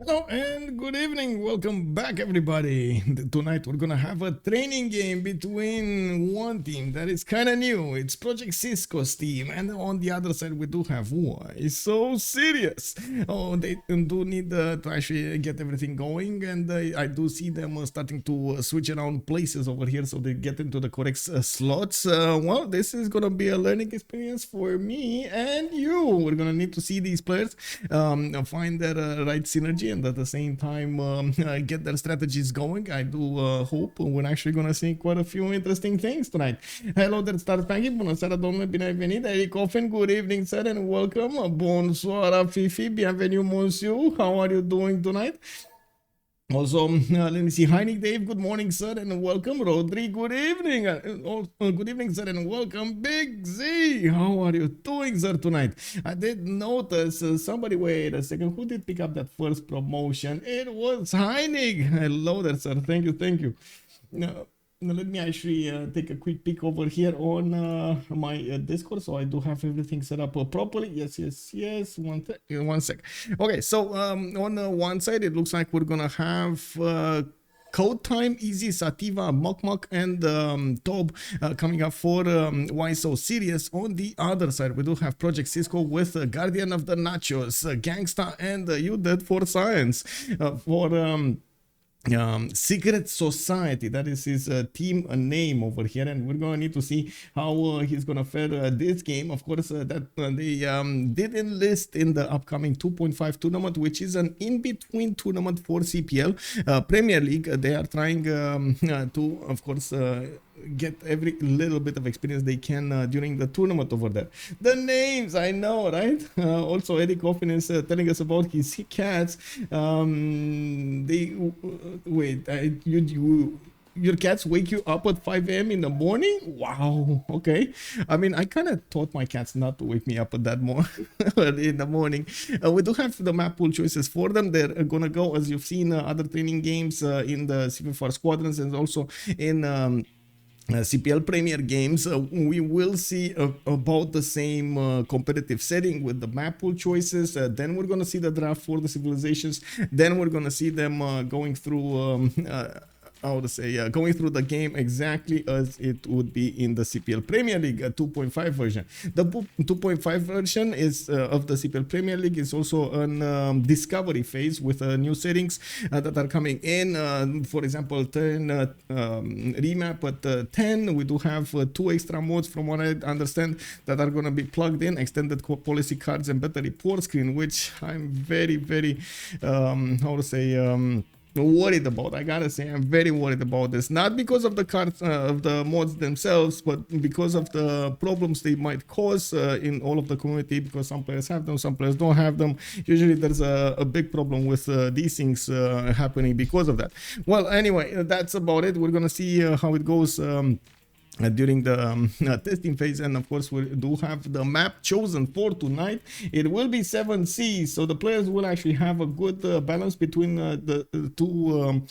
Hello and good evening. Welcome back, everybody. Tonight we're gonna have a training game between one team that is kind of new. It's Project Cisco's team, and on the other side we do have Why So Serious. Oh, they do need to actually get everything going, and I do see them starting to switch around places over here so they get into the correct slots. Well, this is gonna be a learning experience for me and you. We're gonna need to see these players find their right synergy and at the same time get their strategies going. I do hope we're actually gonna see quite a few interesting things tonight. Hello there, Star Spanky. Bună seara, domnule, bine ai venit. Eric Offen, good evening, sir, and welcome. Bonsoir, Fifi. Bienvenue, monsieur. How are you doing tonight? Also, let me see. Heinig Dave, good morning, sir, and welcome. Rodri, good evening. Good evening, sir, and welcome. Big Z, how are you doing, sir, tonight? I did notice somebody, wait a second, who did pick up that first promotion? It was Heinig. Hello there, sir. Thank you, thank you. Now let me actually take a quick peek over here on my Discord, so I do have everything set up properly. Yes. One sec. Okay, so on one side it looks like we're gonna have CodeTime, Easy, Sativa, Mukmuk, and Tob coming up for Why So Serious. On the other side, we do have Project Cisco with Guardian of the Nachos, Ganksta, and You Dead for Science for Secret Society. That is his team name over here, and we're gonna need to see how he's gonna fare this game. Of course, that they did enlist in the upcoming 2.5 tournament, which is an in-between tournament for CPL Premier League. They are trying to, of course, get every little bit of experience they can during the tournament over there. The names, I know, right? Also, Eric Hoffman is telling us about his cats. They wait. Your cats wake you up at 5 a.m. in the morning? Wow. Okay. I mean, I kind of taught my cats not to wake me up at that in the morning. We do have the map pool choices for them. They're gonna go, as you've seen, other training games in the CPL squadrons and also in CPL Premier games. We will see about the same competitive setting with the map pool choices. Then we're going to see the draft for the civilizations. Then we're going to see them going through going through the game exactly as it would be in the CPL Premier League 2.5 version. The 2.5 version is of the CPL Premier League is also an discovery phase with new settings that are coming in. For example, turn remap at 10. We do have 2 extra modes from what I understand that are going to be plugged in: extended policy cards and better report screen, which I'm very worried about. I gotta say, I'm very worried about this, not because of the cards of the mods themselves, but because of the problems they might cause in all of the community, because some players have them, some players don't have them. Usually there's a big problem with these things happening because of that. Well, anyway, that's about it. We're gonna see how it goes during the testing phase, and of course we do have the map chosen for tonight. It will be 7 seas, so the players will actually have a good balance between the two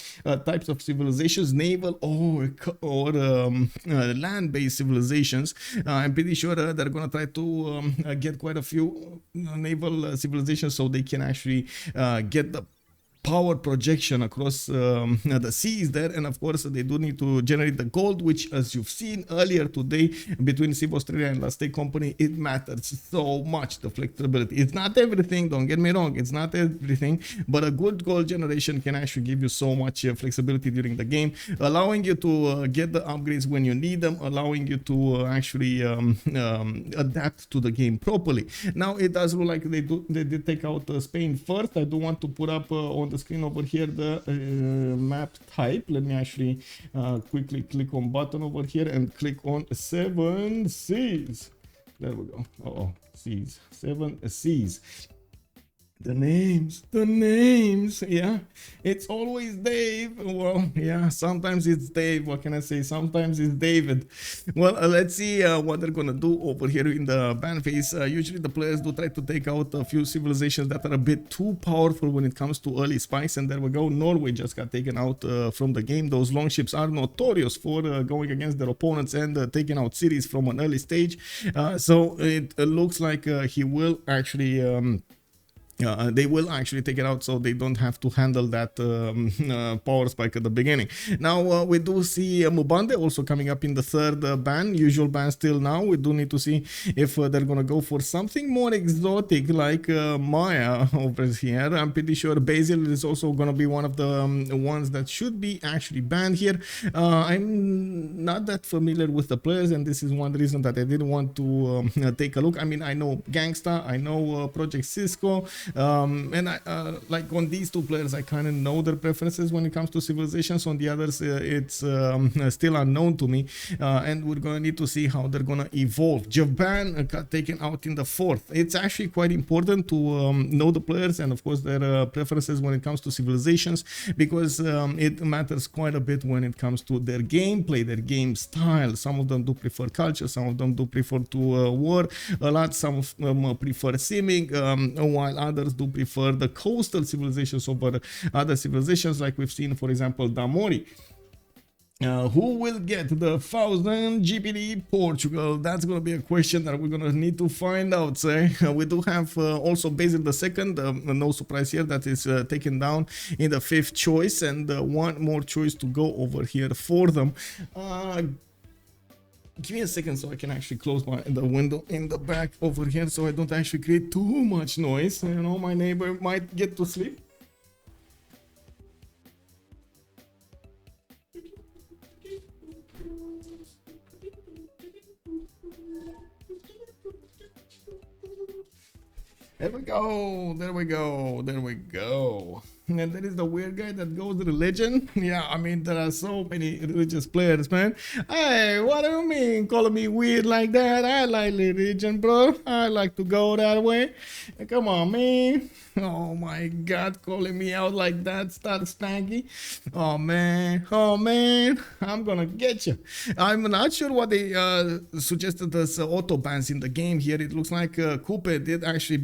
types of civilizations, naval or land-based civilizations. I'm pretty sure they're gonna try to get quite a few naval civilizations so they can actually get the power projection across the seas there. And of course they do need to generate the gold, which, as you've seen earlier today between Civ Australia and Last Day Company, it matters so much, the flexibility. It's not everything, don't get me wrong, it's not everything, but a good gold generation can actually give you so much flexibility during the game, allowing you to get the upgrades when you need them, allowing you to actually adapt to the game properly. Now it does look like they did take out Spain first. I do want to put up on the screen over here the map type. Let me actually quickly click on button over here and click on 7 seas. There we go. Seas, 7 seas. The names, yeah, it's always Dave. Well, yeah, sometimes it's Dave. What can I say? Sometimes it's David. Well, let's see what they're gonna do over here in the ban phase. Usually the players do try to take out a few civilizations that are a bit too powerful when it comes to early spikes, and there we go. Norway just got taken out from the game. Those long ships are notorious for going against their opponents and taking out cities from an early stage. So it looks like he will actually they will actually take it out, so they don't have to handle that power spike at the beginning. Now we do see Mubande also coming up in the third ban, usual ban still. Now we do need to see if they're gonna go for something more exotic like Maya over here. I'm pretty sure Basil is also gonna be one of the ones that should be actually banned here. I'm not that familiar with the players, and this is one reason that I didn't want to take a look. I mean, I know Ganksta, I know Project Cisco, and I like on these two players I kind of know their preferences when it comes to civilizations. On the others it's still unknown to me, and we're gonna need to see how they're gonna evolve. Japan got taken out in the fourth. It's actually quite important to know the players and of course their preferences when it comes to civilizations, because it matters quite a bit when it comes to their gameplay, their game style. Some of them do prefer culture, some of them do prefer to war a lot, some of them prefer simming, while others do prefer the coastal civilizations over other civilizations, like we've seen, for example, Damori. Who will get the 1000 GPD Portugal? That's going to be a question that we're going to need to find out. We do have also Basil the second, no surprise here, that is taken down in the 5th choice, and one more choice to go over here for them. Give me a second so I can actually close the window in the back over here so I don't actually create too much noise. You know, my neighbor might get to sleep. There we go, there we go, there we go. And there is the weird guy that goes to religion. Yeah, I mean, there are so many religious players, man. Hey, what do you mean calling me weird like that? I like religion, bro. I like to go that way. Come on, man. Oh my God, calling me out like that, start stanky. Oh man, I'm gonna get you. I'm not sure what they suggested as auto bans in the game here. It looks like Coupe did actually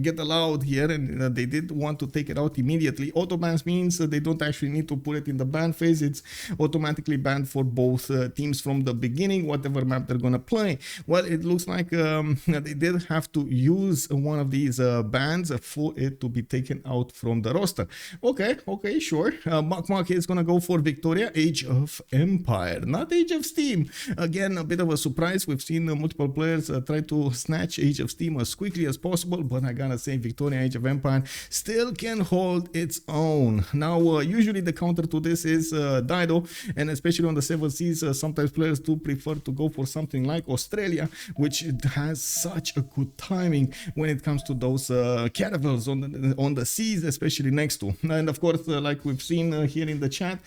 get allowed here, and they did want to take it out immediately. Auto bans means they don't actually need to put it in the ban phase. It's automatically banned for both teams from the beginning, whatever map they're gonna play. Well, it looks like they did have to use one of these bans for it to be taken out from the roster. Okay, sure. Mukmuk is gonna go for Victoria, Age of Empire, not Age of Steam. Again, a bit of a surprise. We've seen multiple players try to snatch Age of Steam as quickly as possible, but I gotta say Victoria, Age of Empire still can hold its own. Now, usually the counter to this is Dido, and especially on the 7 seas, sometimes players do prefer to go for something like Australia, which has such a good timing when it comes to those caravels on the seas, especially next to. And of course, like we've seen here in the chat,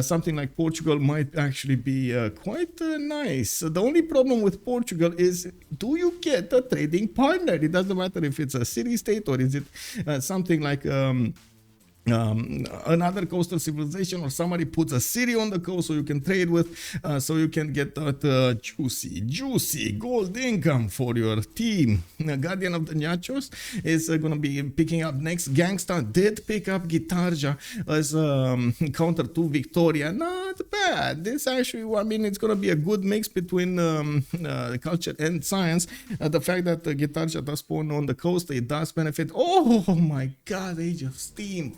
something like Portugal might actually be quite nice. The only problem with Portugal is, do you get a trading partner? It doesn't matter if it's a city state or is it something like another coastal civilization, or somebody puts a city on the coast so you can trade with, so you can get that juicy gold income for your team. Guardian of the Nachos is going to be picking up next. Ganksta did pick up Guitarja as counter to Victoria. Not bad. This actually, I mean, it's going to be a good mix between culture and science. The fact that Guitarja does spawn on the coast, it does benefit. Oh my God, Age of Steam.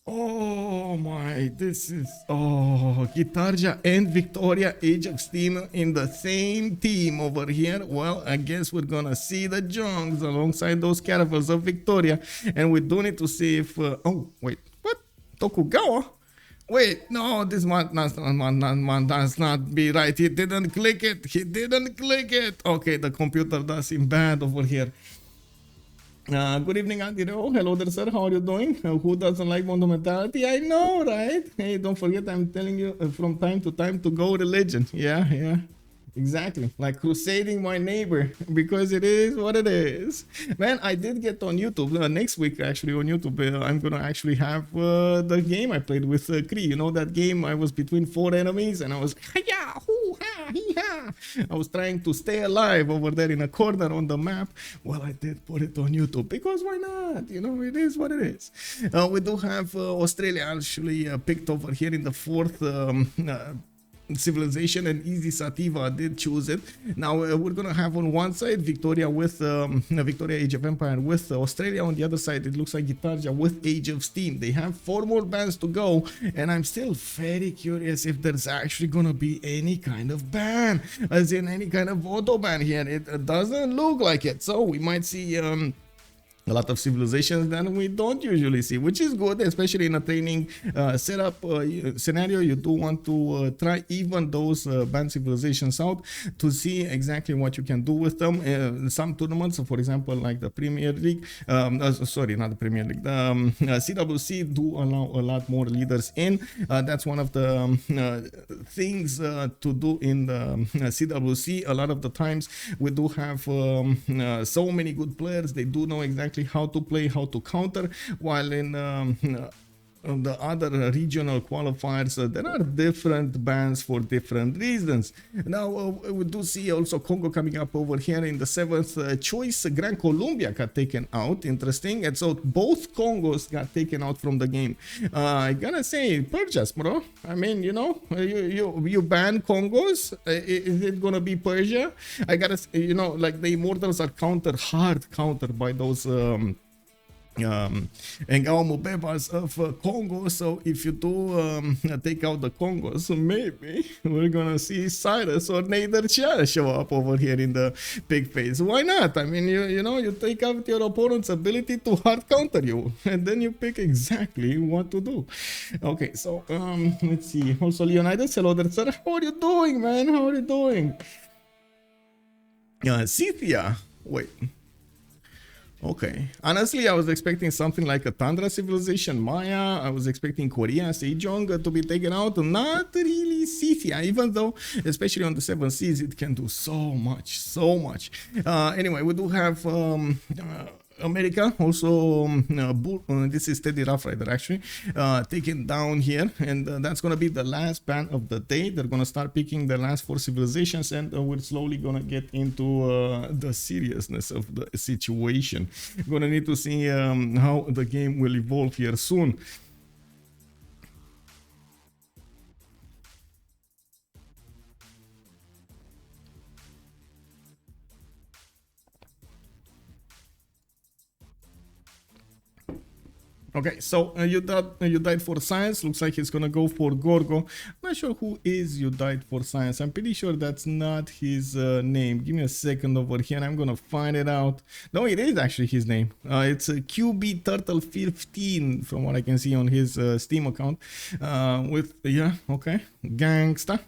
Oh my, this is, Guitarja and Victoria, Age of Steam in the same team over here. Well, I guess we're gonna see the Jongs alongside those caravels of Victoria, and we do need to see if, oh wait, what? Tokugawa? Wait, no, this one does not be right. He didn't click it. Okay, the computer does seem bad over here. Good evening, Andiro. Hello there, sir. How are you doing? Who doesn't like monumentality? I know, right? Hey, don't forget, I'm telling you from time to time to go religion. Yeah. Exactly, like crusading my neighbor, because it is what it is. Man, I did get on YouTube next week. Actually, on YouTube, I'm gonna actually have the game I played with Kree. You know that game? I was between 4 enemies, and I was I was trying to stay alive over there in a corner on the map. Well, I did put it on YouTube because why not? You know, it is what it is. We do have Australia actually picked over here in the 4th civilization, and easy Sativa did choose it. Now we're gonna have on one side Victoria with Victoria Age of Empire with Australia. On the other side, it looks like Gitarja with Age of Steam. They have 4 more bands to go, and I'm still very curious if there's actually gonna be any kind of ban, as in any kind of auto ban here. It doesn't look like it, so we might see a lot of civilizations that we don't usually see, which is good, especially in a training setup scenario. You do want to try even those banned civilizations out to see exactly what you can do with them. Some tournaments, for example, like the Premier League, sorry, not the Premier League, the CWC do allow a lot more leaders in. That's one of the things to do in the CWC. A lot of the times we do have so many good players. They do know exactly how to play, how to counter, while in the other regional qualifiers there are different bans for different reasons. Now we do see also Congo coming up over here in the 7th choice. Grand Colombia got taken out, interesting, and so both Congos got taken out from the game. I gotta say, Persia's, bro, I mean, you know, you ban Congos, is it gonna be Persia? I gotta say, you know, like the Immortals are hard countered by those Mubebas of Congo. So if you do take out the Congos, maybe we're gonna see Cyrus or Nader show up over here in the big phase. Why not? I mean, you know, you take out your opponent's ability to hard counter you, and then you pick exactly what to do. Okay, so let's see. Also, Leonidas, hello there, sir. How are you doing, man? How are you doing? Cynthia, wait. Okay, honestly, I was expecting something like a Tundra civilization, Maya. I was expecting Korea, Sejong to be taken out. Not really Scythia, even though, especially on the 7 seas, it can do so much, so much. Anyway, we do have America also. This is Teddy Rough Rider actually taken down here, and that's gonna be the last ban of the day. They're gonna start picking the last 4 civilizations, and we're slowly gonna get into the seriousness of the situation. We're gonna need to see how the game will evolve here soon. Okay, so you died for science. Looks like he's gonna go for Gorgo. I'm not sure who is you died for science. I'm pretty sure that's not his name. Give me a second over here. I'm gonna find it out. No, it is actually his name. It's QB Turtle 15 from what I can see on his Steam account. With yeah, okay, Ganksta.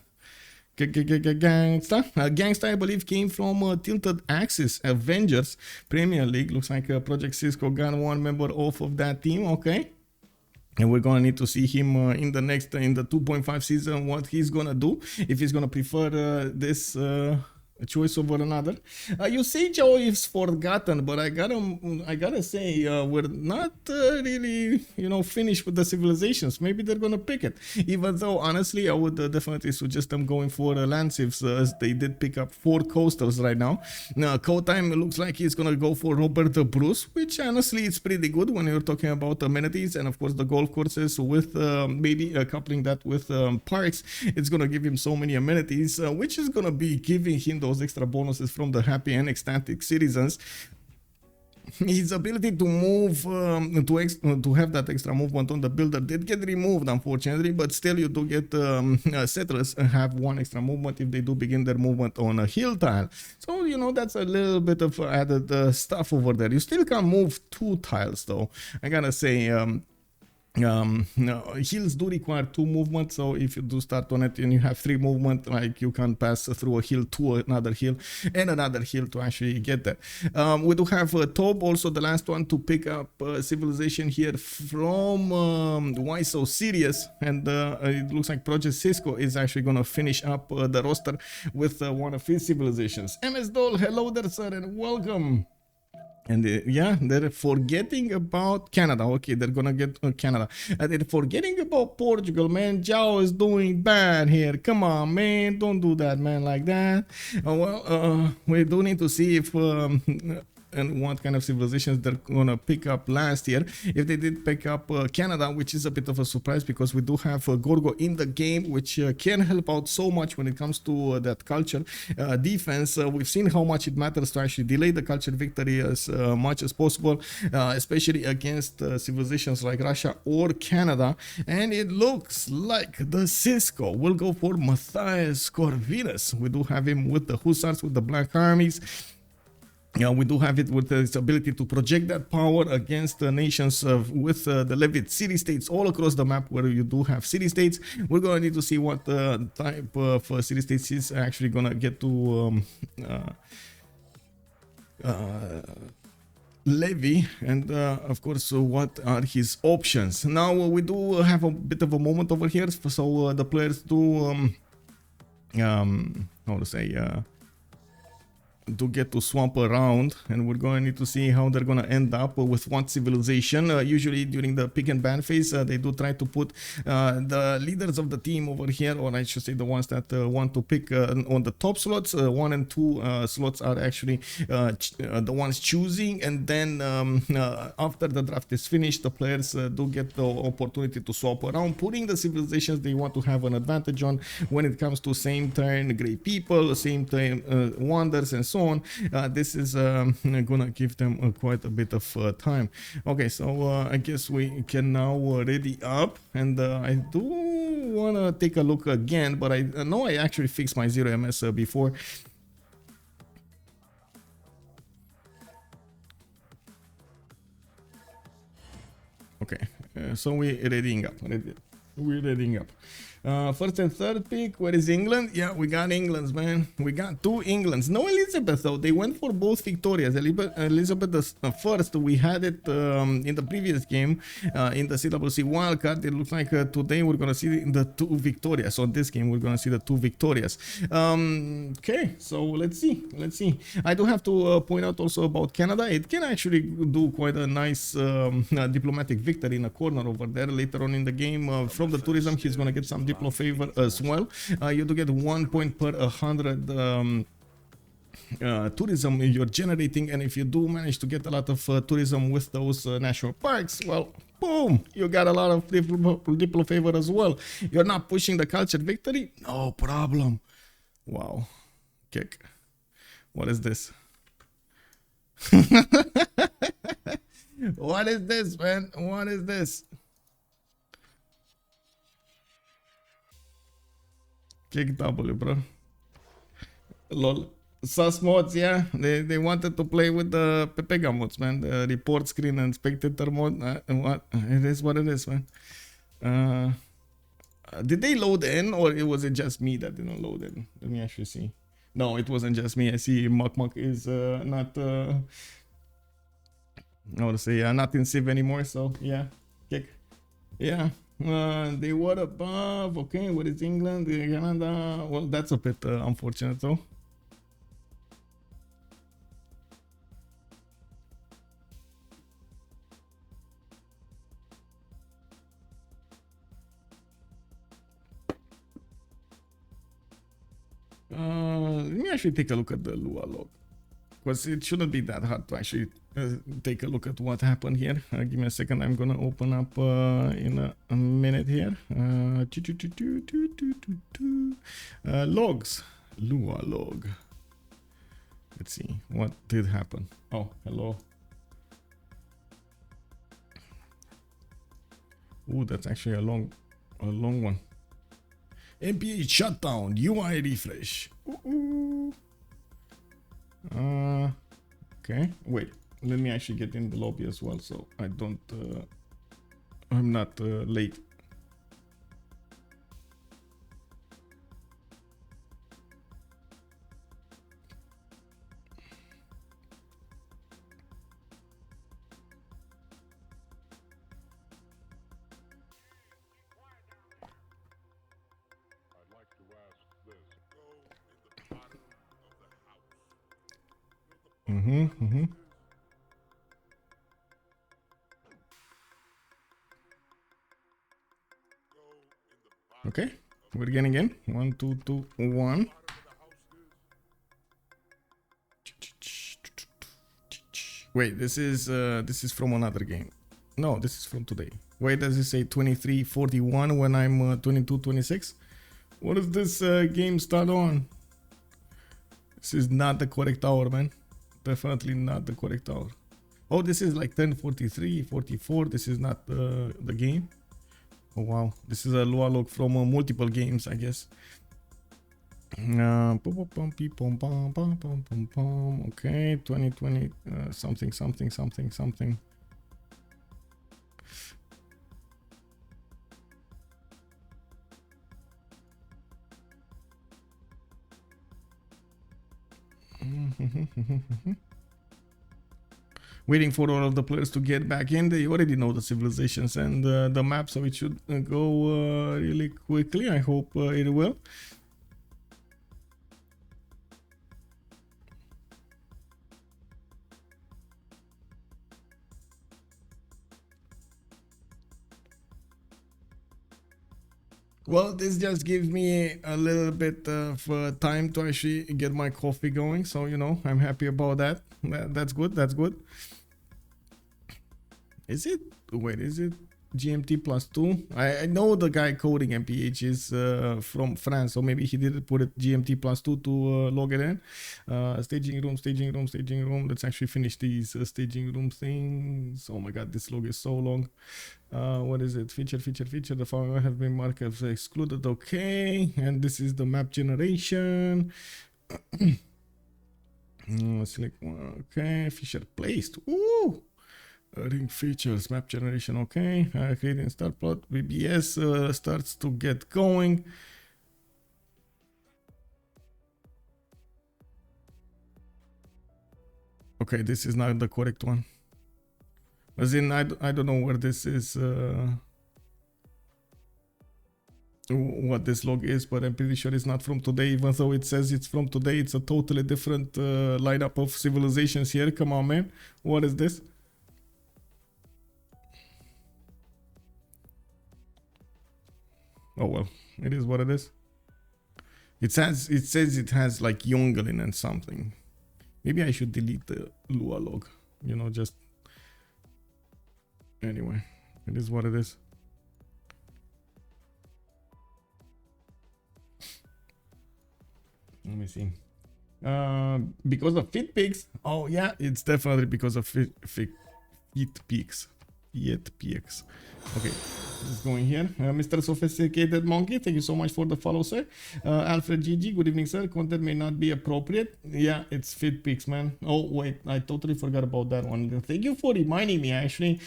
Ganksta, I believe, came from Tilted Axis Avengers Premier League. Looks like Project Cisco got one member off of that team. Okay, and we're gonna need to see him in the 2.5 season, what he's gonna do, if he's gonna prefer this choice over another. You say Joe is forgotten, but I gotta say we're not really, you know, finished with the civilizations. Maybe they're gonna pick it, even though honestly I would definitely suggest them going for land civs, as they did pick up 4 coasters right now. CodeTime looks like he's gonna go for Robert Bruce, which honestly is pretty good when you're talking about amenities, and of course the golf courses with maybe coupling that with parks. It's gonna give him so many amenities, which is gonna be giving him those extra bonuses from the happy and ecstatic citizens. His ability to move, to have that extra movement on the builder did get removed, unfortunately, but still you do get settlers have 1 extra movement if they do begin their movement on a hill tile. So, you know, that's a little bit of added stuff over there. You still can move 2 tiles though, I gotta say. Hills do require 2 movement, so if you do start on it and you have 3 movement, like you can pass through a hill to another hill and another hill to actually get there. We do have Tob, also the last one to pick up civilization here from Why So Serious, and it looks like Project Cisco is actually gonna finish up the roster with one of his civilizations. MS Doll, hello there, sir, and welcome. And yeah, they're forgetting about Canada. Okay, they're gonna get Canada. They're forgetting about Portugal, man. Jao is doing bad here. Come on, man. Don't do that, man, like that. Well, we do need to see if and what kind of civilizations they're gonna pick up last year. If they did pick up Canada, which is a bit of a surprise because we do have Gorgo in the game, which can help out so much when it comes to that culture defense. We've seen how much it matters to actually delay the culture victory as much as possible, especially against civilizations like Russia or Canada. And it looks like the Cisco will go for Matthias Corvinus. We do have him with the Hussars, with the Black Armies. Yeah, we do have it with its ability to project that power against the nations with the levied city-states all across the map where you do have city-states. We're going to need to see what type of city-states is actually going to get to levy, and of course what are his options. Now we do have a bit of a moment over here, so the players do how to say do get to swamp around, and we're going to need to see how they're going to end up with what civilization. Usually during the pick and ban phase, they do try to put the leaders of the team over here, or I should say the ones that want to pick on the top slots. 1 and 2 slots are actually the ones choosing, and then after the draft is finished, the players do get the opportunity to swap around, putting the civilizations they want to have an advantage on when it comes to same turn great people, same turn wonders, and so on. This is gonna give them quite a bit of time. Okay, so I guess we can now ready up, and I do wanna take a look again, but I know I actually fixed my 0 ms before. Okay, so we're readying up. We're readying up. First and third pick, where is England? Yeah, we got England's, man. We got 2 Englands. No Elizabeth, though. They went for both Victorias. Elizabeth the first, we had it in the previous game in the CWC wildcard. It looks like today we're going to see the 2 Victorias. So in this game, we're going to see the 2 Victorias. Okay, so let's see. Let's see. I do have to point out also about Canada. It can actually do quite a nice diplomatic victory in a corner over there later on in the game. From the tourism, he's going to get some diplo favor as well. You do get 1 point per 100 tourism you're generating, and if you do manage to get a lot of tourism with those national parks, well, boom, you got a lot of diplo favor as well. You're not pushing the culture victory, no problem. Wow, kick. What is this? What is this, man? What is this? Kick W, bro. Lol. Sus mods, yeah. They wanted to play with the Pepega mods, man. The report screen and spectator mode. What? It is what it is, man. Did they load in, or was it just me that didn't load in? Let me actually see. No, it wasn't just me. I see Mukmuk is not I want to say not in Civ anymore, so yeah. Kick. Yeah. They were above. Okay, what is England? Canada. Well, that's a bit unfortunate, though. Let me actually take a look at the Lua log, because it shouldn't be that hard to actually take a look at what happened here. Give me a second. I'm gonna open up in a minute here. Logs. Lua log. Let's see what did happen. Oh, hello. Ooh, that's actually a long one. MPH shutdown. UI refresh. Okay, wait. Let me actually get in the lobby as well, so I don't. I'm not late. Okay, we're getting in. 1, 2, 2, 1. Wait, this is from another game. No, this is from today. Why does it say 23:41 when I'm 22:26? What does this game start on? This is not the correct hour, man. Definitely not the correct hour. Oh, this is like 10:43, 44. This is not the game. Oh wow, this is a Lua log from multiple games, I guess. Okay, 2020 something. Waiting for all of the players to get back in. They already know the civilizations and the map, so it should go really quickly. I hope it will. Well, this just gives me a little bit of time to actually get my coffee going, so you know, I'm happy about that. That's good, that's good. Is it? Wait, is it GMT +2? I know the guy coding MPH is from France, so maybe he did put it GMT +2 to log it in. Staging room. Let's actually finish these staging room things. Oh my god, this log is so long. What is it? Feature. The following have been marked as excluded. Okay, and this is the map generation. Select one. Okay, feature placed. Ooh. Ring features, map generation, okay. Creating start plot, VBS starts to get going. Okay, this is not the correct one. As in, I don't know where this is, what this log is, but I'm pretty sure it's not from today, even though it says it's from today. It's a totally different lineup of civilizations here. Come on, man. What is this? Oh well, it is what it is. It says it has like Yonglin and something. Maybe I should delete the Lua log. You know, just anyway, it is what it is. Let me see. Because of fit pics. Oh yeah, it's definitely because of fit pics. Okay, just going here. Mr. Sophisticated Monkey, thank you so much for the follow, sir. Alfred GG, good evening, sir. Content may not be appropriate. Yeah, it's fit pics, man. Oh wait, I totally forgot about that one. Thank you for reminding me, actually.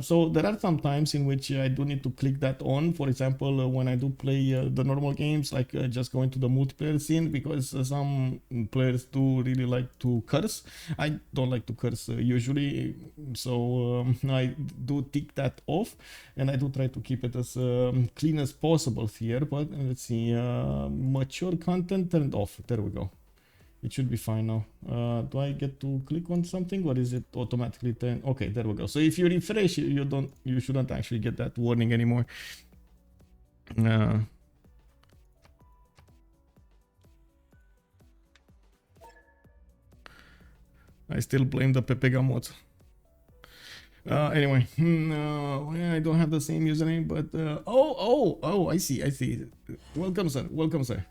So there are some times in which I do need to click that on. For example, when I do play the normal games, like just going to the multiplayer scene, because some players do really like to curse. I don't like to curse usually, so I do tick that off, and I do try to keep it as clean as possible here. But let's see, mature content turned off. There we go. It should be fine now. Do I get to click on something, or is it automatically turned? Okay, there we go. So if you refresh, you shouldn't actually get that warning anymore. I still blame the Pepe Gamot. Anyway, I don't have the same username, but oh, I see. Welcome, sir.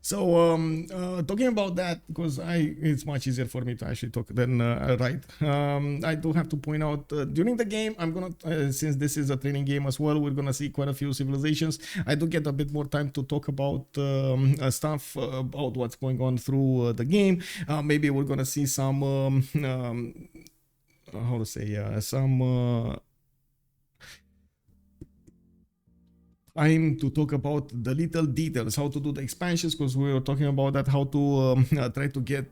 So, talking about that, because it's much easier for me to actually talk than write. I do have to point out during the game, I'm gonna, since this is a training game as well, we're gonna see quite a few civilizations. I do get a bit more time to talk about stuff about what's going on through the game. Maybe we're gonna see some, how to say, some time to talk about the little details, how to do the expansions, because we were talking about that, how to try to get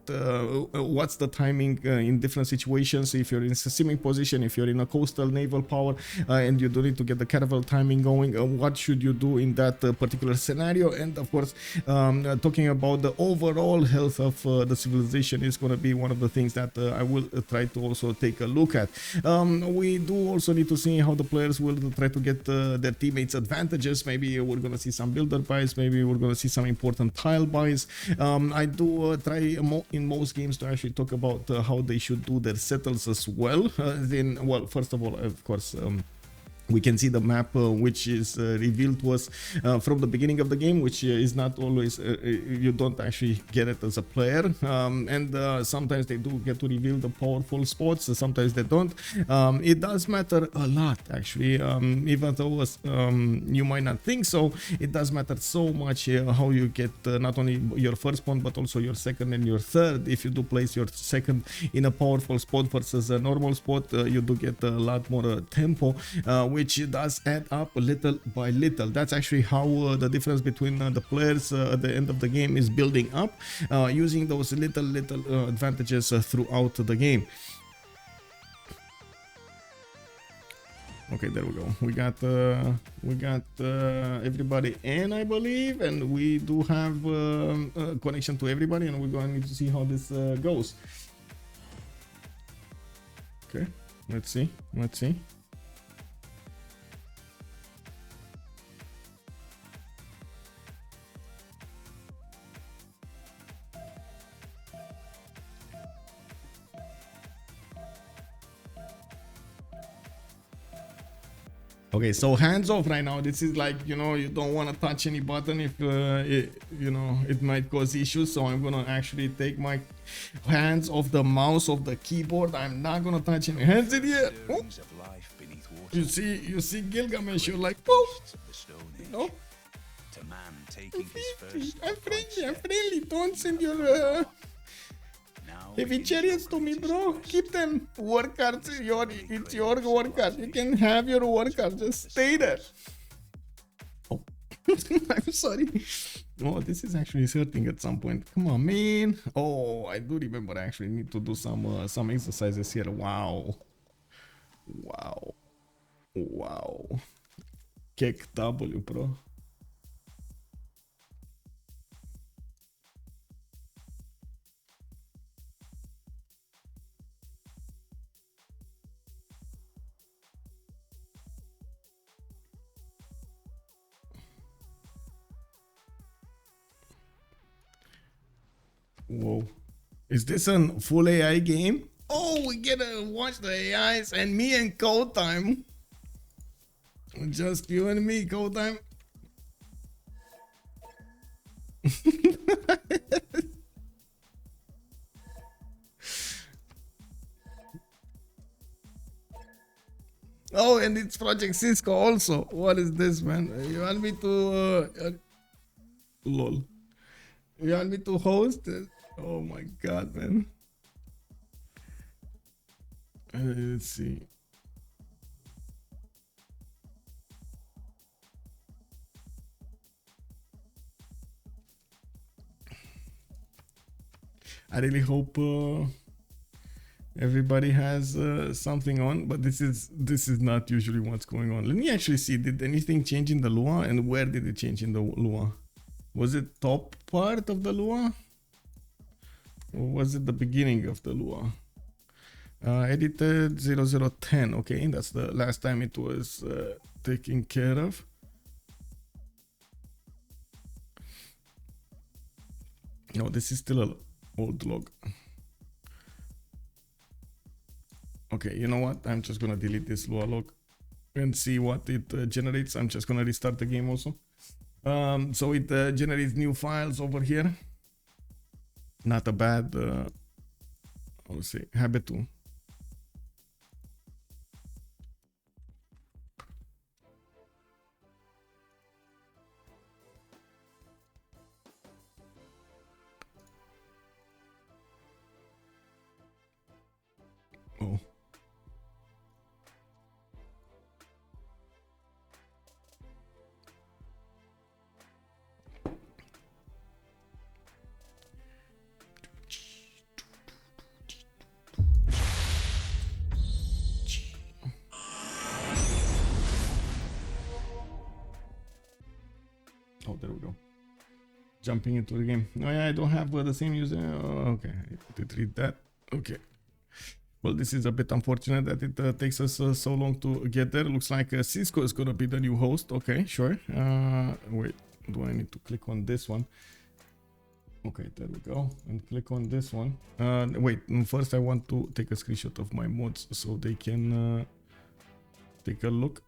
what's the timing in different situations. If you're in a swimming position, if you're in a coastal naval power, and you do need to get the caravel timing going, what should you do in that particular scenario? And of course, talking about the overall health of the civilization is going to be one of the things that I will try to also take a look at. We do also need to see how the players will try to get their teammates advantages changes. Maybe we're gonna see some builder buys, maybe we're gonna see some important tile buys. I do try in most games to actually talk about how they should do their settles as well. Then, well, first of all, of course, we can see the map which is revealed to us from the beginning of the game, which is not always, you don't actually get it as a player, and sometimes they do get to reveal the powerful spots, sometimes they don't. It does matter a lot, actually, even though you might not think so. It does matter so much how you get not only your first pawn but also your second and your third. If you do place your second in a powerful spot versus a normal spot, you do get a lot more tempo, which does add up little by little. That's actually how the difference between the players at the end of the game is building up, using those little advantages throughout the game. Okay, there we go. We got everybody in, I believe, and we do have a connection to everybody, and we're going to see how this goes. Okay, let's see. Okay, so hands off right now. This is like, you know, you don't want to touch any button if you know, it might cause issues. So I'm gonna actually take my hands off the mouse of the keyboard. I'm not gonna touch any hands in here. Oh. You see Gilgamesh, you're like, oh, no. I'm friendly. Don't send your heavy chariots to me, bro. Keep them. Work cards, it's your work card. You can have your work card. Just stay there. Oh, I'm sorry. Oh, this is actually hurting at some point. Come on, man. Oh, I do remember I actually need to do some exercises here. Wow. Kick W, bro. Whoa. Is this a full AI game? Oh, we get to watch the AIs and me and CodeTime. Just you and me, CodeTime. Oh, and it's Project Cisco also. What is this, man? You want me to... lol. You want me to host it? Oh my god, man. Let's see. I really hope everybody has something on, but this is not usually what's going on. Let me actually see. Did anything change in the Lua, and where did it change in the Lua? Was it top part of the Lua? Or was it the beginning of the Lua? Edited 0010. Okay, that's the last time it was taken care of. No, this is still an old log. Okay, you know what? I'm just gonna delete this Lua log and see what it generates. I'm just gonna restart the game also. So it generates new files over here. Not a bad, let's see, habit 2. Oh. Oh, there we go. Jumping into the game. Oh yeah, I don't have the same user. Oh, okay, I did read that. Okay. Well, this is a bit unfortunate that it takes us so long to get there. Looks like Cisco is gonna be the new host. Okay, sure. Wait, do I need to click on this one? Okay, there we go. And click on this one. Wait, first I want to take a screenshot of my mods so they can take a look.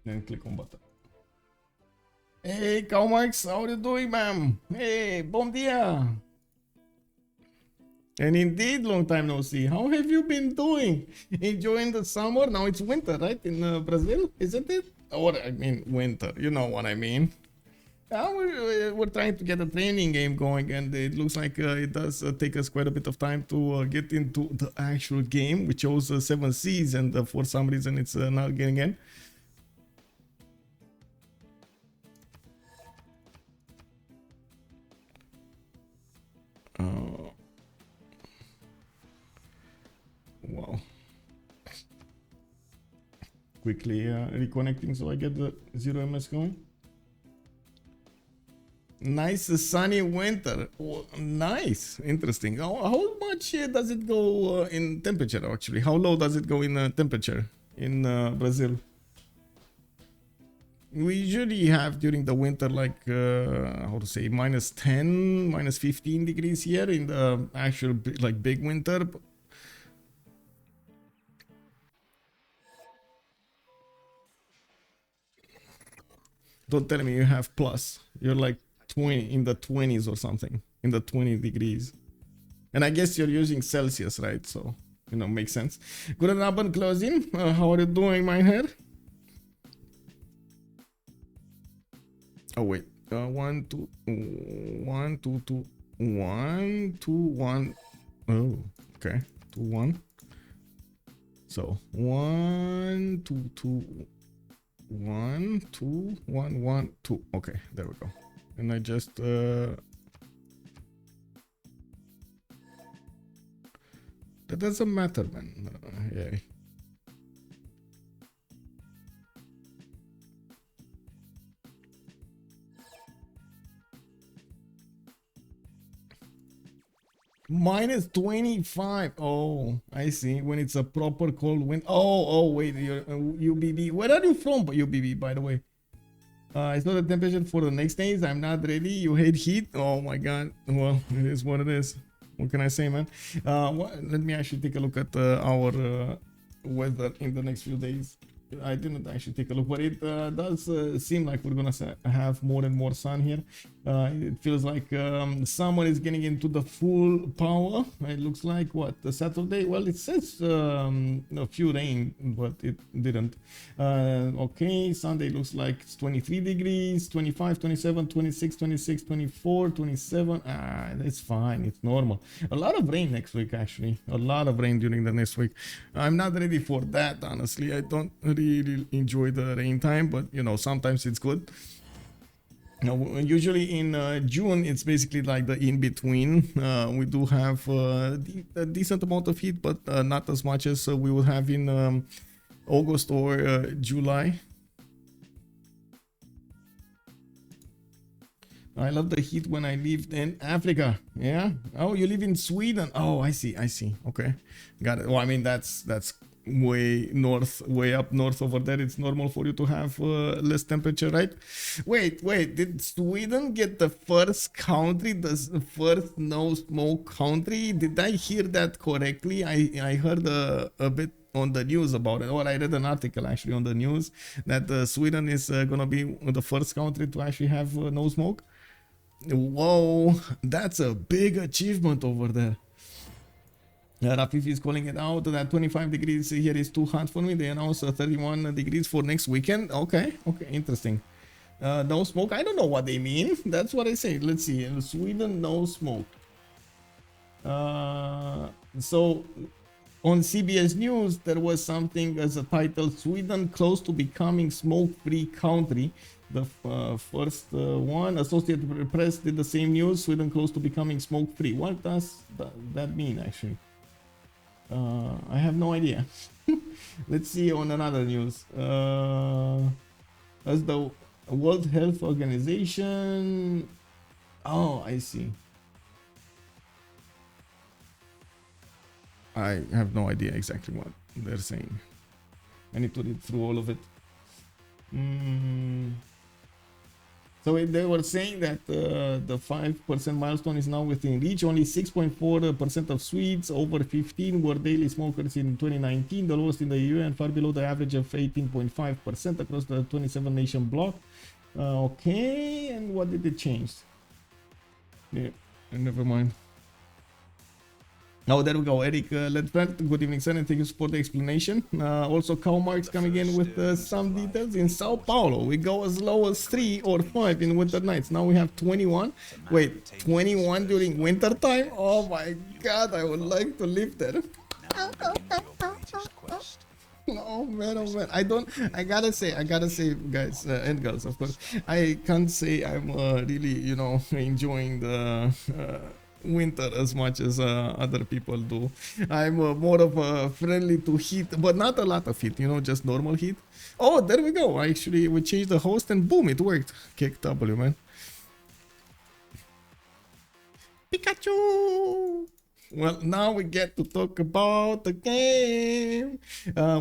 Then click on button. Hey, Calmax, how are you doing, ma'am? Hey, bom dia. And indeed, long time no see. How have you been doing? Enjoying the summer? Now it's winter, right? In Brazil, isn't it? Or, I mean, winter. You know what I mean. We're trying to get a training game going, and it looks like it does take us quite a bit of time to get into the actual game. We chose 7 Cs, and for some reason it's not getting in. Wow. Quickly reconnecting so I get the 0ms going. Nice sunny winter. Oh, nice. Interesting. How much does it go in temperature actually? How low does it go in temperature in Brazil? We usually have during the winter like how to say -10, -15 degrees here in the actual like big winter. Don't tell me you have plus. You're like 20 in the 20s or something, in the 20 degrees. And I guess you're using Celsius, right? So, you know, makes sense. Good Abend closing. How are you doing, my head? Oh wait, 1 2 1 2 2 1 2 1. Oh, okay, 2 1. So 1 2 2 1 2 1 1 2. Okay, there we go. And I just that doesn't matter, man. Yeah. -25. Oh, I see. When it's a proper cold wind. Oh, wait. You're UBB. Where are you from, UBB? By the way, it's not the temperature for the next days. I'm not ready. You hate heat. Oh my god. Well, it is what it is. What can I say, man? Let me actually take a look at our weather in the next few days. I didn't actually take a look, but it does seem like we're gonna have more and more sun here. It feels like summer is getting into the full power. It looks like what, the Saturday? Well, it says a few rain, but it didn't. Okay, Sunday looks like it's 23 degrees, 25, 27, 26, 26, 24, 27. It's fine. It's normal. A lot of rain next week, actually. A lot of rain during the next week. I'm not ready for that, honestly. I don't really enjoy the rain time, but you know, sometimes it's good. Now, usually in June, it's basically like the in-between. We do have a decent amount of heat, but not as much as we would have in August or July. I love the heat when I lived in Africa. Yeah. Oh, you live in Sweden. Oh, I see. Okay, got it. Well, I mean, that's way north, way up north over there. It's normal for you to have less temperature, right? Wait, did Sweden get the first country, the first no smoke country? Did I hear that correctly? I heard a bit on the news about it, or I read an article actually on the news that Sweden is gonna be the first country to actually have no smoke. Whoa, that's a big achievement over there. Rafif is calling it out that 25 degrees here is too hot for me. They announced 31 degrees for next weekend. Okay, interesting. No smoke. I don't know what they mean. That's what I say. Let's see. In Sweden, no smoke. So on CBS News, there was something as a title: Sweden close to becoming smoke-free country. The first one, Associated Press did the same news. Sweden close to becoming smoke-free. What does that mean, actually? I have no idea. Let's see on another news. As the World Health Organization. Oh, I see. I have no idea exactly what they're saying. I need to read through all of it. So they were saying that the 5% milestone is now within reach. Only 6.4% of Swedes over 15 were daily smokers in 2019, the lowest in the EU and far below the average of 18.5% across the 27-nation bloc. Okay, and what did it change? Yeah, never mind. Oh, there we go, Eric Ledfeld. Good evening, sir, and thank you for the explanation. Also, Karl Marx coming in with some details. In Sao Paulo, we go as low as 3 or 5 in winter nights. Now we have 21. Wait, 21 during winter time? Oh my god, I would like to live there. Oh man, I gotta say, guys, and girls, of course, I can't say I'm really, you know, enjoying the winter as much as other people do. I'm more of a friendly to heat, but not a lot of heat, you know, just normal heat. Oh, there we go. We changed the host and boom, it worked. Kick W, man. Pikachu! Well, now we get to talk about the game.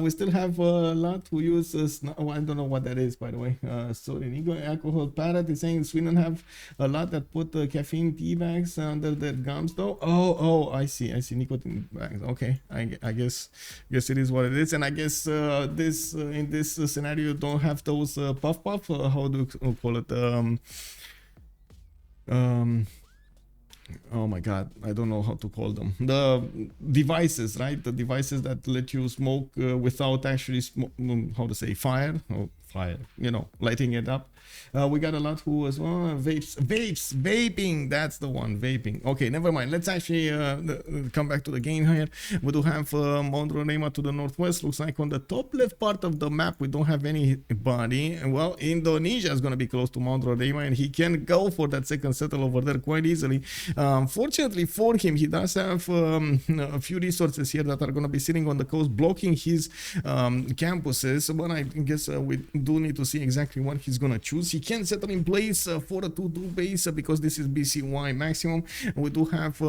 We still have a lot who uses. Oh, I don't know what that is, by the way. Sorry, Nico. Alcohol Parrot is saying Sweden have a lot that put caffeine tea bags under their gums, though. Oh, I see. Nicotine bags. Okay, I guess it is what it is, and I guess in this scenario you don't have those puff. How do you call it? Oh my god, I don't know how to call them. The devices, right? The devices that let you smoke without actually how to say, fire, you know, lighting it up. We got a lot who as well. Vaping, that's the one, vaping. Okay, never mind. Let's actually come back to the game here. We do have Mount Roraima to the northwest. Looks like on the top left part of the map we don't have anybody. Well, Indonesia is going to be close to Mount Roraima, and he can go for that second settle over there quite easily. Fortunately for him, he does have a few resources here that are going to be sitting on the coast blocking his campuses, but I guess we do need to see exactly what he's going to choose. He can settle in place for a 2-2 base because this is BCY maximum. We do have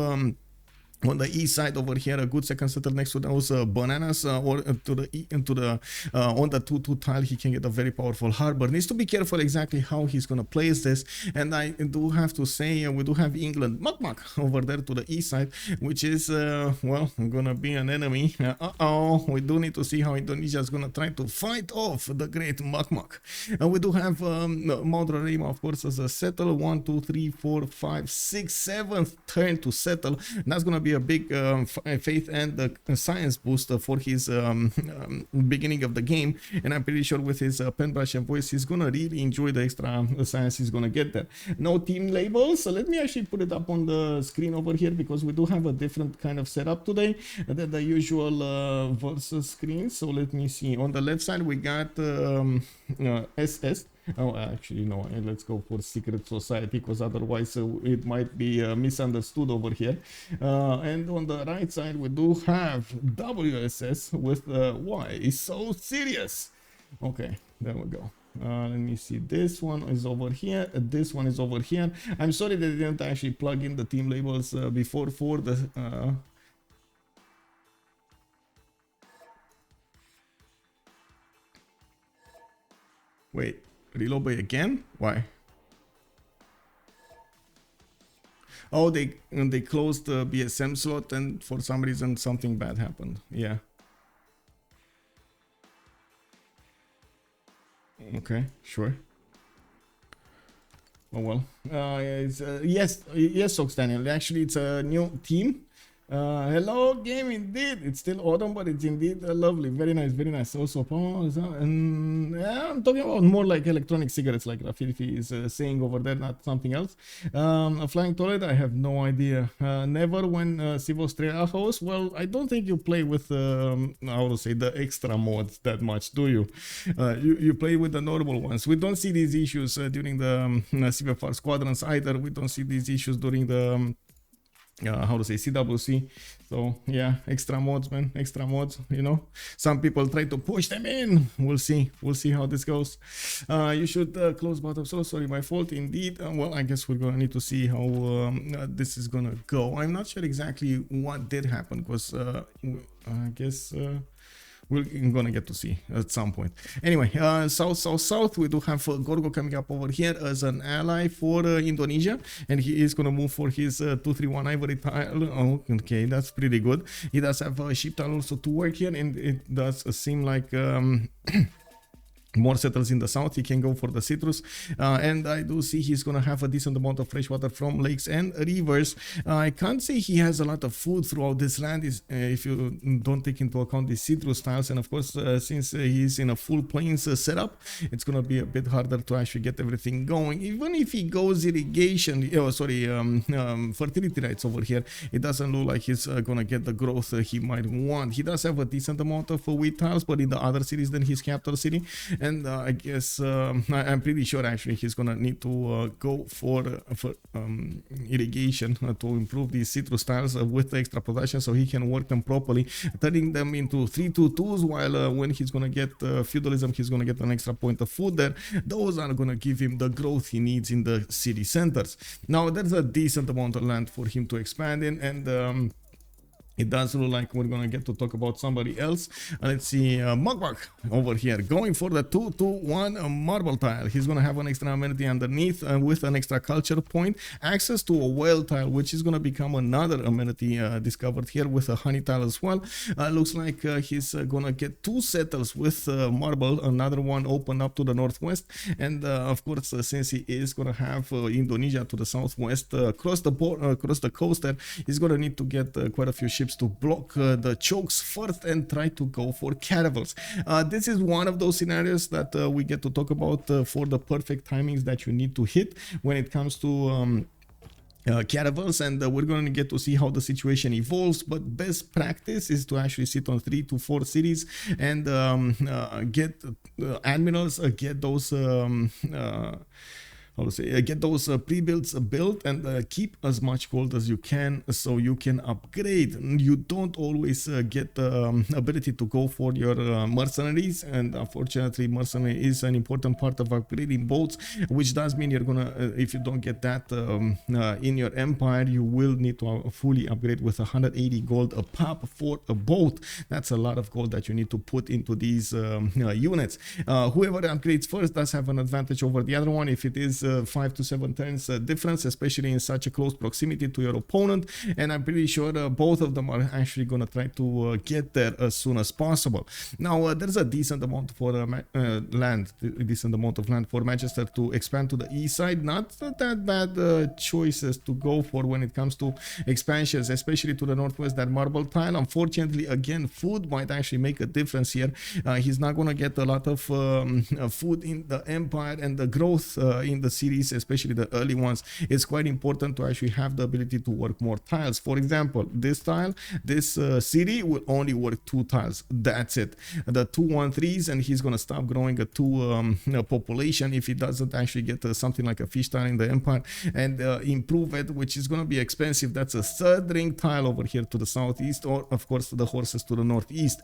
on the east side over here a good second settle next to those bananas, or to the on the 2-2 tile he can get a very powerful harbor. Needs to be careful exactly how he's gonna place this, and I do have to say we do have England Mukmuk over there to the east side, which is well, gonna be an enemy. We do need to see how Indonesia is gonna try to fight off the great Mukmuk. We do have Mount Roraima, of course, as a settle. 1, 2, 3, 4, 5, 6, 7th turn to settle. That's gonna be a big faith and science booster for his beginning of the game, and I'm pretty sure with his pen brush and voice he's gonna really enjoy the extra science he's gonna get there. No team labels, so let me actually put it up on the screen over here because we do have a different kind of setup today than the usual versus screen. So let me see. On the left side we got SS. Oh, actually, no, let's go for Secret Society because otherwise it might be misunderstood over here. And on the right side, we do have WSS with why is so serious. Okay, there we go. Let me see. This one is over here. This one is over here. I'm sorry that I didn't actually plug in the team labels before for the. Wait. Reload by again? Why? Oh, they closed the BSM slot and for some reason something bad happened. Yeah. Okay, sure. Oh well. Yes, Sox Daniel. Actually, it's a new team. Hello game, indeed. It's still autumn, but it's indeed lovely. Very nice. Also, and yeah, I'm talking about more like electronic cigarettes, like Rafifi is saying over there, not something else. A flying toilet, I have no idea. Never when Civ6 host. Well, I don't think you play with how to say, the extra mods that much, do you? You play with the normal ones. We don't see these issues during the CPL squadrons either. We don't see these issues during the how to say, CWC. So yeah, extra mods, man, extra mods, you know. Some people try to push them in. We'll see how this goes. You should close bottom. So sorry, my fault indeed. Well, I guess we're gonna need to see how this is gonna go. I'm not sure exactly what did happen, because I guess we're gonna get to see at some point. Anyway, south, we do have Gorgo coming up over here as an ally for Indonesia, and he is gonna move for his 231 ivory tile. Oh, okay, that's pretty good. He does have a sheep tile also to work here, and it does seem like more settles in the south. He can go for the citrus, and I do see he's gonna have a decent amount of fresh water from lakes and rivers. I can't say he has a lot of food throughout this land, if you don't take into account the citrus tiles, and of course since he's in a full plains setup, it's gonna be a bit harder to actually get everything going. Even if he goes irrigation, fertility rights over here, it doesn't look like he's gonna get the growth he might want. He does have a decent amount of wheat tiles, but in the other cities than his capital city. And I guess I'm pretty sure actually he's gonna need to go for irrigation to improve these citrus tiles with the extra production, so he can work them properly, turning them into 322s. While when he's gonna get feudalism, he's gonna get an extra point of food there. Those are gonna give him the growth he needs in the city centers. Now there's a decent amount of land for him to expand in, and it does look like we're gonna get to talk about somebody else. Let's see, Mukmuk over here going for the 221 marble tile. He's gonna have an extra amenity underneath with an extra culture point, access to a whale tile, which is gonna become another amenity discovered here with a honey tile as well. Looks like he's gonna get 2 settles with marble, another one open up to the northwest, and of course since he is gonna have Indonesia to the southwest, across the coast there, he's gonna need to get quite a few ships to block the chokes first and try to go for caravels. This is one of those scenarios that we get to talk about for the perfect timings that you need to hit when it comes to caravels, and we're going to get to see how the situation evolves. But best practice is to actually sit on 3 to 4 cities and get admirals, get those get those pre-builds built, and keep as much gold as you can so you can upgrade. You don't always get the ability to go for your mercenaries, and unfortunately mercenary is an important part of upgrading boats, which does mean you're gonna if you don't get that in your empire, you will need to fully upgrade with 180 gold a pop for a boat. That's a lot of gold that you need to put into these units. Whoever upgrades first does have an advantage over the other one if it is 5 to 7 turns difference, especially in such a close proximity to your opponent, and I'm pretty sure both of them are actually gonna try to get there as soon as possible. Now there's a decent amount for land, decent amount of land for Manchester to expand to the east side. Not that bad choices to go for when it comes to expansions, especially to the northwest. That marble tile, unfortunately, again, food might actually make a difference here. He's not gonna get a lot of food in the empire, and the growth in the cities, especially the early ones, is quite important to actually have the ability to work more tiles. For example, this tile, this city will only work 2 tiles. That's it. The 213s, and he's gonna stop growing a 2 population if he doesn't actually get something like a fish tile in the empire and improve it, which is gonna be expensive. That's a 3rd ring tile over here to the southeast, or of course the horses to the northeast.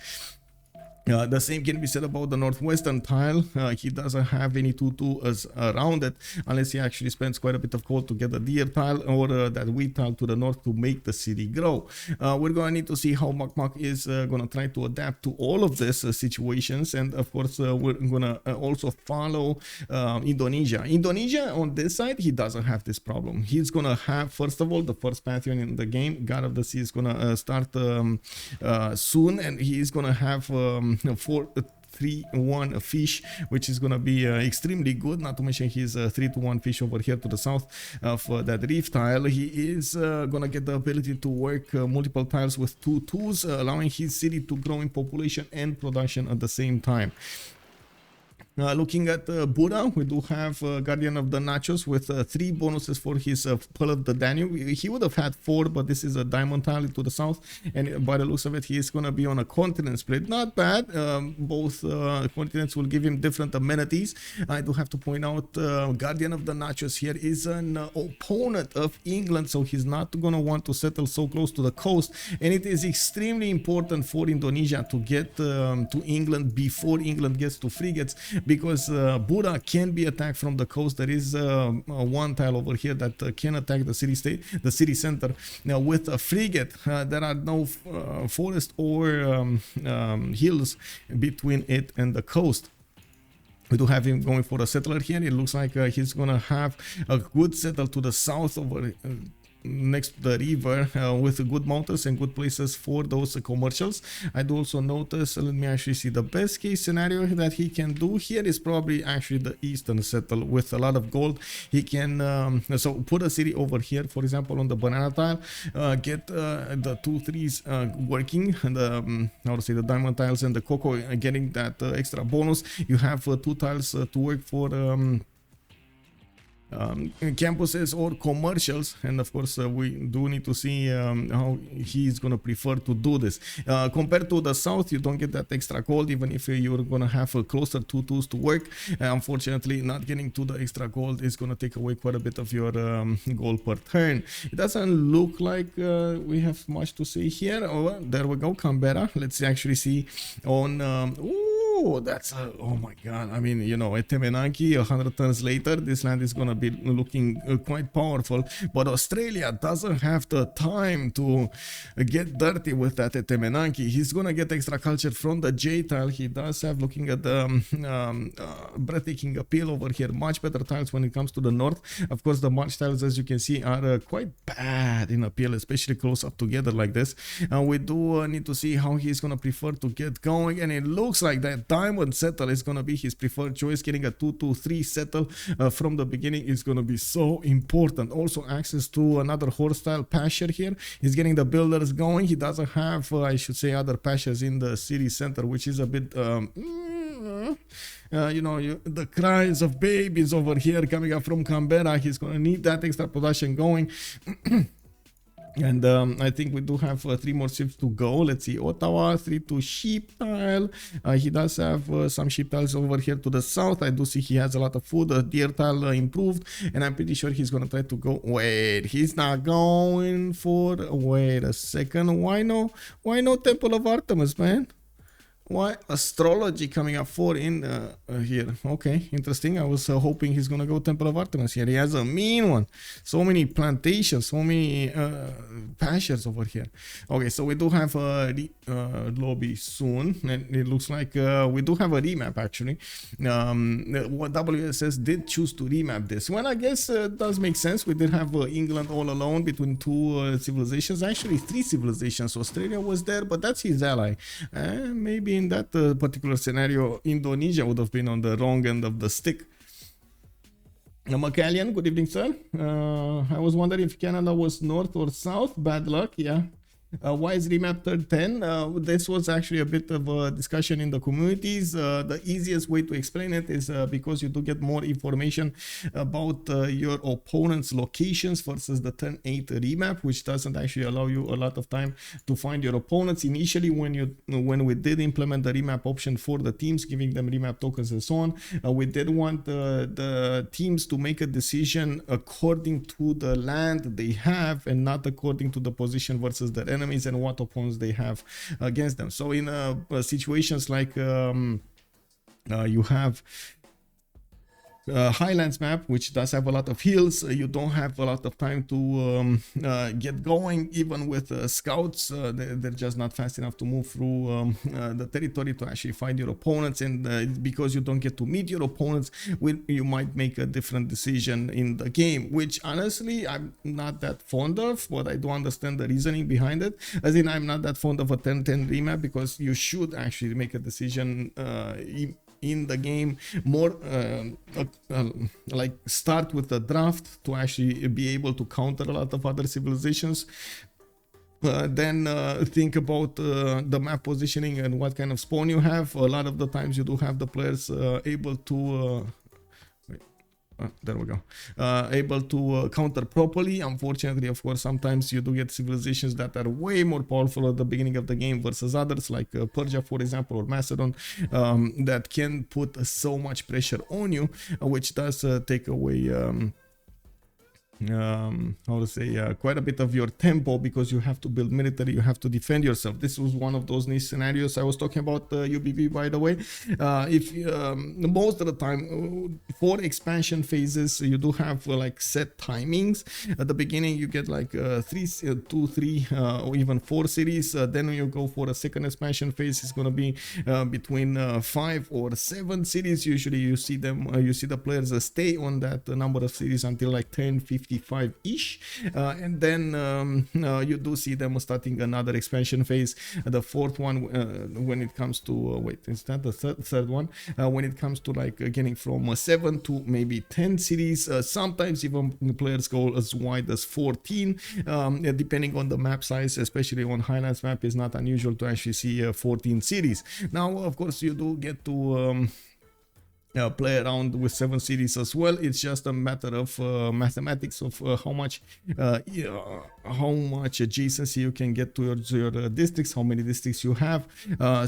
The same can be said about the northwestern tile. He doesn't have any 2-2s around it, unless he actually spends quite a bit of gold to get a deer tile or that wheat tile to the north to make the city grow. We're going to need to see how Mukmuk is going to try to adapt to all of these situations, and of course we're going to also follow Indonesia. Indonesia on this side, he doesn't have this problem. He's going to have, first of all, the first pantheon in the game, God of the Sea, is going to start soon, and he's going to have 4-3-1 fish, which is gonna be extremely good. Not to mention his 3-1 fish over here to the south of that reef tile. He is gonna get the ability to work multiple tiles with 2-2s, allowing his city to grow in population and production at the same time. Looking at Buddha, we do have Guardian of the Nachos with 3 bonuses for his Pearl of the Danube. He would have had 4, but this is a diamond tile to the south, and by the looks of it, he is going to be on a continent split. Not bad. Both continents will give him different amenities. I do have to point out Guardian of the Nachos here is an opponent of England, so he's not going to want to settle so close to the coast, and it is extremely important for Indonesia to get to England before England gets to frigates, because Buddha can be attacked from the coast. There is one tile over here that can attack the city center. Now with a frigate, there are no forest or hills between it and the coast. We do have him going for a settler here. It looks like he's gonna have a good settle to the south over next to the river with good mountains and good places for those commercials. I do also notice, let me actually see, the best case scenario that he can do here is probably actually the eastern settle with a lot of gold. He can so put a city over here, for example, on the banana tile, get the 2-3s working, and how to say, the diamond tiles and the cocoa getting that extra bonus. You have 2 tiles to work for campuses or commercials, and of course we do need to see how he's gonna prefer to do this. Compared to the south, you don't get that extra gold, even if you're gonna have a closer 2 tools to work. Unfortunately, not getting to the extra gold is gonna take away quite a bit of your gold per turn. It doesn't look like we have much to say here. Oh, there we go, Canberra. Let's actually see on oh, that's oh my god. I mean, you know, Etemenanki 100 turns later, this land is gonna be looking quite powerful, but Australia doesn't have the time to get dirty with that Etemenanki. He's gonna get extra culture from the J tile. He does have, looking at the breathtaking appeal over here, much better tiles when it comes to the north. Of course, the March tiles, as you can see, are quite bad in appeal, especially close up together like this. We do need to see how he's gonna prefer to get going, and it looks like that diamond settle is gonna be his preferred choice. Getting a 2-2-3 settle from the beginning is gonna be so important. Also access to another horse style pasture here. He's getting the builders going. He doesn't have I should say other pastures in the city center, which is a bit you know, the cries of babies over here coming up from Canberra. He's gonna need that extra production going. And I think we do have 3 more ships to go. Let's see, Ottawa, 3-2 sheep tile. He does have some sheep tiles over here to the south. I do see he has a lot of food. Deer tile improved, and I'm pretty sure he's gonna try to go. Wait, he's not going for. Wait a second. Why no? Why no Temple of Artemis, man? Why astrology coming up 4 in here? Okay, interesting. I was hoping he's gonna go Temple of Artemis here. He has a mean one. So many plantations, so many pastures over here. Okay, so we do have a lobby soon, and it looks like we do have a remap actually. What WSS did choose to remap this. Well, I guess it does make sense. We did have England all alone between 2 civilizations, actually 3 civilizations. Australia was there, but that's his ally. Maybe in that particular scenario, Indonesia would have been on the wrong end of the stick. Macallian, good evening, sir. I was wondering if Canada was north or south. Bad luck, yeah. Why is remap third 10? This was actually a bit of a discussion in the communities. The easiest way to explain it is because you do get more information about your opponent's locations versus the turn 8 remap, which doesn't actually allow you a lot of time to find your opponents. Initially, when we did implement the remap option for the teams, giving them remap tokens and so on, we did want the teams to make a decision according to the land they have and not according to the position versus their enemies and what opponents they have against them. So in situations like you have Highlands map, which does have a lot of hills, you don't have a lot of time to get going. Even with scouts, they're just not fast enough to move through the territory to actually find your opponents, and because you don't get to meet your opponents, you might make a different decision in the game, which honestly I'm not that fond of, but I do understand the reasoning behind it. As in, I'm not that fond of a 10-10 remap, because you should actually make a decision in the game more like start with the draft to actually be able to counter a lot of other civilizations. Then think about the map positioning and what kind of spawn you have. A lot of the times you do have the players able to there we go, able to counter properly. Unfortunately, of course, sometimes you do get civilizations that are way more powerful at the beginning of the game versus others, like Persia, for example, or Macedon, that can put so much pressure on you, which does take away how to say, quite a bit of your tempo, because you have to build military, you have to defend yourself. This was one of those niche scenarios I was talking about, UBB, by the way. If most of the time for expansion phases, you do have like set timings. At the beginning you get like 2, 3 or even 4 cities. Then when you go for a second expansion phase, it's going to be between 5 or 7 cities. Usually you see them, you see the players stay on that number of cities until like 10, 55 ish, and then you do see them starting another expansion phase. The fourth one, when it comes to wait, is that the third one? When it comes to like getting from 7 to maybe 10 cities, sometimes even players go as wide as 14, depending on the map size. Especially on Highlands map, is not unusual to actually see 14 cities. Now, of course, you do get to play around with 7 cities as well. It's just a matter of mathematics of how much adjacency you can get to your districts, how many districts you have,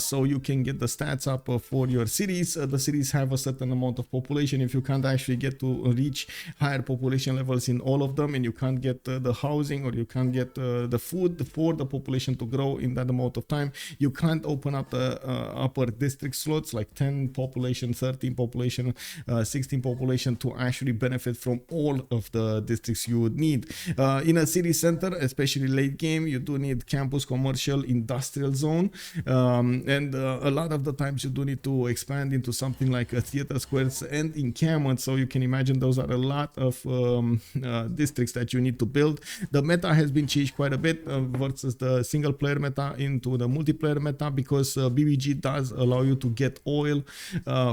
so you can get the stats up for your cities. The cities have a certain amount of population. If you can't actually get to reach higher population levels in all of them, and you can't get the housing, or you can't get the food for the population to grow in that amount of time, you can't open up the upper district slots, like 10 population, 13 population, 16 population, to actually benefit from all of the districts you would need. In a city center, especially late game, you do need campus, commercial, industrial zone, and a lot of the times you do need to expand into something like theater squares and encampments. So you can imagine those are a lot of districts that you need to build. The meta has been changed quite a bit versus the single player meta into the multiplayer meta, because BBG does allow you to get oil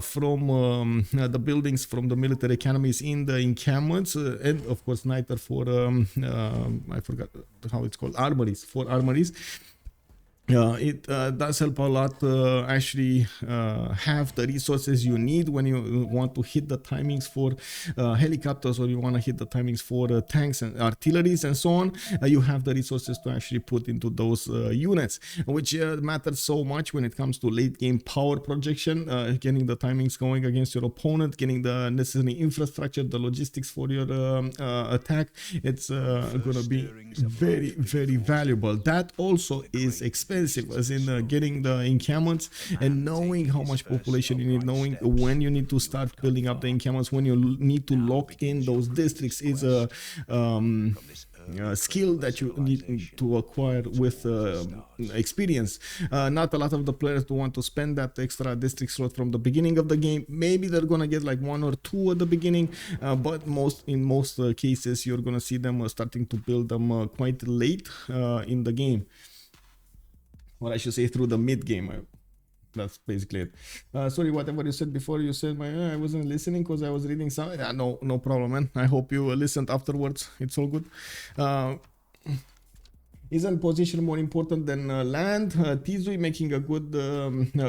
from the buildings from the military academies in the encampments, and of course niter for I forgot how it's called, armories, for armories. It does help a lot actually have the resources you need when you want to hit the timings for helicopters, or you want to hit the timings for tanks and artilleries and so on. You have the resources to actually put into those units, which matters so much when it comes to late game power projection, getting the timings going against your opponent, getting the necessary infrastructure, the logistics for your attack. It's gonna be very, very valuable. That also is expensive, as in getting the encampments and knowing how much population you need, knowing when you need to start building up the encampments, when you need to lock in those districts, is a skill that you need to acquire with experience. Not a lot of the players do want to spend that extra district slot from the beginning of the game. Maybe they're gonna get like 1 or 2 at the beginning, but in most cases you're gonna see them starting to build them quite late in the game, or I should say through the mid game. That's basically it. Sorry, whatever you said before, you said I wasn't listening because I was reading some. No problem, man. I hope you listened afterwards. It's all good. Isn't position more important than land? Tizui making a good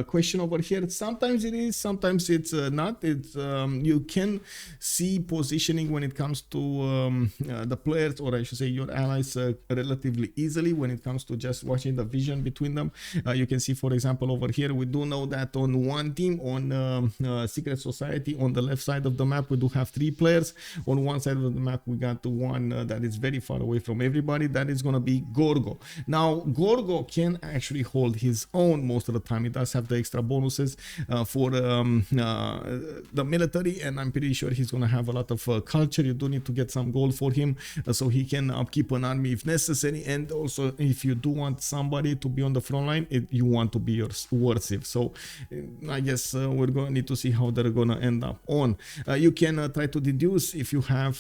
question over here. Sometimes it is, sometimes it's not. It's you can see positioning when it comes to the players, or I should say your allies, relatively easily when it comes to just watching the vision between them. You can see, for example, over here, we do know that on one team, on Secret Society, on the left side of the map, we do have 3 players. On one side of the map, we got one that is very far away from everybody. That is going to be Gorgo. Now, Gorgo can actually hold his own most of the time. It does have the extra bonuses for the military, and I'm pretty sure he's going to have a lot of culture. You do need to get some gold for him so he can upkeep an army if necessary. And also, if you do want somebody to be on the front line, you want to be your warciv. So I guess we're going to need to see how they're going to end up on. You can try to deduce if you have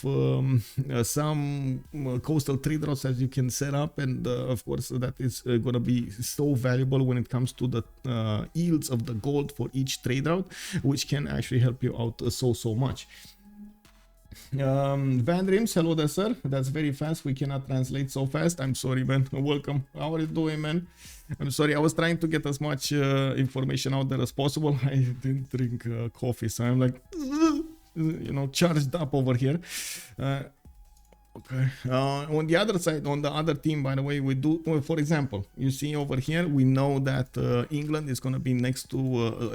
some coastal trade routes that you can set up, and of course that is going to be so valuable when it comes to the yields of the gold for each trade route, which can actually help you out so much. Van Rims, hello there, sir. That's very fast. We cannot translate so fast. I'm sorry, man. Welcome. How are you doing, man? I'm sorry. I was trying to get as much information out there as possible. I didn't drink coffee, so I'm like, charged up over here. Okay. On the other side, on the other team, by the way, we do, for example, you see over here, we know that England is going to be next to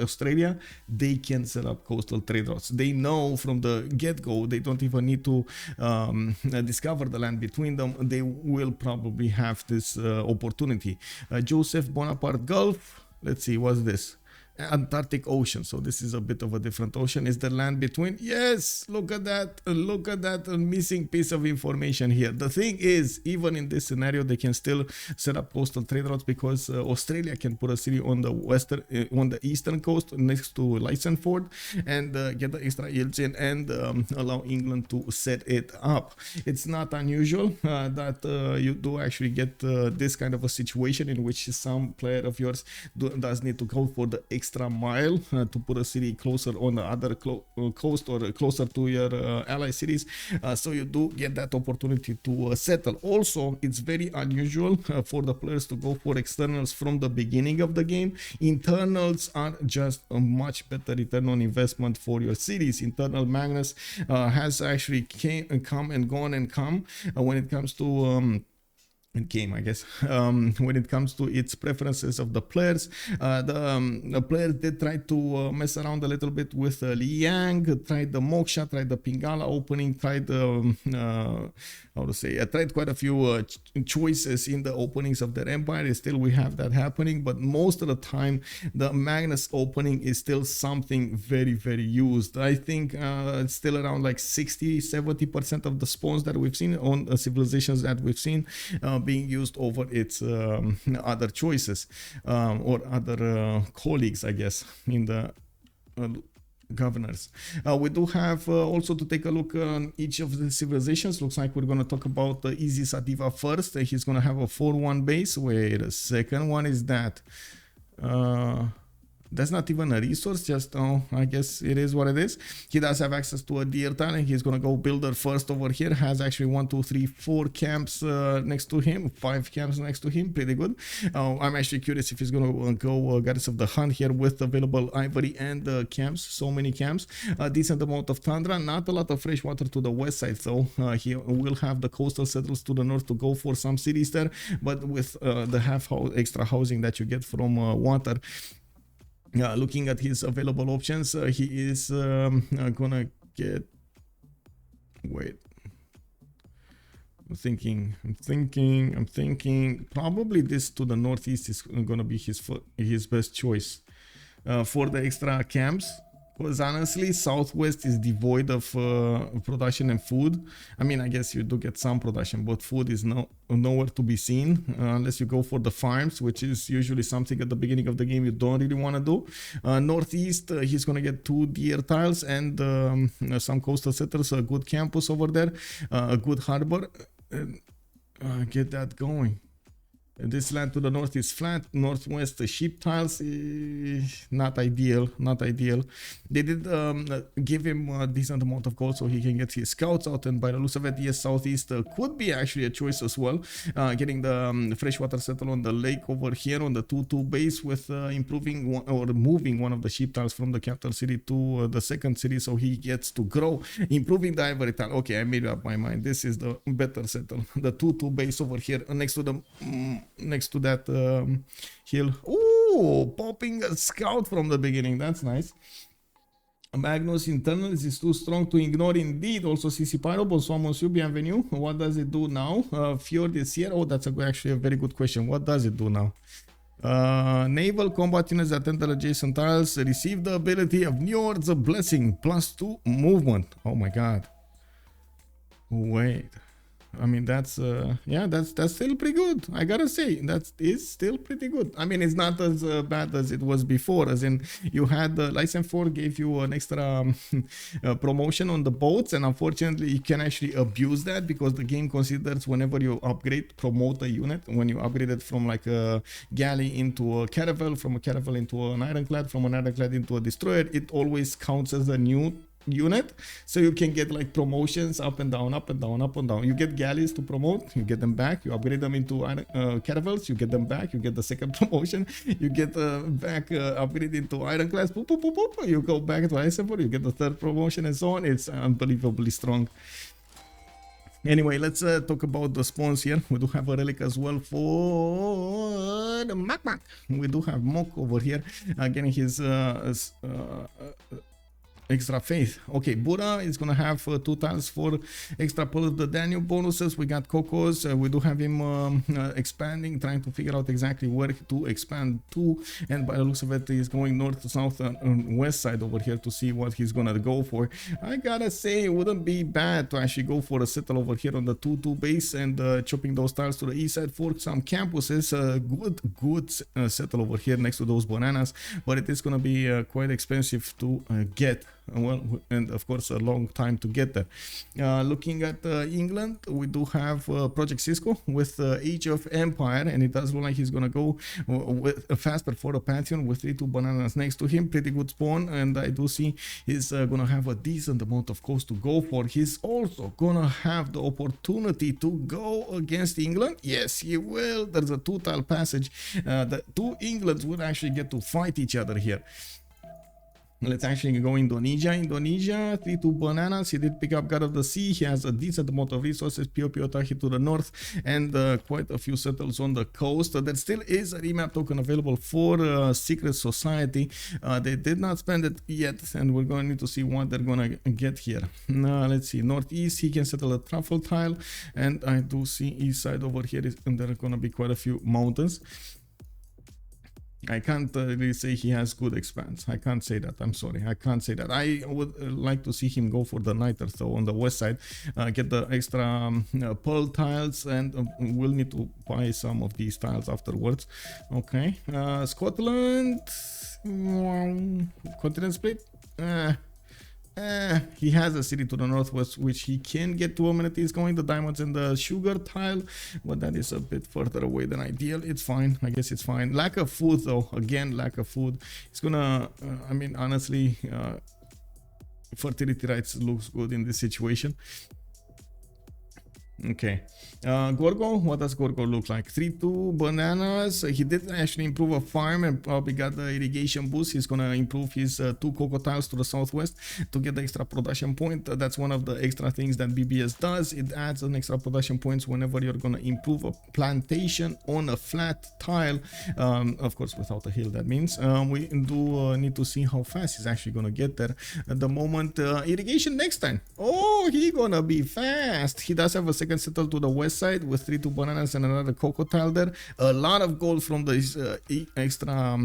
Australia. They can set up coastal trade routes. They know from the get-go, they don't even need to discover the land between them. They will probably have this opportunity. Joseph Bonaparte Gulf. Let's see, what's this? Antarctic Ocean. So this is a bit of a different ocean. Is the land between? Yes, look at that. Look at that missing piece of information here. The thing is, even in this scenario, they can still set up coastal trade routes because Australia can put a city on the eastern coast next to Lysenford and get the extra yields in and allow England to set it up. It's not unusual that you do actually get this kind of a situation in which some player of yours does need to go for the extra mile to put a city closer on the other coast or closer to your ally cities, so you do get that opportunity to settle. Also, it's very unusual for the players to go for externals from the beginning of the game. Internals are just a much better return on investment for your cities. Internal Magnus has actually come and gone and come when it comes to I guess when it comes to its preferences of the players. The players did try to mess around a little bit with Liang, tried the Moksha, tried the Pingala opening, tried tried quite a few choices in the openings of their empire. Still we have that happening, but most of the time the Magnus opening is still something very, very used. I think it's still around like 60-70% of the spawns that we've seen on civilizations that we've seen being used over its other choices or other colleagues, I guess, in the governors. We do have also to take a look on each of the civilizations. Looks like we're going to talk about the Easy Sativa first. He's going to have a 4-1 base. Wait a second, what is that? That's not even a resource, just, I guess it is what it is. He does have access to a deer tile, and he's going to go builder first over here. Has actually 1, 2, 3, 4 camps next to him, 5 camps next to him. Pretty good. I'm actually curious if he's going to go Goddess of the Hunt here with available ivory and camps. So many camps. A decent amount of tundra, not a lot of fresh water to the west side, though. He will have the coastal settles to the north to go for some cities there, but with the extra housing that you get from water. Looking at his available options, he is gonna get. Wait, I'm thinking. Probably this to the northeast is gonna be his best choice for the extra camps. Because honestly, southwest is devoid of production and food. I mean, I guess you do get some production, but food is nowhere to be seen unless you go for the farms, which is usually something at the beginning of the game you don't really want to do. Northeast, he's going to get 2 deer tiles and some coastal settlers, a good campus over there, a good harbor. Get that going. This land to the north is flat, northwest the sheep tiles, not ideal. They did give him a decent amount of gold so he can get his scouts out, and by the looks of it, yes, southeast could be actually a choice as well. Getting the freshwater settle on the lake over here on the 2-2 base with improving or moving one of the sheep tiles from the capital city to the second city so he gets to grow, improving the ivory tile. Okay, I made up my mind. This is the better settle. The 2-2 base over here next to that hill. Ooh, popping a scout from the beginning. That's nice. Magnus internals is too strong to ignore indeed. Also CC Pyro, bonsoir monsieur, bienvenue. What does it do now? Fjord is here. Oh, that's actually a very good question. What does it do now? Naval combat units that enter adjacent tiles receive the ability of Njord's Blessing, +2 movement. Oh my god. Wait. I mean, that's yeah, that's still pretty good. I gotta say, that is still pretty good. I mean, it's not as bad as it was before, as in you had the License 4 gave you an extra promotion on the boats, and unfortunately you can actually abuse that because the game considers whenever you promote a unit, when you upgrade it from like a galley into a caravel, from a caravel into an ironclad, from an ironclad into a destroyer, it always counts as a new unit, so you can get like promotions up and down, up and down, up and down. You get galleys to promote, you get them back, you upgrade them into caravels, you get them back, you get the second promotion, you get back upgrade into iron class, boop, boop, boop, boop, you go back to Iceberg, you get the third promotion, and so on. It's unbelievably strong. Anyway, let's talk about the spawns here. We do have a relic as well for the Mukmuk. We do have Mok over here getting his extra faith. Okay, Buddha is gonna have 2 tiles for extra pull of the Daniel bonuses. We got Cocos. We do have him expanding, trying to figure out exactly where to expand to. And by the looks of it, he's going north to south and west side over here to see what he's gonna go for. I gotta say, it wouldn't be bad to actually go for a settle over here on the 2-2 base and chopping those tiles to the east side for some campuses. Good settle over here next to those bananas, but it is gonna be quite expensive to get. Well, and of course a long time to get there. Looking at England, we do have Project Cisco with Age of Empire, and it does look like he's gonna go with faster for the Pantheon with 3-2 bananas next to him. Pretty good spawn, and I do see he's gonna have a decent amount of cost to go for. He's also gonna have the opportunity to go against England. Yes, he will. There's a 2-tile passage. The 2 Englands would actually get to fight each other here. Let's actually go Indonesia. 3-2 bananas. He did pick up God of the Sea. He has a decent amount of resources. Pio Tahi to the north, and quite a few settles on the coast. There still is a remap token available for Secret Society. They did not spend it yet, and we're going to need to see what they're going to get here. Let's see. Northeast, he can settle a truffle tile, and I do see east side over here, and there are going to be quite a few mountains. I can't really say he has good expanse. I can't say that. I'm sorry. I can't say that. I would like to see him go for the niter. So on the west side, get the extra pearl tiles, and we'll need to buy some of these tiles afterwards. Okay. Scotland. Continent split. He has a city to the northwest which he can get to amenities going, the diamonds and the sugar tile, but that is a bit further away than ideal. It's fine. I guess it's fine. Lack of food though. Again, lack of food. It's gonna I mean, honestly, fertility rights looks good in this situation. Okay. Gorgo, what does Gorgo look like? 3-2 bananas. He did actually improve a farm and probably got the irrigation boost. He's gonna improve his 2 cocoa tiles to the southwest to get the extra production point. That's one of the extra things that BBS does. It adds an extra production points whenever you're gonna improve a plantation on a flat tile. Of course, without a hill, that means. We do need to see how fast he's actually gonna get there. At the moment, irrigation next time. Oh, he gonna be fast. He does have a second settle to the west side with 3-2 bananas and another cocoa tile there. A lot of gold from this extra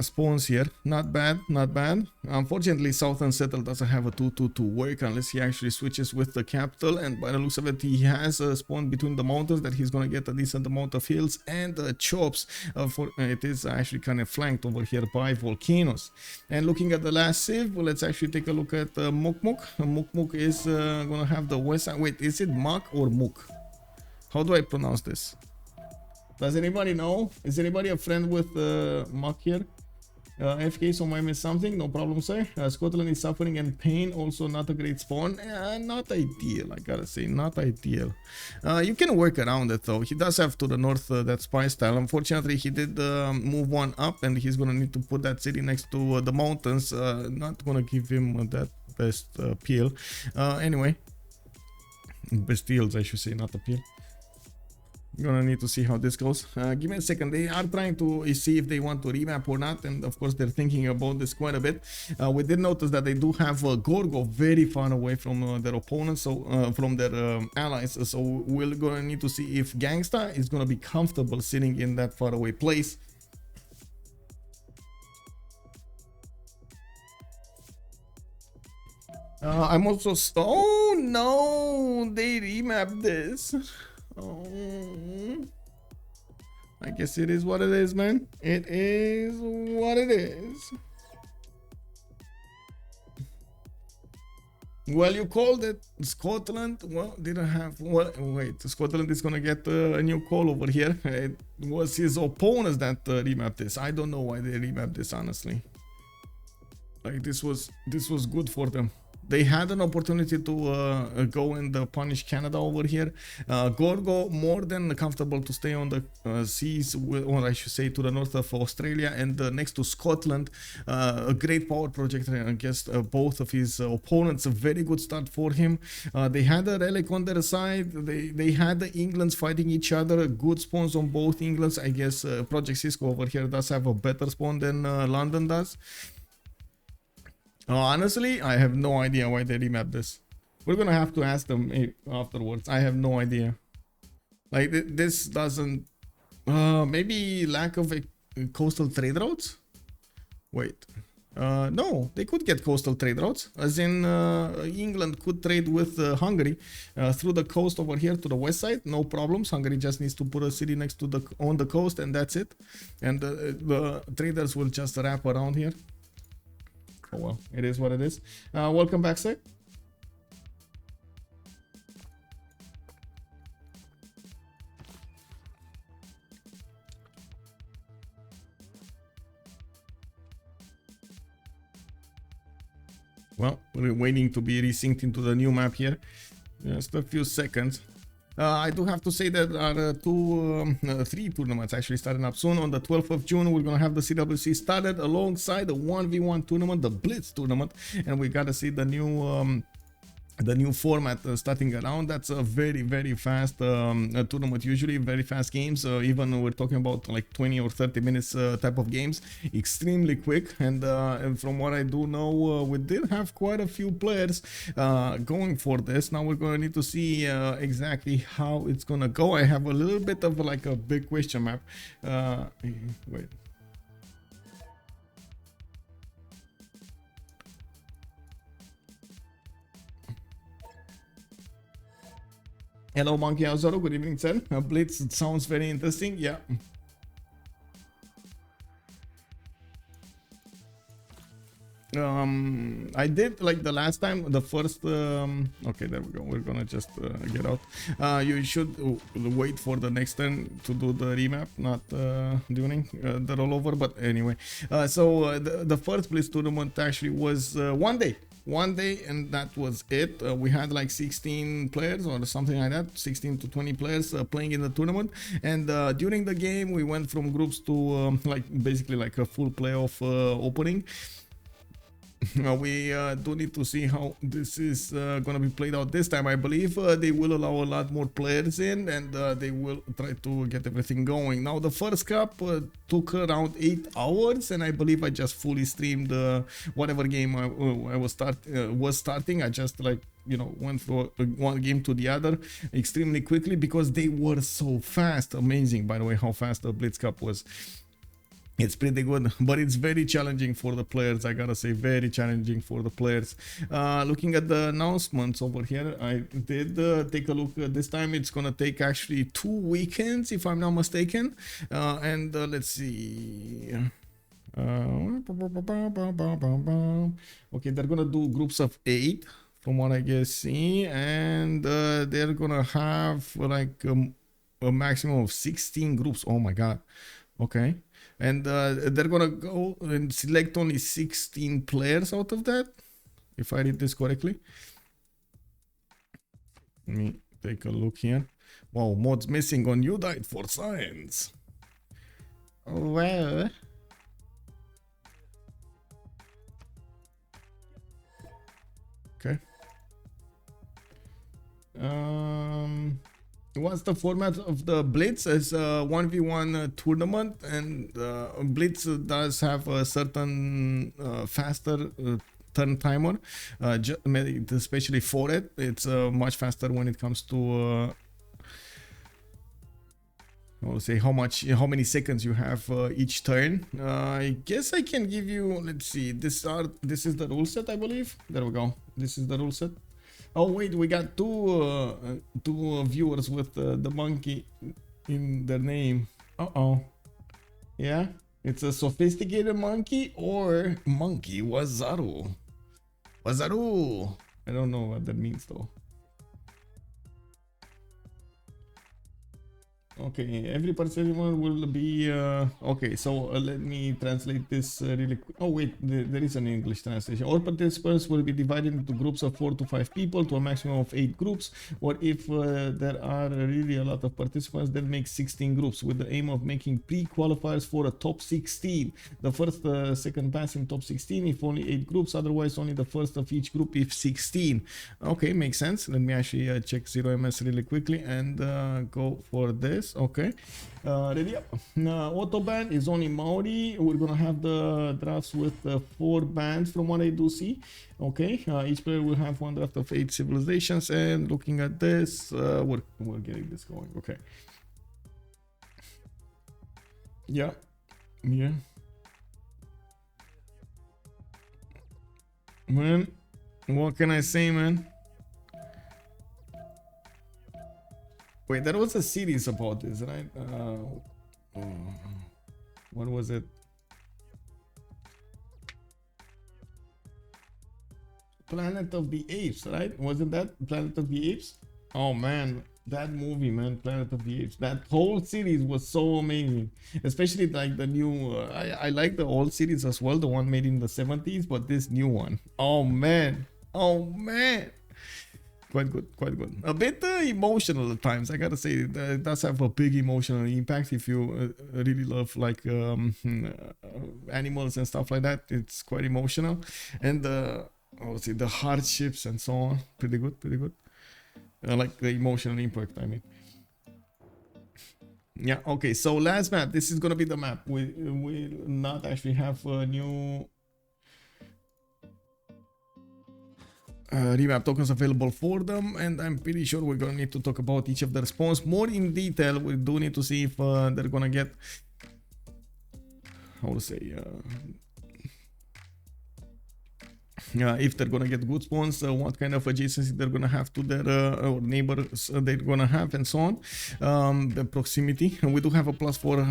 spawns here. Not bad, not bad. Unfortunately, Southern Settle doesn't have a 2-2 to work unless he actually switches with the capital, and by the looks of it, he has a spawn between the mountains that he's gonna get a decent amount of hills and chops. For it is actually kind of flanked over here by volcanoes. And looking at the last Civ, well, let's actually take a look at Mukmuk. Mukmuk is gonna have the west side. Wait, is it Muk or Muk? How do I pronounce this? Does anybody know? Is anybody a friend with Muk here? FK, so I missed something. No problem, sir. Scotland is suffering and pain. Also not a great spawn. Not ideal, I gotta say. Not ideal. You can work around it though. He does have to the north that spy style. Unfortunately, he did move one up, and he's gonna need to put that city next to the mountains. Not gonna give him that best peel. Anyway. Best deals, I should say, not appeal. Gonna need to see how this goes. Give me a second. They are trying to see if they want to remap or not, and of course they're thinking about this quite a bit. We did notice that they do have Gorgo very far away from their opponents, so from their allies. So we're gonna need to see if Ganksta is gonna be comfortable sitting in that far away place. I'm also. Oh no! They remapped this. Oh, I guess it is what it is, man. It is what it is. Well, you called it Scotland. Well, didn't have. Well, wait. Scotland is gonna get a new call over here. It was his opponents that remapped this. I don't know why they remapped this, honestly. Like this was good for them. They had an opportunity to go and punish Canada over here. Gorgo more than comfortable to stay on the seas, or I should say to the north of Australia and next to Scotland. A great power project against both of his opponents. A very good start for him. They had a relic on their side. They had the Englands fighting each other. Good spawns on both Englands. I guess Project Cisco over here does have a better spawn than London does. Honestly, I have no idea why they remapped this. We're gonna have to ask them afterwards. I have no idea. Like this doesn't. Maybe lack of coastal trade routes. Wait. No, they could get coastal trade routes, as in England could trade with Hungary through the coast over here to the west side. No problems. Hungary just needs to put a city next to on the coast, and that's it. And the traders will just wrap around here. Oh well, it is what it is. Welcome back, sir. Well, we're waiting to be resynced into the new map here. Just a few seconds. I do have to say that there are three tournaments actually starting up soon. On the 12th of June, we're going to have the CWC started alongside the 1v1 tournament, the Blitz tournament. And we got to see the new format starting around. That's a very fast tournament, usually very fast games. Even we're talking about like 20 or 30 minutes type of games, extremely quick. And from what I do know, we did have quite a few players going for this. Now we're going to need to see exactly how it's gonna go. I have a little bit of like a big question mark. Wait. Hello, Monkey Azaro. Good evening, sir. Blitz, it sounds very interesting. Yeah. I did like the last time, the first. Okay, there we go. We're gonna just get out. You should wait for the next turn to do the remap, not doing the rollover. But anyway, so the first Blitz tournament actually was 1 day. 1 day, and that was it. We had like 16 players or something like that, 16 to 20 players playing in the tournament. And during the game, we went from groups to like basically like a full playoff opening. We do need to see how this is gonna be played out this time. I believe they will allow a lot more players in, and they will try to get everything going. Now the first cup took around 8 hours, and I believe I just fully streamed whatever game I was starting. I just like, you know, went from one game to the other extremely quickly because they were so fast. Amazing, by the way, how fast the Blitz Cup was. It's pretty good, but it's very challenging for the players. I gotta say, very challenging for the players. Looking at the announcements over here, I did take a look. This time it's gonna take actually 2 weekends, if I'm not mistaken. And let's see. Okay, they're gonna do groups of 8, from what I guess. See, and they're gonna have like a maximum of 16 groups. Oh my god. Okay. And they're gonna go and select only 16 players out of that, if I read this correctly. Let me take a look here. Wow, mods missing on You Died for Science. Well, okay. What's the format of the Blitz? It's a 1v1 tournament, and Blitz does have a certain faster turn timer, especially for it. It's much faster when it comes to I will say how many seconds you have each turn. I guess I can give you, let's see, this is the rule set, I believe. There we go. This is the rule set. Oh wait, we got two viewers with the monkey in their name. Yeah, it's a sophisticated monkey or monkey Wazaru. I don't know what that means though. Okay, every participant will be okay. So let me translate this really quick. Oh wait, there is an English translation. All participants will be divided into groups of 4 to 5 people to a maximum of 8 groups. Or if there are really a lot of participants, then make 16 groups with the aim of making pre-qualifiers for a top 16. The first, second pass in top 16 if only 8 groups. Otherwise, only the first of each group if 16. Okay, makes sense. Let me actually check 0ms really quickly and go for this. Okay, ready up. Autoban is only Maori. We're gonna have the drafts with 4 bands from what I do see. Okay, each player will have 1 draft of 8 civilizations, and looking at this, we're getting this going. Okay, yeah, man, what can I say, man? Wait, there was a series about this, right? What was it? Planet of the Apes, right? Wasn't that Planet of the Apes? Oh man, that movie, man, Planet of the Apes. That whole series was so amazing, especially like the new. I like the old series as well, the one made in the 70s, but this new one. Oh man. Quite good, quite good. A bit emotional at times, I gotta say. It does have a big emotional impact if you really love like animals and stuff like that. It's quite emotional, and obviously the hardships and so on. Pretty good, pretty good. Like the emotional impact, I mean. Yeah. Okay. So last map. This is gonna be the map. We will not actually have a new remap tokens available for them, and I'm pretty sure we're gonna need to talk about each of the spawns more in detail. We do need to see if they're gonna get, how to say, if they're gonna get good spawns, what kind of adjacency they're gonna have to their or neighbors they're gonna have, and so on. The proximity, and we do have a plus for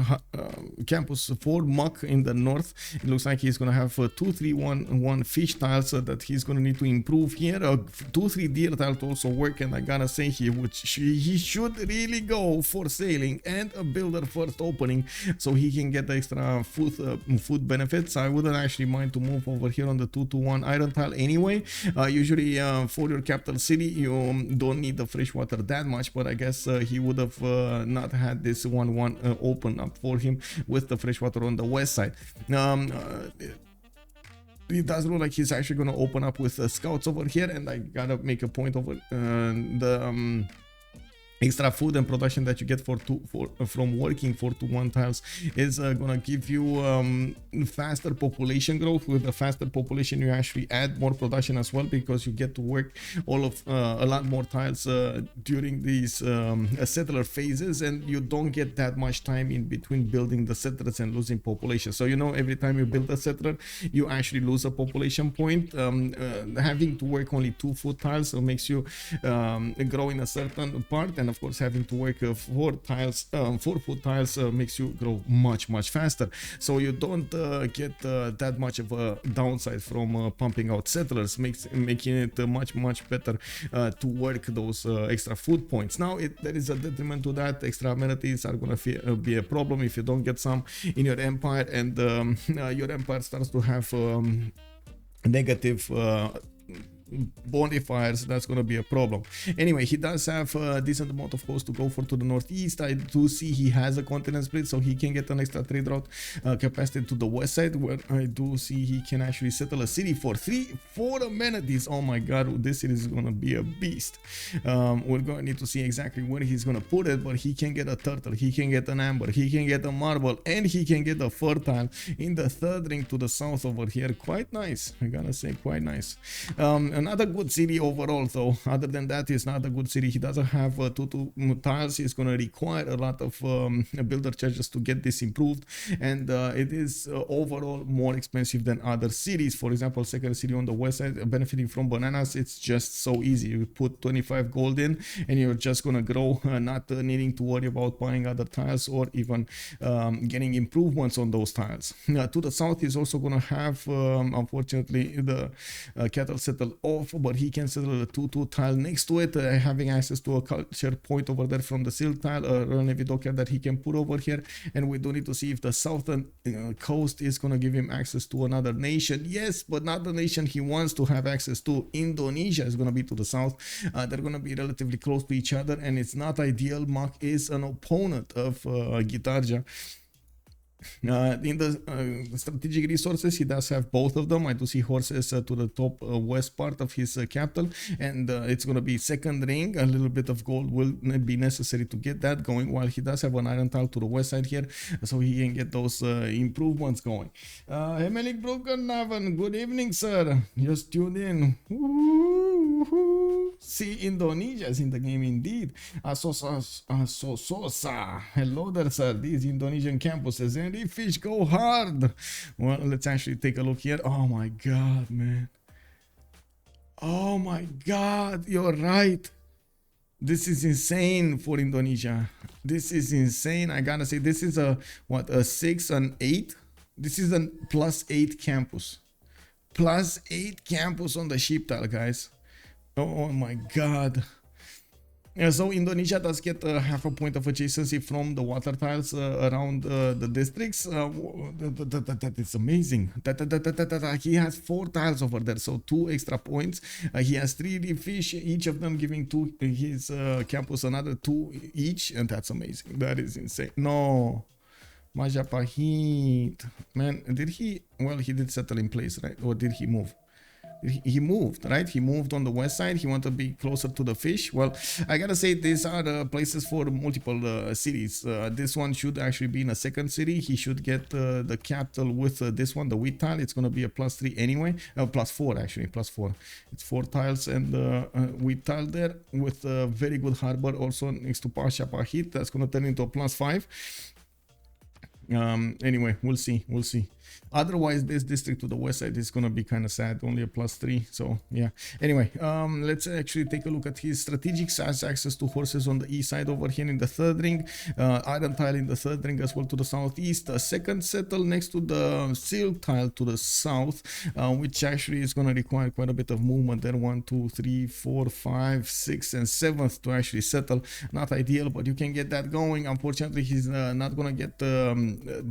campus for Muck in the north. It looks like he's gonna have 2, 3, 1 fish tiles that he's gonna need to improve here. 2, 3 deer tile to also work, and I gotta say he should really go for sailing and a builder first opening, so he can get the extra food benefits. I wouldn't actually mind to move over here on the 2 to 1 iron tile anyway. Usually for your capital city you don't need the fresh water that much, but I guess he would have not had this 1-1 open up for him with the fresh water on the west side. It does look like he's actually going to open up with scouts over here, and I gotta make a point over the extra food and production that you get from working 4 to 1 tiles is gonna give you faster population growth. With a faster population you actually add more production as well, because you get to work all of a lot more tiles during these settler phases, and you don't get that much time in between building the settlers and losing population. So you know, every time you build a settler you actually lose a population point. Having to work only 2 food tiles makes you grow in a certain part, and of course having to work 4 food tiles makes you grow much faster. So you don't get that much of a downside from pumping out settlers, making it much better to work those extra food points. Now there is a detriment to that. Extra amenities are gonna be a problem if you don't get some in your empire, and your empire starts to have negative bonifiers. That's going to be a problem. Anyway, he does have a decent amount of coast to go for to the northeast. I do see he has a continent split, so he can get an extra trade route capacity to the west side, where I do see he can actually settle a city for 4 amenities. Oh my god, this city is going to be a beast. We're going to need to see exactly where he's going to put it, but he can get a turtle, he can get an amber, he can get a marble, and he can get a fertile in the 3rd ring to the south over here. Quite nice, I gotta say, quite nice. Another good city overall, though. Other than that, it's not a good city. He doesn't have 2 tiles. He's going to require a lot of builder charges to get this improved, and it is overall more expensive than other cities. For example, second city on the west side, benefiting from bananas, it's just so easy. You put 25 gold in and you're just going to grow, not needing to worry about buying other tiles or even getting improvements on those tiles. To the south, he's also going to have, unfortunately, the cattle settle off, but he can settle a 2-2 tile next to it, having access to a culture point over there from the silk tile, a Renevidoker that he can put over here. And we do need to see if the southern coast is going to give him access to another nation. Yes, but not the nation he wants to have access to. Indonesia is going to be to the south. They're going to be relatively close to each other, and it's not ideal. Muk is an opponent of Gitarja. In the strategic resources, he does have both of them. I do see horses to the top west part of his capital, and it's going to be second ring. A little bit of gold will be necessary to get that going, while he does have an iron tile to the west side here, so he can get those improvements going. Emelik Brokenhaven, good evening, sir. Just tuned in. See, Indonesia is in the game indeed. Sosa. Hello there, sir. These Indonesian campuses and the fish go hard. Well, let's actually take a look here. Oh my god, man. Oh my god, you're right. This is insane for Indonesia. This is insane. I gotta say, this is a 6 and 8. This is a +8 campus. +8 campus on the sheep tile, guys. Oh my god. Yeah, so Indonesia does get half a point of adjacency from the water tiles around the districts. That is amazing. He has 4 tiles over there, so 2 extra points. He has 3 fish, each of them giving to his campus another 2 each, and that's amazing. That is insane. No. Majapahit. Man, did he... Well, he did settle in place, right? Or did he move? He moved, right? He moved on the west side. He wanted to be closer to the fish. Well, I gotta say, these are places for multiple cities. This one should actually be in a second city. He should get the capital with this one, the wheat tile. It's gonna be a +3 anyway. +4 actually, +4. It's 4 tiles and wheat tile there with a very good harbor also next to Majapahit. That's gonna turn into a +5. Anyway, we'll see. Otherwise, this district to the west side is gonna be kind of sad, only a +3. So yeah, anyway, let's actually take a look at his strategics. Has access to horses on the east side over here in the third ring, iron tile in the third ring as well to the southeast, a second settle next to the silk tile to the south, which actually is gonna require quite a bit of movement there. 1 2 3 4 5 6 and 7th to actually settle. Not ideal, but you can get that going. Unfortunately, he's not gonna get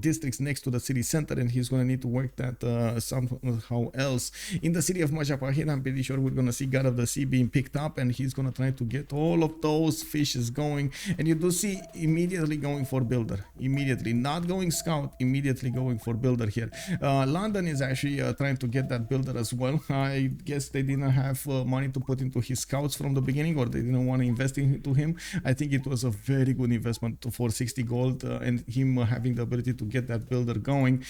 districts next to the city center, and he's gonna need to work that somehow else. In the city of Majapahit, I'm pretty sure we're gonna see God of the Sea being picked up, and he's gonna try to get all of those fishes going. And you do see immediately going for builder, immediately not going scout, immediately going for builder here. London is actually trying to get that builder as well. I guess they didn't have money to put into his scouts from the beginning, or they didn't want to invest into him. I think it was a very good investment for 60 gold and him having the ability to get that builder going.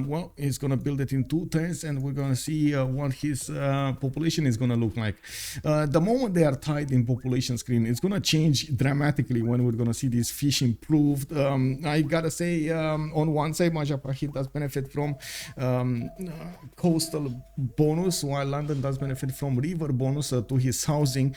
Well, he's gonna build it in 2 turns, and we're gonna see what his population is gonna look like. The moment they are tied in population screen, it's gonna change dramatically when we're gonna see these fish improved. I gotta say, on one side, Majapahit does benefit from coastal bonus, while London does benefit from river bonus to his housing.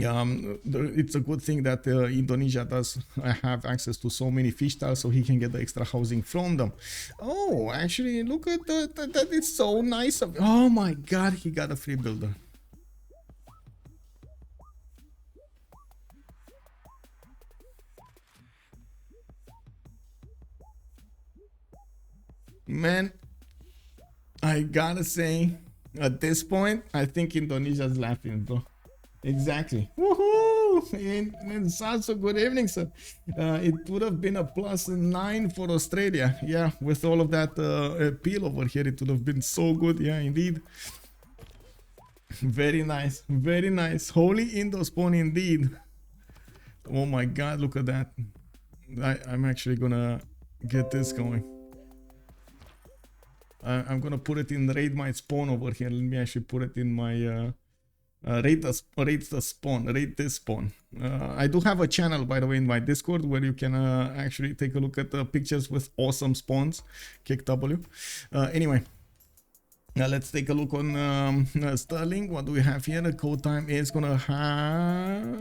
It's a good thing that Indonesia does have access to so many fish tiles, so he can get the extra housing from them. Oh, actually, look at that. It's so nice of... Oh my god, he got a free builder. Man, I gotta say, at this point, I think Indonesia's laughing, bro. Exactly. Woohoo! And also, good evening, sir. It would have been a +9 for Australia. Yeah, with all of that appeal over here, it would have been so good. Yeah, indeed. Very nice. Very nice. Holy Indo spawn indeed. Oh my god, look at that. I'm actually gonna get this going. I'm gonna put it in raid my spawn over here. Let me actually put it in my... rate this spawn. I do have a channel, by the way, in my Discord where you can actually take a look at the pictures with awesome spawns. Kick W. Anyway, now let's take a look on Sterling. What do we have here? The CodeTime is gonna have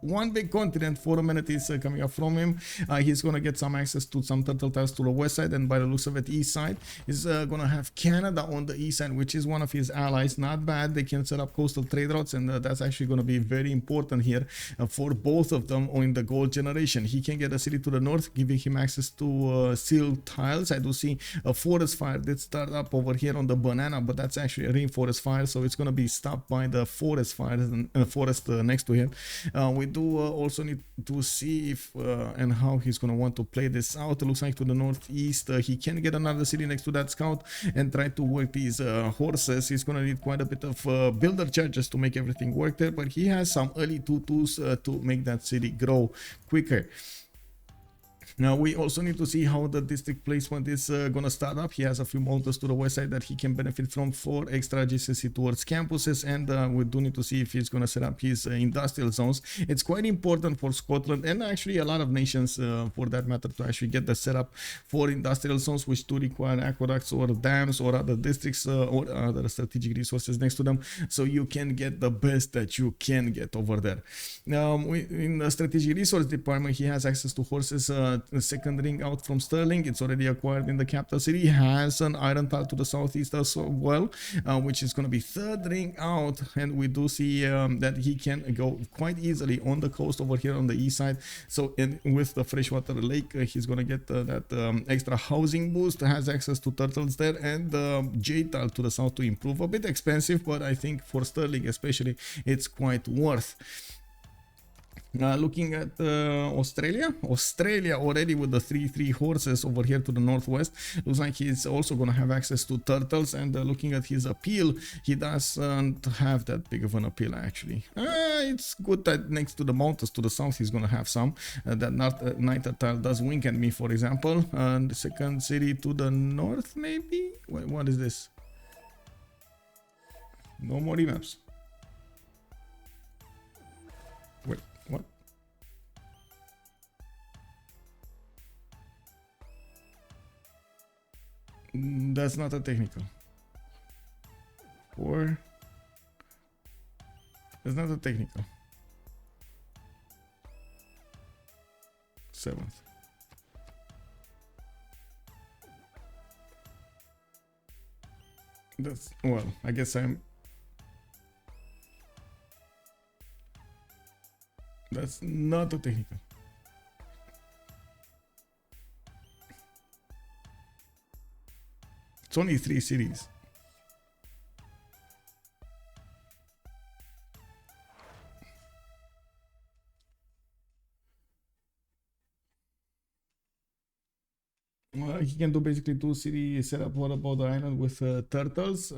one big continent, 4 amenities coming up from him. He's gonna get some access to some turtle tiles to the west side, and by the looks of it, east side. He's gonna have Canada on the east side, which is one of his allies. Not bad. They can set up coastal trade routes, and that's actually gonna be very important here for both of them in the gold generation. He can get a city to the north, giving him access to seal tiles. I do see a forest fire did start up over here on the banana, but that's actually a rainforest fire, so it's gonna be stopped by the forest fire and forest next to him. We do also need to see if and how he's gonna want to play this out. It looks like to the northeast he can get another city next to that scout and try to work these horses. He's gonna need quite a bit of builder charges to make everything work there, but he has some early tutus to make that city grow quicker. Now we also need to see how the district placement is gonna start up. He has a few mountains to the west side that he can benefit from for extra adjacency towards campuses, and we do need to see if he's gonna set up his industrial zones. It's quite important for Scotland and actually a lot of nations for that matter to actually get the setup for industrial zones, which do require aqueducts or dams or other districts or other strategic resources next to them, so you can get the best that you can get over there. In the strategic resource department, he has access to horses. The second ring out from Sterling, it's already acquired in the capital city. He has an iron tile to the southeast as well, which is going to be third ring out, and we do see that he can go quite easily on the coast over here on the east side. So with the freshwater lake, he's going to get that extra housing boost, has access to turtles there, and J tile to the south to improve. A bit expensive, but I think for Sterling especially it's quite worth. Looking at Australia already with the 3-3 horses over here to the northwest, looks like he's also going to have access to turtles. And looking at his appeal, he doesn't have that big of an appeal actually. It's good that next to the mountains to the south he's going to have some. That night tile does wink at me, for example. And the second city to the north maybe? Wait, what is this? No more remaps. Wait, what? That's not a technical. Or that's not a technical. 7th. That's, well, I guess that's not a technical. It's only 3 cities. Well, he can do basically 2 city setup. What about the island with turtles?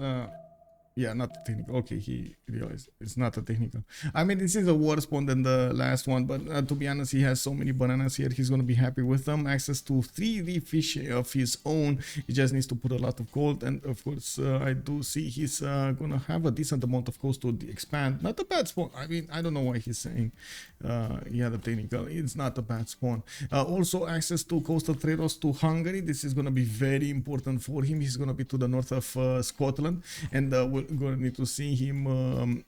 Yeah, not a technical. Okay, he realized it's not a technical. I mean, this is a worse spawn than the last one, but to be honest, he has so many bananas here. He's going to be happy with them. Access to 3D fish of his own. He just needs to put a lot of gold. And of course, I do see he's going to have a decent amount of coast to expand. Not a bad spawn. I mean, I don't know why he's saying he had a technical. It's not a bad spawn. Also, access to coastal trade routes to Hungary. This is going to be very important for him. He's going to be to the north of Scotland, and we're going to need to see him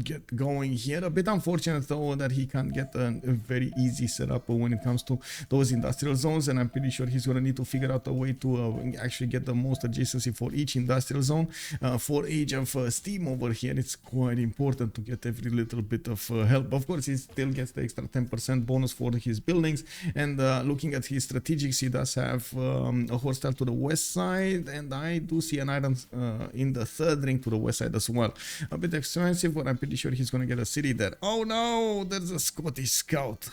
get going here. A bit unfortunate though that he can't get a very easy setup when it comes to those industrial zones, and I'm pretty sure he's going to need to figure out a way to actually get the most adjacency for each industrial zone. For Age of Steam over here, it's quite important to get every little bit of help. Of course, he still gets the extra 10% bonus for his buildings, and looking at his strategics, he does have a horse tile to the west side, and I do see an item in the third ring to the west side as well. A bit expensive, but I'm pretty sure he's going to get a city there. Oh no, there's a Scottish scout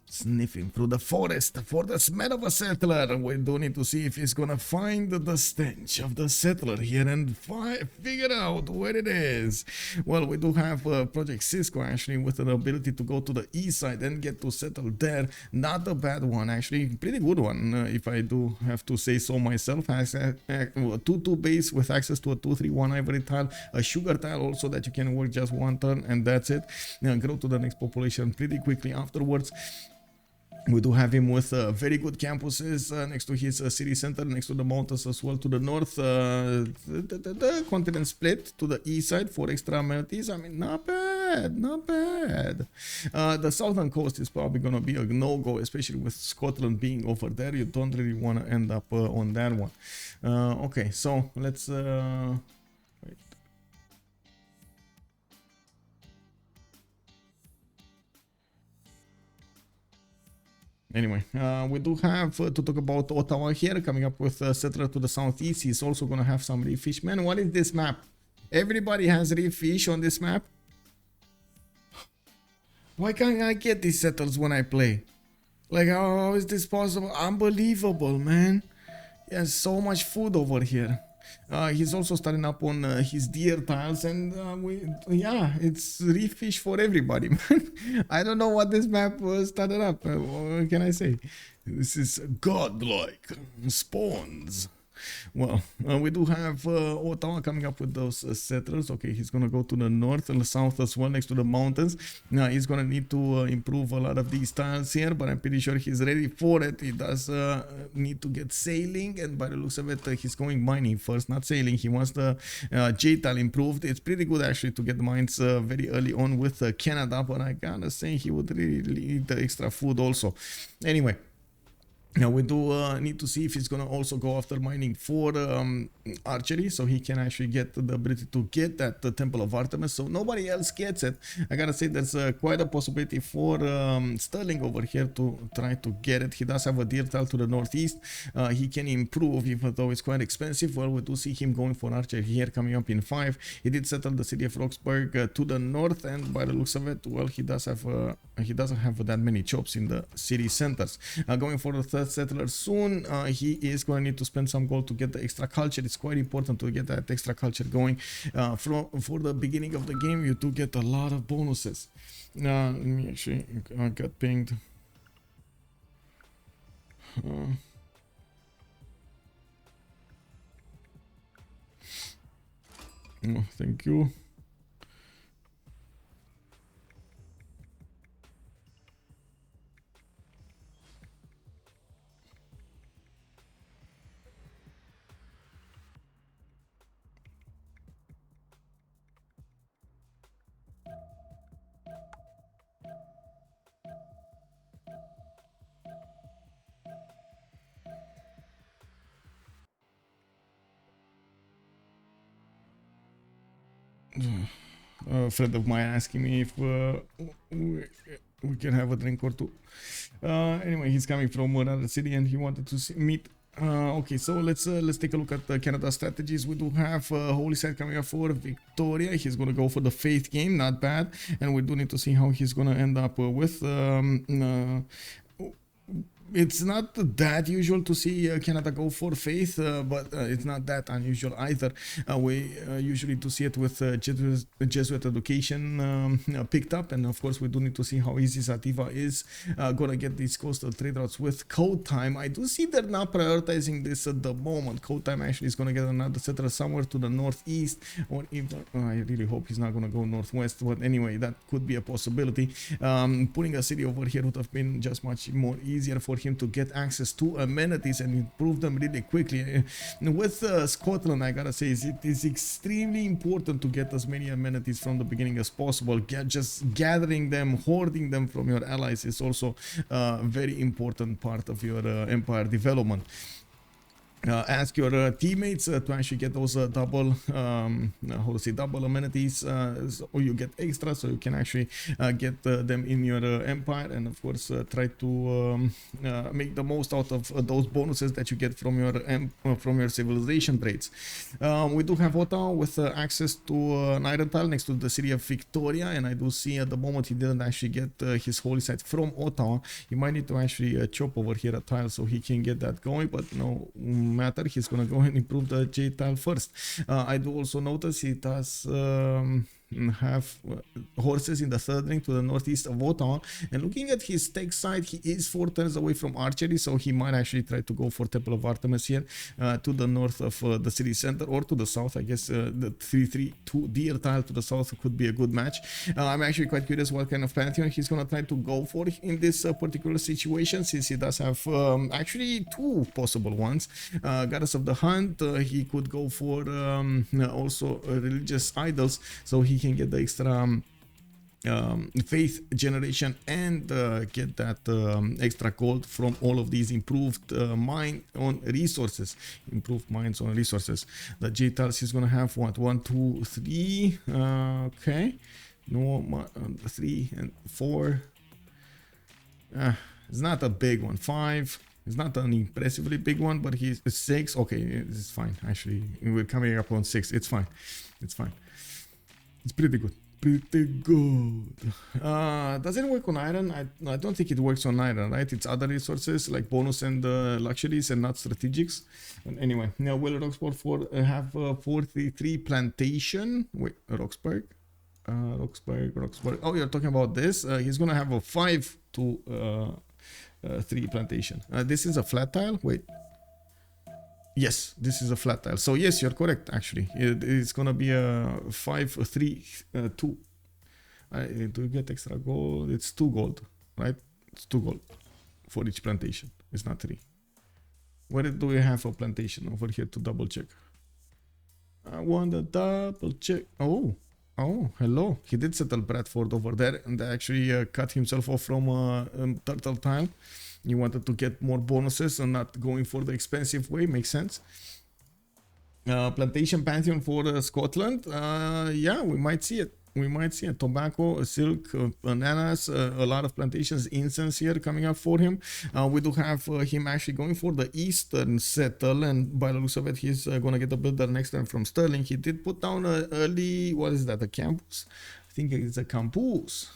sniffing through the forest for the smell of a settler. We do need to see if he's gonna find the stench of the settler here and figure out where it is. Well, we do have Project Cisco actually with an ability to go to the east side and get to settle there. Not a bad one actually, pretty good one if I do have to say so myself. Has a 2-2 base with access to a 2-3-1 ivory tile, a sugar tile also that you can work just one turn, and that's it. Now grow to the next population pretty quickly afterwards. We do have him with very good campuses next to his city center, next to the mountains as well to the north. The continent split to the east side for extra amenities. I mean, not bad. bad, not bad. The southern coast is probably gonna be a no-go, especially with Scotland being over there. You don't really want to end up on that one. Okay, so let's wait. Anyway, we do have to talk about Ottawa here, coming up with a settler to the southeast. He's also gonna have some reef fish. Man, what is this map? Everybody has reef fish on this map. Why can't I get these settlers when I play? Like, how is this possible? Unbelievable, man. He has so much food over here. He's also starting up on his deer tiles, and yeah, it's reef fish for everybody, man. I don't know what this map started up. What can I say? This is godlike spawns. Well, we do have Ottawa coming up with those settlers. Okay, he's gonna go to the north and the south as well, next to the mountains. Now he's gonna need to improve a lot of these tiles here, but I'm pretty sure he's ready for it. He does need to get sailing, and by the looks of it, he's going mining first, not sailing. He wants the J tile improved. It's pretty good actually to get mines very early on with Canada, but I gotta say he would really need the extra food also. Anyway. Now we do need to see if he's gonna also go after mining for archery, so he can actually get the ability to get that Temple of Artemis, so nobody else gets it. I gotta say there's quite a possibility for Sterling over here to try to get it. He does have a deer tile to the northeast. He can improve, even though it's quite expensive. Well, we do see him going for archery here, coming up in 5. He did settle the city of Roxburgh to the north, and by the looks of it, well, he doesn't have that many chops in the city centers. Going for the third settler soon. He is going to need to spend some gold to get the extra culture. It's quite important to get that extra culture going. For the beginning of the game, you do get a lot of bonuses. Let me actually got pinged. Oh, thank you. A friend of mine asking me if we can have a drink or two. Anyway, he's coming from another city and he wanted to meet. Okay, so let's take a look at Canada's strategies. We do have Holy Side coming up for Victoria. He's gonna go for the Faith game, not bad, and we do need to see how he's gonna end up with. It's not that usual to see Canada go for Faith, but it's not that unusual either. We usually do see it with Jesuit education picked up, and of course we do need to see how easy Sativa is gonna get these coastal trade routes with CodeTime. I do see they're not prioritizing this at the moment. CodeTime actually is gonna get another settler somewhere to the northeast, or even I really hope he's not gonna go northwest, but anyway, that could be a possibility. Putting a city over here would have been just much more easier for him to get access to amenities and improve them really quickly. With Scotland, I gotta say, it is extremely important to get as many amenities from the beginning as possible. Just gathering them, hoarding them from your allies is also a very important part of your empire development. Ask your teammates to actually get those double double amenities, so you get extra, so you can actually get them in your empire, and of course try to make the most out of those bonuses that you get from your civilization trades. We do have Ottawa with access to an iron tile next to the city of Victoria, and I do see at the moment he didn't actually get his holy site from Ottawa. He might need to actually chop over here a tile so he can get that going, but no matter, he's gonna go and improve the J tile first. I do also notice he does have horses in the third ring to the northeast of Ottawa, and looking at his tech side, he is 4 turns away from archery, so he might actually try to go for Temple of Artemis here to the north of the city center, or to the south. I guess the 3-3-2 deer tile to the south could be a good match. I'm actually quite curious what kind of pantheon he's gonna try to go for in this particular situation, since he does have actually 2 possible ones. Goddess of the Hunt, he could go for also religious idols, so he can get the extra faith generation and get that extra gold from all of these improved mines on resources. The JTALs is gonna have what, 1, 2, 3. Okay, no, 3 and 4. It's not a big one. 5. It's not an impressively big one, but he's 6. Okay, it's fine. Actually, we're coming up on 6. It's fine. It's fine. It's pretty good. Pretty good. Does it work on iron? I don't think it works on iron, right? It's other resources like bonus and luxuries and not strategics. But anyway, now will Roxburgh have 43 plantation? Wait, Roxburgh. Oh, you're talking about this? He's gonna have a 5 to 3 plantation. This is a flat tile. Wait. Yes, this is a flat tile. So yes, you're correct. Actually, it's gonna be a 5, 3, 2. Do you get extra gold? It's 2 gold, right? It's 2 gold for each plantation. It's not 3. Where do we have a plantation over here to double check? I want to double check. Oh, hello. He did settle Bradford over there and actually cut himself off from Turtle Tile. You wanted to get more bonuses and not going for the expensive way. Makes sense. Plantation Pantheon for Scotland. Yeah, we might see it. Tobacco, silk, bananas, a lot of plantations, incense here coming up for him. We do have him actually going for the eastern settle, and by the looks of it, he's gonna get a builder next time from Sterling. He did put down a early, what is that, a campus? I think it's a campus.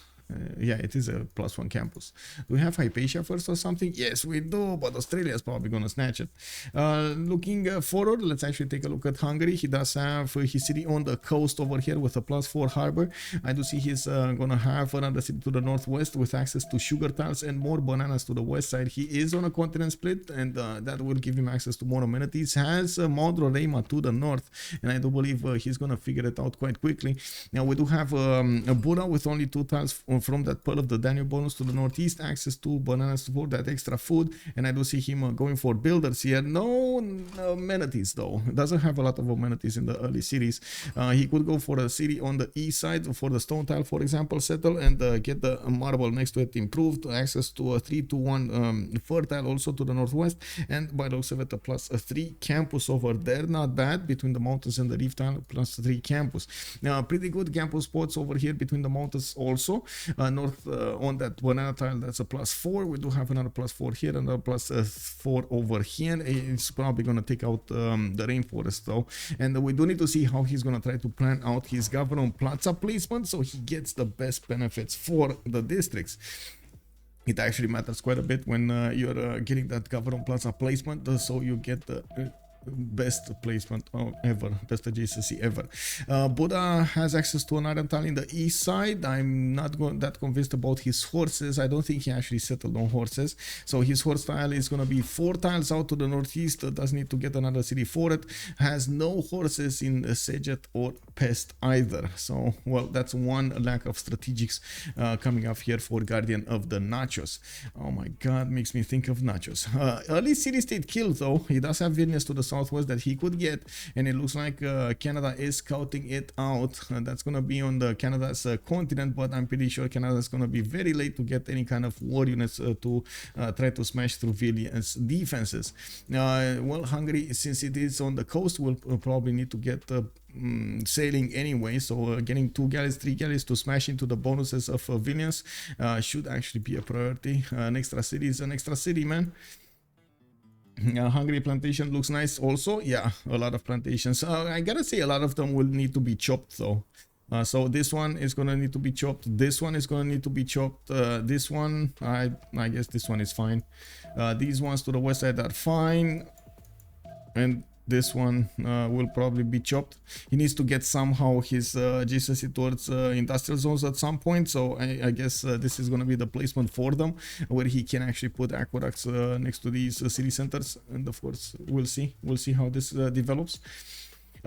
Yeah, it is a +1 campus. Do we have Hypatia first or something? Yes, we do, but Australia is probably gonna snatch it. Looking forward, let's actually take a look at Hungary. He does have his city on the coast over here with a +4 harbor. I do see he's gonna have another city to the northwest with access to sugar tiles and more bananas to the west side. He is on a continent split, and that will give him access to more amenities. Has Mount Roraima to the north, and I do believe he's gonna figure it out quite quickly. Now we do have a Buddha with only 2 tiles from that Pearl of the Danube bonus to the northeast, access to bananas for that extra food, and I do see him going for builders here. No amenities though. Doesn't have a lot of amenities in the early cities. He could go for a city on the east side for the stone tile, for example, settle and get the marble next to it improved, access to a 3-to-1 fertile also to the northwest, and by the looks of it, a +3 campus over there. Not bad, between the mountains and the reef tile, +3 campus. Pretty good campus spots over here between the mountains also. North on that banana tile, that's a +4. We do have another +4 here, another +4 over here. It's probably gonna take out the rainforest though, and we do need to see how he's gonna try to plan out his government plaza placement so he gets the best benefits for the districts. It actually matters quite a bit when you're getting that government plaza placement, so you get the best placement ever, best adjacency ever. Buddha has access to an iron tile in the east side. I'm not that convinced about his horses. I don't think he actually settled on horses, so his horse tile is going to be 4 tiles out to the northeast. Does need to get another city for it. Has no horses in Sejet or Pest either, so well, that's one lack of strategics coming up here for Guardian of the Nachos. Oh my god, makes me think of nachos. Early city-state kill though. He does have Vilnius to the southwest that he could get, and it looks like Canada is scouting it out. That's gonna be on the Canada's continent, but I'm pretty sure Canada is gonna be very late to get any kind of war units to try to smash through Vilnius defenses. Well, Hungary, since it is on the coast, will probably need to get sailing anyway, so getting 2 galleys, 3 galleys to smash into the bonuses of Vilnius should actually be a priority. An extra city is an extra city, man. Hungary plantation looks nice also. Yeah, a lot of plantations. I gotta say, a lot of them will need to be chopped though. So this one is gonna need to be chopped. This one is gonna need to be chopped. This one, I guess this one is fine. These ones to the west side are fine, and this one will probably be chopped. He needs to get somehow his adjacency towards industrial zones at some point, so I guess this is going to be the placement for them, where he can actually put aqueducts next to these city centers, and of course we'll see how this develops.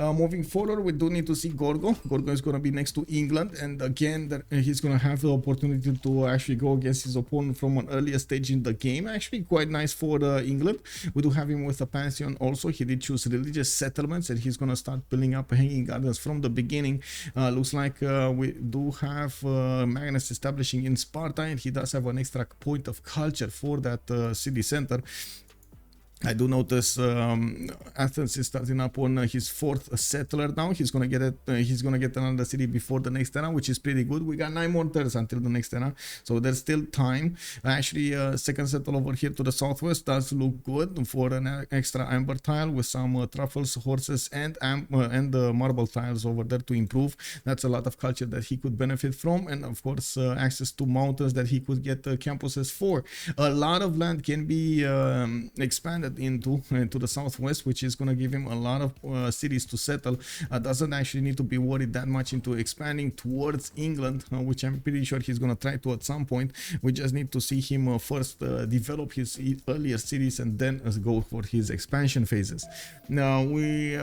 Moving forward, we do need to see Gorgo. Gorgo is going to be next to England, and again, he's going to have the opportunity to actually go against his opponent from an earlier stage in the game. Actually, quite nice for England. We do have him with a Pantheon also. He did choose religious settlements, and he's going to start building up hanging gardens from the beginning. Looks like we do have Magnus establishing in Sparta, and he does have an extra point of culture for that city center. I do notice Athens is starting up on his fourth settler now. He's gonna get it. He's gonna get another city before the next era, which is pretty good. We got 9 more turns until the next era, so there's still time. Actually, second settle over here to the southwest does look good for an extra amber tile with some truffles, horses, and marble tiles over there to improve. That's a lot of culture that he could benefit from, and of course, access to mountains that he could get campuses for. A lot of land can be expanded into the southwest, which is going to give him a lot of cities to settle. Doesn't actually need to be worried that much into expanding towards England, which I'm pretty sure he's going to try to at some point. We just need to see him first develop his earlier cities and then go for his expansion phases. Now we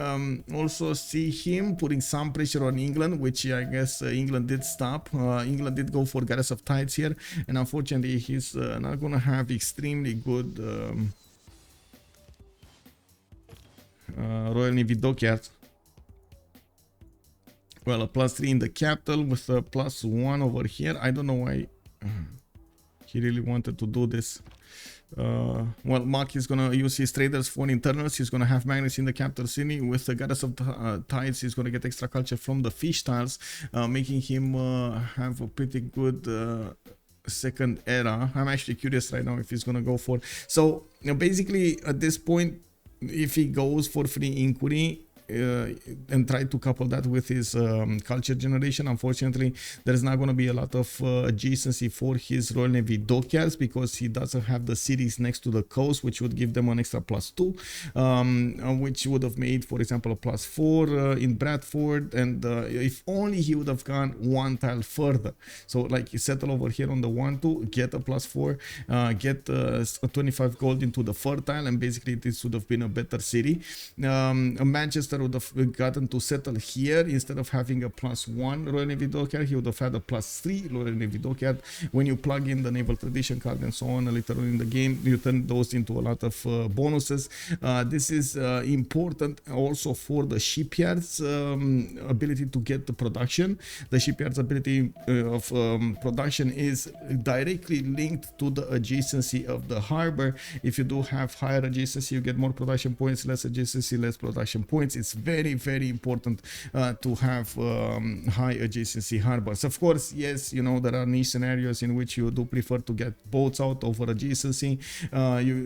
also see him putting some pressure on England, which I guess England did stop. England did go for Goddess of Tides here, and unfortunately he's not going to have extremely good Royal Navy dockyard. Well, a +3 in the capital with a +1 over here. I don't know why he really wanted to do this. Well, Mark is gonna use his traders for internals. He's gonna have Magnus in the capital city with the Goddess of Tides. He's gonna get extra culture from the fish tiles, making him have a pretty good second era. I'm actually curious right now if he's gonna go for. So basically at this point, if he goes for free inquiry and try to couple that with his culture generation, unfortunately there's not going to be a lot of adjacency for his Royal Navy dockyards, because he doesn't have the cities next to the coast, which would give them an extra +2, which would have made, for example, a +4 in Bradford. And if only he would have gone one tile further, so like you settle over here on the 1-2, get a +4, get 25 gold into the 4th tile, and basically this would have been a better city. Manchester would have gotten to settle here instead of having a +1 Royal Navy dockyard. He would have had a +3 Royal Navy dockyard. When you plug in the naval tradition card and so on later on in the game, you turn those into a lot of bonuses. This is important also for the shipyard's ability to get the production. The shipyard's ability of production is directly linked to the adjacency of the harbor. If you do have higher adjacency, you get more production points. Less adjacency, less production points. It's very, very important to have high adjacency harbors. Of course, yes, you know, there are niche scenarios in which you do prefer to get boats out over adjacency.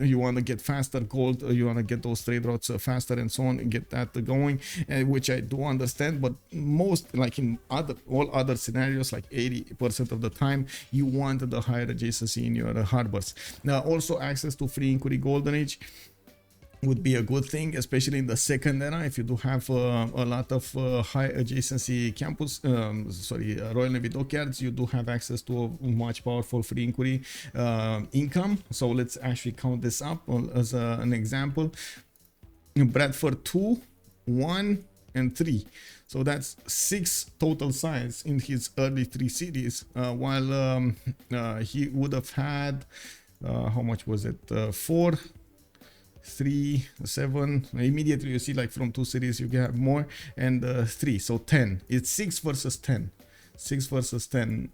You want to get faster gold, you want to get those trade routes faster and so on, and get that going, which I do understand. But most, like in all other scenarios, like 80% of the time, you want the higher adjacency in your harbors. Now, also access to free inquiry golden age would be a good thing, especially in the second era. If you do have a lot of high adjacency campus, Royal Navy dockyards, you do have access to a much powerful free inquiry income. So let's actually count this up as an example. Bradford 2, 1, and 3. So that's 6 total sites in his early 3 cities, while he would have had, how much was it? 4, 3, 7. Immediately you see, like, from 2 cities you get more, and 3, so 10. It's 6 versus 10. 6 versus 10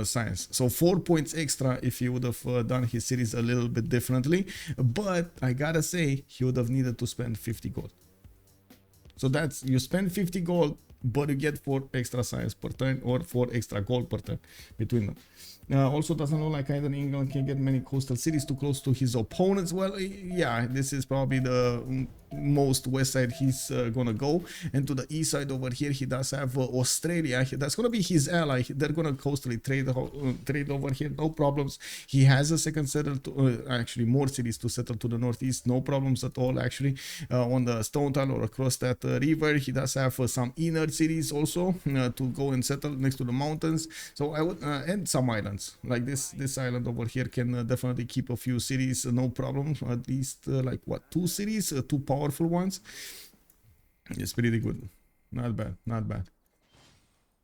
science. So 4 points extra if he would have done his cities a little bit differently. But I gotta say, he would have needed to spend 50 gold. So that's, you spend 50 gold, but you get 4 extra science per turn, or 4 extra gold per turn between them. Also doesn't look like either England can get many coastal cities too close to his opponents. Well, yeah, this is probably the most west side he's gonna go, and to the east side over here he does have Australia. That's gonna be his ally. They're gonna coastally trade over here, no problems. He has a second settle to, actually more cities to settle to the northeast, no problems at all. Actually, on the stone tile or across that river, he does have some inner cities also to go and settle next to the mountains. So I would and some islands like this island over here can definitely keep a few cities, no problem. At least like what, 2 cities, 2 powerful ones. It's pretty good. Not bad, not bad.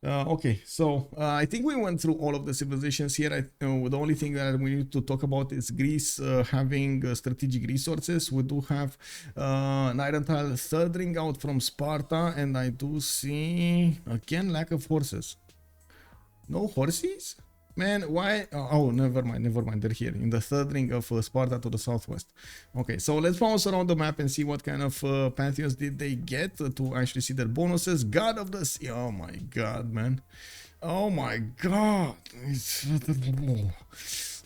Okay, so I think we went through all of the civilizations here. The only thing that we need to talk about is Greece having strategic resources. We do have Nirental third ring out from Sparta, and I do see again lack of horses. No horses? Man, why? Oh, never mind, never mind. They're here in the third ring of Sparta to the southwest. Okay, so let's bounce around the map and see what kind of pantheons did they get to actually see their bonuses. God of the Sea. Oh my god, man. Oh my god.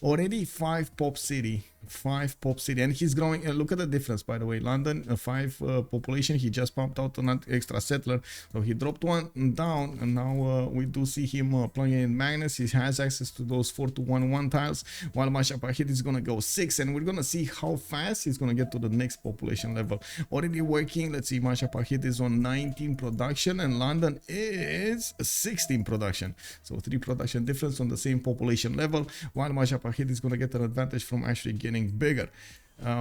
Already 5 pop city. 5 pop city. And he's growing. Look at the difference, by the way. London, 5 population. He just pumped out an extra settler. So he dropped one down. And now we do see him plugging in Magnus. He has access to those 4-2-1-1 tiles. While Mashapahit is going to go 6. And we're going to see how fast he's going to get to the next population level. Already working. Let's see. Mashapahit is on 19 production. And London is 16 production. So 3 production difference on the same population level. While Mashapahit is going to get an advantage from actually getting bigger.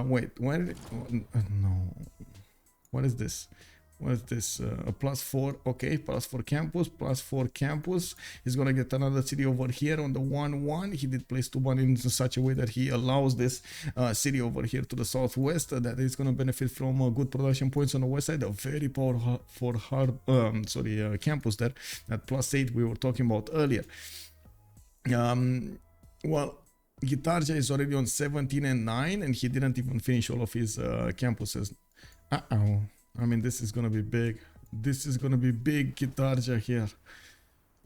Wait, where did it, no, what is this? What is this? A +4. Okay, +4 campus, +4 campus. He's gonna get another city over here on the 1-1. He did place 2-1 in such a way that he allows this city over here to the southwest that is gonna benefit from good production points on the west side. A very powerful campus there. That +8 we were talking about earlier. Well, Gitarja is already on 17 and 9, and he didn't even finish all of his campuses. I mean, this is gonna be big. This is gonna be big, Gitarja here.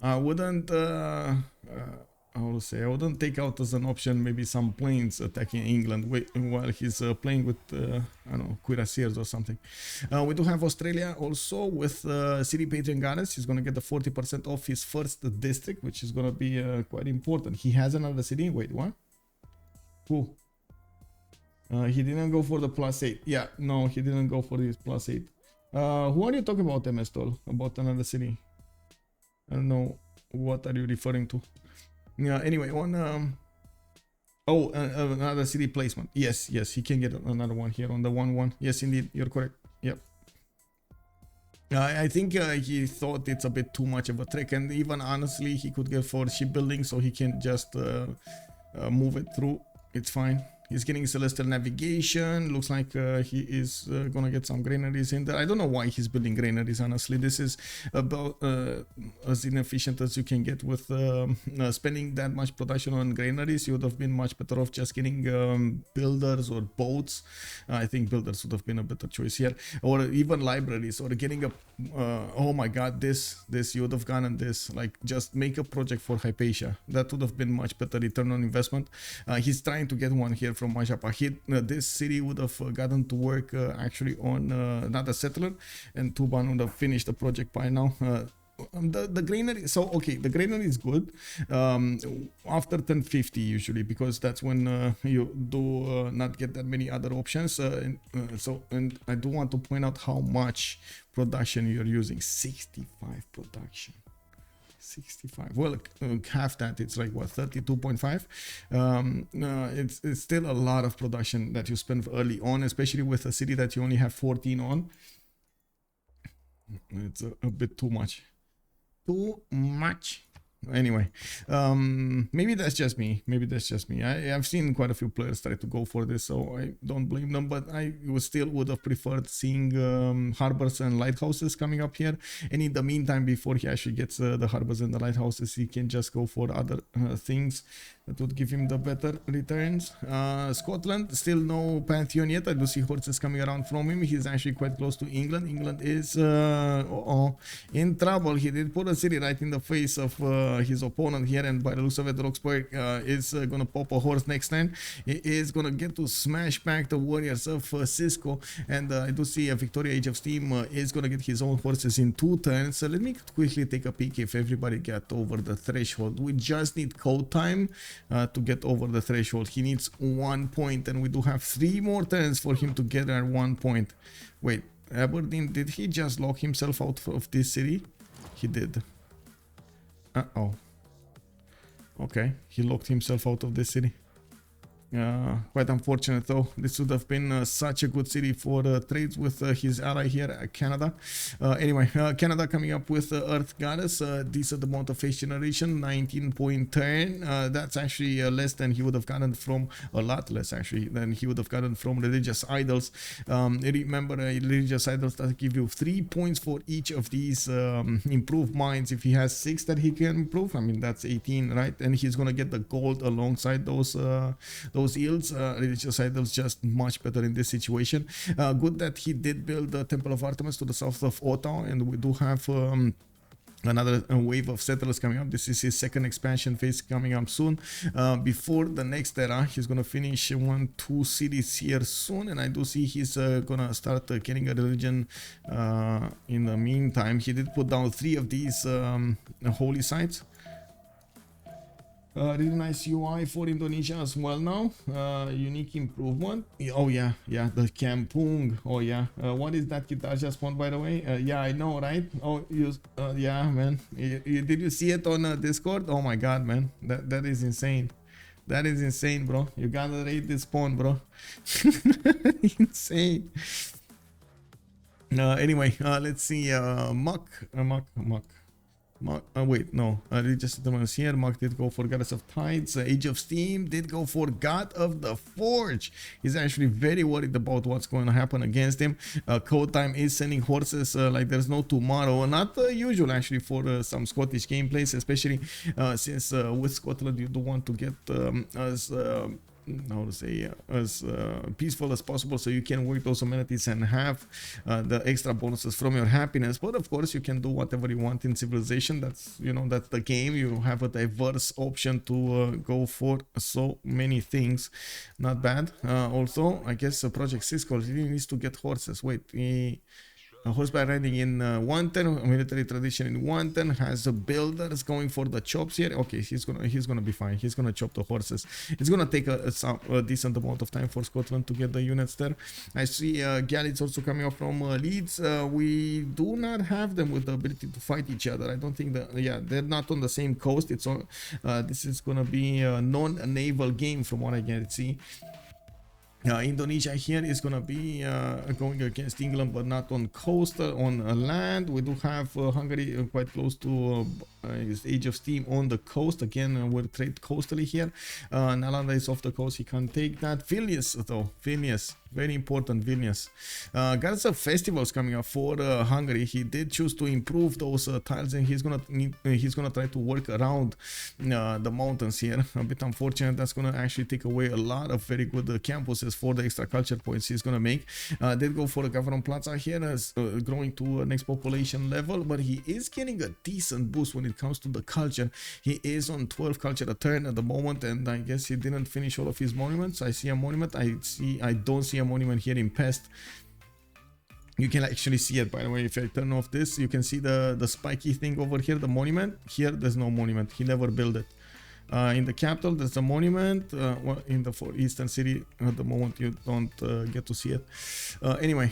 I wouldn't, I would say, I wouldn't take out as an option maybe some planes attacking England while he's playing with, I don't know, cuirassiers or something. We do have Australia also with City Patron Goddess. He's going to get the 40% off his first district, which is going to be quite important. He has another city. Wait, what? Who? He didn't go for the +8. Yeah, no, he didn't go for this +8. Who are you talking about, MS Toll? About another city? I don't know. What are you referring to? Yeah, anyway, another city placement. Yes, he can get another one here on the 1-1. Yes, indeed, you're correct. Yep. I think he thought it's a bit too much of a trick, and even honestly, he could go for shipbuilding, so he can just move it through. It's fine. He's getting Celestial Navigation. Looks like he is gonna get some granaries in there. I don't know why he's building granaries, honestly. This is about as inefficient as you can get with spending that much production on granaries. You would have been much better off just getting builders or boats. I think builders would have been a better choice here. Or even libraries, or getting a... oh my god, this you would have gone on this. Like, just make a project for Hypatia. That would have been much better return on investment. He's trying to get one here from Mashapahit. This city would have gotten to work actually on another settler, and Tuban would have finished the project by now. The granary, so okay, the granary is good after 1050 usually, because that's when you do not get that many other options. And I do want to point out how much production you're using. 65 production. 65. Well, half that, it's like what, 32.5. It's still a lot of production that you spend early on, especially with a city that you only have 14 on. It's a bit too much. Too much. Anyway, maybe that's just me. I've seen quite a few players try to go for this, so I don't blame them, but I still would have preferred seeing harbors and lighthouses coming up here. And in the meantime, before he actually gets the harbors and the lighthouses, he can just go for other things that would give him the better returns. Scotland, still no Pantheon yet. I do see horses coming around from him. He's actually quite close to England. England is in trouble. He did put a city right in the face of his opponent here, and by the looks of it, Roxburgh is gonna pop a horse next time. He is gonna get to smash back the warriors of Cisco, and I do see Victoria Age of Steam is gonna get his own horses in 2 turns. So let me quickly take a peek if everybody got over the threshold. We just need CodeTime to get over the threshold. He needs 1 point, and we do have 3 more turns for him to get at 1 point. Wait, Aberdeen, did he just lock himself out of this city? He did. Uh-oh. Okay, he locked himself out of this city. Quite unfortunate though. This would have been such a good city for trades with his ally here, Canada. Anyway, Canada coming up with Earth Goddess, decent amount of face generation, 19.10. That's actually less than he would have gotten from, a lot less actually, than he would have gotten from religious idols. Remember, religious idols that give you 3 points for each of these improved mines. If he has 6 that he can improve, I mean, that's 18, right? And he's gonna get the gold alongside those yields. Religious idols just much better in this situation. Good that he did build the Temple of Artemis to the south of Ottawa, and we do have another wave of settlers coming up. This is his second expansion phase coming up soon. Before the next era, he's gonna finish 1-2 cities here soon, and I do see he's gonna start getting a religion in the meantime. He did put down 3 of these holy sites. Really nice UI for Indonesia as well now. Unique improvement. Oh yeah, the Kampung. Oh yeah. What is that guitar just spawned, by the way? Yeah, I know, right? Oh, yeah, man. Did you see it on Discord? Oh my god, man. That is insane. That is insane, bro. You gotta rate this spawn, bro. Insane. Anyway, let's see. Mukmuk. Wait, no. Religious settlements here. Mark did go for Goddess of Tides. Age of Steam did go for God of the Forge. He's actually very worried about what's going to happen against him. CodeTime is sending horses like there's no tomorrow. Not usual actually for some Scottish gameplays, especially since with Scotland you do want to get as how to say, as peaceful as possible, so you can work those amenities and have the extra bonuses from your happiness. But of course you can do whatever you want in Civilization. That's, you know, that's the game. You have a diverse option to go for so many things. Not bad. Also, I guess Project Cisco really needs to get horses. Wait, horseback riding in 110, military tradition in 110, has builders going for the chops here. Okay, he's gonna be fine. He's gonna chop the horses. It's gonna take a decent amount of time for Scotland to get the units there. I see Gallids also coming up from Leeds. We do not have them with the ability to fight each other. I don't think that, yeah, they're not on the same coast. It's on, this is gonna be a non-naval game from what I can see. Indonesia here is gonna be going against England, but not on coast, on land. We do have Hungary quite close to his Age of Steam on the coast. Again, we'll trade coastally here. Nalanda is off the coast, he can't take that. Vilnius though, Vilnius, very important, Vilnius. Got some festivals coming up for Hungary. He did choose to improve those tiles, and he's gonna try to work around the mountains here. A bit unfortunate. That's gonna actually take away a lot of very good campuses for the extra culture points he's gonna make. Did go for a Gavron Plaza here as growing to next population level, but he is getting a decent boost when it comes to the culture. He is on 12 culture a turn at the moment, and I guess he didn't finish all of his monuments. I see a monument. I don't see a monument here in Pest. You can actually see it, by the way. If I turn off this, you can see the spiky thing over here, the monument. Here there's no monument. He never built it. In the capital there's a monument. Well, in the eastern city at the moment you don't get to see it. Anyway,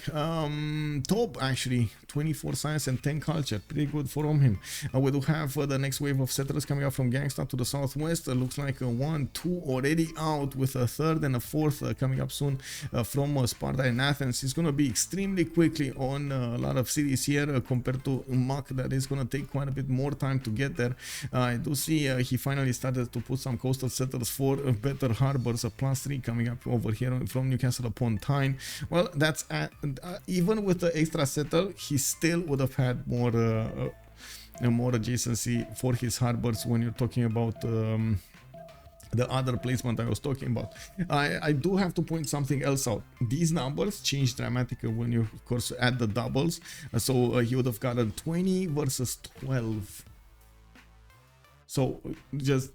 top actually 24 science and 10 culture, pretty good from him. We do have the next wave of settlers coming up from Ganksta to the southwest. Looks like 1, 2 already out, with a third and a fourth coming up soon from Sparta and Athens. It's going to be extremely quickly on a lot of cities here compared to Muk, that is going to take quite a bit more time to get there. I do see he finally started to put some coastal settlers for better harbors, a +3 coming up over here from Newcastle upon Tyne. Well, that's even with the extra settle, he still would have had more adjacency for his harbors when you're talking about the other placement I was talking about. I do have to point something else out. These numbers change dramatically when you, of course, add the doubles. So he would have gotten 20 versus 12. So just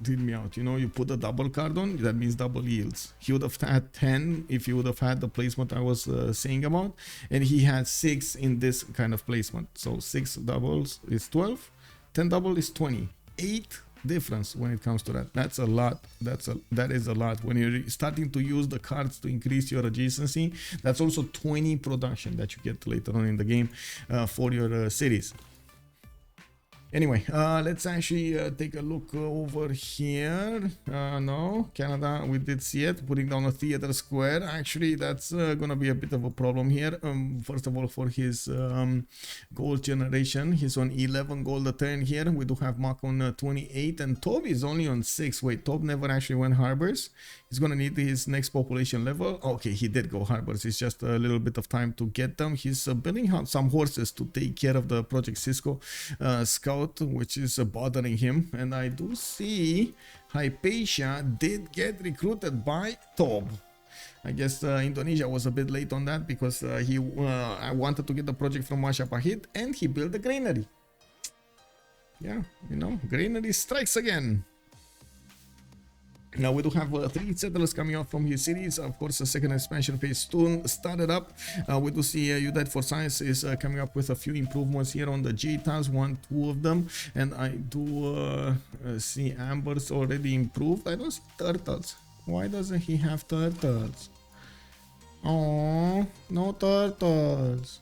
read me out. You know, you put a double card on, that means double yields. He would have had 10 if he would have had the placement I was saying about, and he had 6 in this kind of placement. So 6 doubles is 12, 10 double is 20. 8 difference when it comes to that. That's a lot. That is a lot. When you're starting to use the cards to increase your adjacency, that's also 20 production that you get later on in the game for your cities. Anyway, let's actually take a look over here. No, Canada, we did see it, putting down a theater square. Actually, that's gonna be a bit of a problem here. First of all, for his gold generation, he's on 11 gold a turn here. We do have Mark on 28, and Tob is only on 6. Wait, Tob never actually went harbors. He's gonna need his next population level. Okay, he did go harbors. It's just a little bit of time to get them. He's building out some horses to take care of the Project Cisco scout, which is bothering him. And I do see Hypatia did get recruited by Tob. I guess Indonesia was a bit late on that because he wanted to get the project from Mashapahit, and he built a granary. Yeah, you know, granary strikes again. Now we do have 3 settlers coming out from his cities. Of course, the second expansion phase soon started up. We do see Unite for Science is coming up with a few improvements here on the J tiles, 1, 2 of them, and I do see Ambers already improved. I don't see turtles. Why doesn't he have turtles? Oh, no turtles.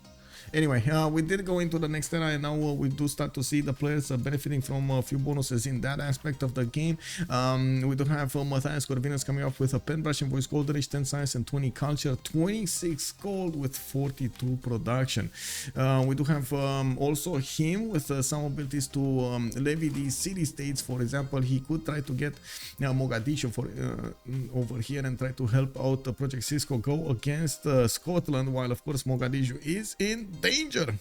Anyway, we did go into the next era, and now we do start to see the players benefiting from a few bonuses in that aspect of the game. We do have Matthias Corvinus coming up with a pen brush and voice gold rich, 10 science and 20 culture, 26 gold with 42 production. We do have also him with some abilities to levy these city states. For example, he could try to get Mogadishu for over here and try to help out the Project Cisco go against Scotland, while of course Mogadishu is in danger,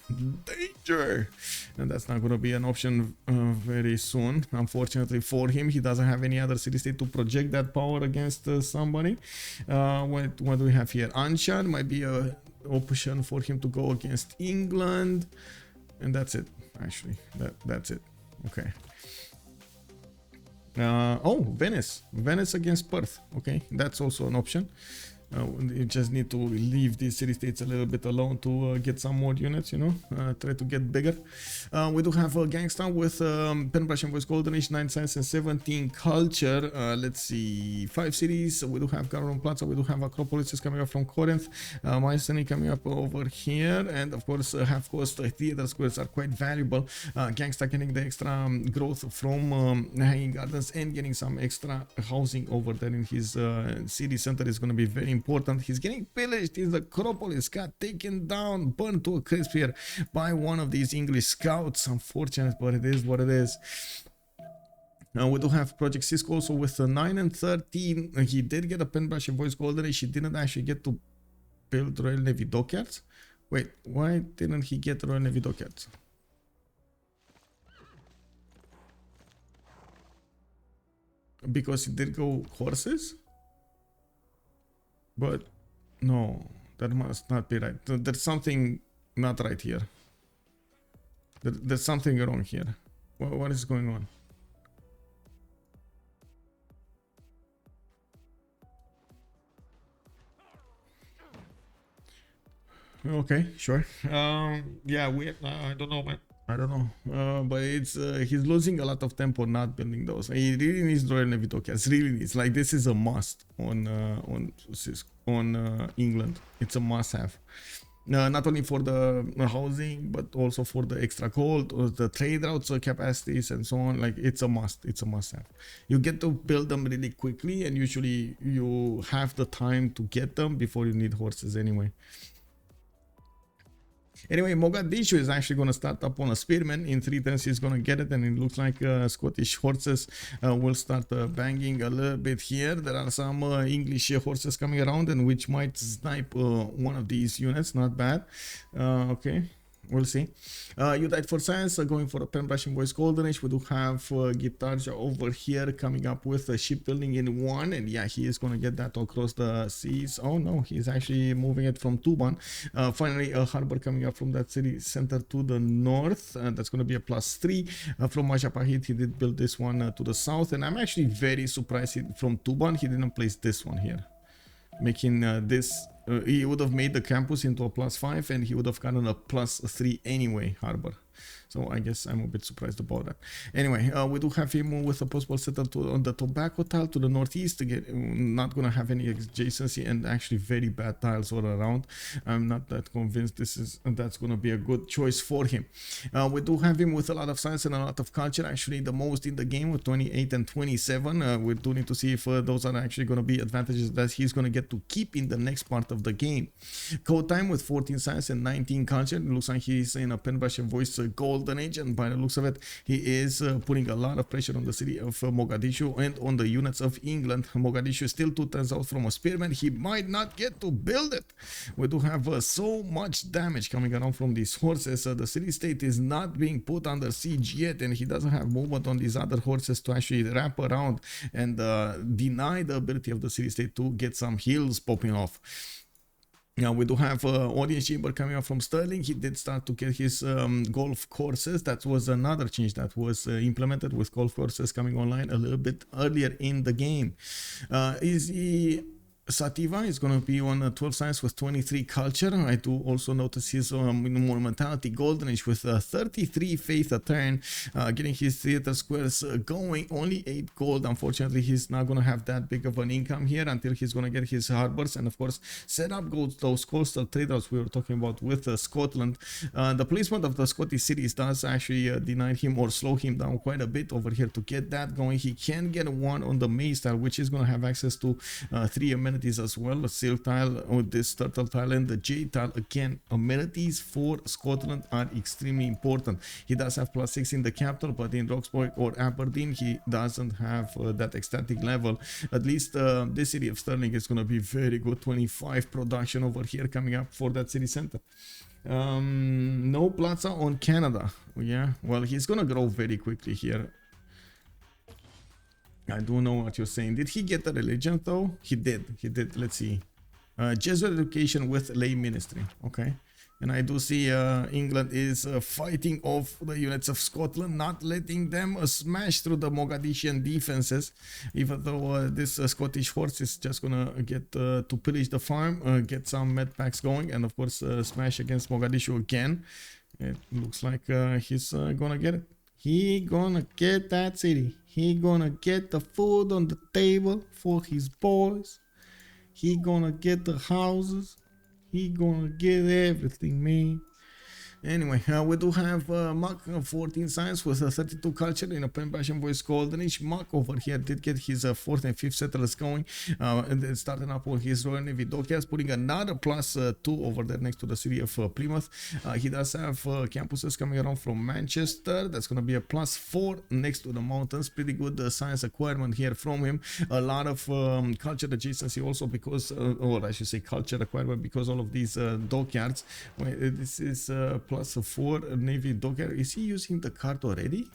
and that's not going to be an option very soon. Unfortunately for him, he doesn't have any other city state to project that power against somebody. What do we have here? Anshan might be a option for him to go against England, and that's it. Actually, that's it. Okay. Oh, Venice against Perth. Okay, that's also an option. You just need to leave these city states a little bit alone to get some more units, you know, try to get bigger. We do have Ganksta with pen brush and voice golden age, 9 science and 17 culture. Let's see, 5 cities. We do have Garon Plaza, we do have Acropolis is coming up from Corinth, Mycenae coming up over here, and of course half coast theater squares are quite valuable. Ganksta getting the extra growth from hanging gardens and getting some extra housing over there in his city center is going to be very important. He's getting pillaged. His Acropolis got taken down, burned to a crisp here by one of these English scouts. Unfortunate, but it is what it is. Now we do have Project Cisco also with 9 and 13. He did get a pen brush and voice golden. She didn't actually get to build Royal Navy dockyards. Wait, why didn't he get Royal Navy dockyards? Because he did go horses? But no, that must not be right. There's something not right here. There's something wrong here. What is going on? Okay, sure. Yeah, I don't know, man. I don't know, but it's he's losing a lot of tempo not building those. He really needs Royal Navy dockyards. Really needs. Like, this is a must on England. It's a must-have. Not only for the housing, but also for the extra gold or the trade routes capacities and so on. Like, it's a must. It's a must-have. You get to build them really quickly, and usually you have the time to get them before you need horses anyway. Anyway, Mogadishu is actually going to start up on a spearman. In 3 turns he's going to get it, and it looks like Scottish horses will start banging a little bit here. There are some English horses coming around, and which might snipe one of these units. Not bad. Okay. We'll see. You died for science, going for a pen brushing voice golden age. We do have Gitarja over here coming up with a shipbuilding in 1, and yeah, he is going to get that across the seas. Oh no, he's actually moving it from Tuban. Finally, a harbor coming up from that city center to the north. That's going to be a +3. From Majapahit, he did build this one to the south, and I'm actually very surprised from Tuban he didn't place this one here, making this he would have made the campus into a +5, and he would have gotten a +3 anyway, Harbor. So I guess I'm a bit surprised about that. Anyway, we do have him with a possible settle on the tobacco tile to the northeast. Again, not gonna have any adjacency, and actually very bad tiles all around. I'm not that convinced that's gonna be a good choice for him. We do have him with a lot of science and a lot of culture, actually the most in the game with 28 and 27. We do need to see if those are actually gonna be advantages that he's gonna get to keep in the next part of the game. CodeTime with 14 science and 19 culture. It looks like he's in a pen brush and voice golden age, and by the looks of it, he is putting a lot of pressure on the city of Mogadishu and on the units of England. Mogadishu still 2 turns out from a spearman. He might not get to build it. We do have so much damage coming around from these horses. The city state is not being put under siege yet, and he doesn't have movement on these other horses to actually wrap around and deny the ability of the city state to get some hills popping off. Now we do have audience chamber coming up from Sterling. He did start to get his golf courses. That was another change that was implemented, with golf courses coming online a little bit earlier in the game. Sativa is going to be on 12 science with 23 culture. I do also notice his monumentality golden age with 33 faith a turn, getting his theater squares going. Only 8 gold. Unfortunately, he's not going to have that big of an income here until he's going to get his harbors and of course set up those coastal trade routes we were talking about with Scotland. The placement of the Scottish cities does actually deny him or slow him down quite a bit over here to get that going. He can get one on the Maze tile, which is going to have access to 3 amenities as well, a silk tile with this turtle tile and the jade tile. Again, amenities for Scotland are extremely important. He does have +6 in the capital, but in Roxburgh or Aberdeen he doesn't have that ecstatic level. At least this city of Stirling is going to be very good. 25 production over here coming up for that city center. No plaza on Canada. Yeah, well, he's gonna grow very quickly here. I do know what you're saying. Did he get the religion though? He did. Let's see. Jesuit education with lay ministry. Okay. And I do see England is fighting off the units of Scotland, not letting them smash through the Mogadishian defenses, even though this Scottish horse is just gonna get to pillage the farm, get some med packs going, and of course smash against Mogadishu again. It looks like he's gonna get it. He gonna get that city. He gonna get the food on the table for his boys. He gonna get the houses. He gonna get everything, man. Anyway, we do have Mukmuk 14 science with 32 culture in a pen passion voice golden age. Mukmuk over here did get his 4th and 5th settlers going, and then starting up with his Royal Navy dockyards, putting another +2 over there next to the city of Plymouth. He does have campuses coming around from Manchester. That's going to be a +4 next to the mountains. Pretty good science acquirement here from him. A lot of culture adjacency also because, or I should say culture acquirement, because all of these dockyards. This is +4 Navy dockyard. Is he using the card already?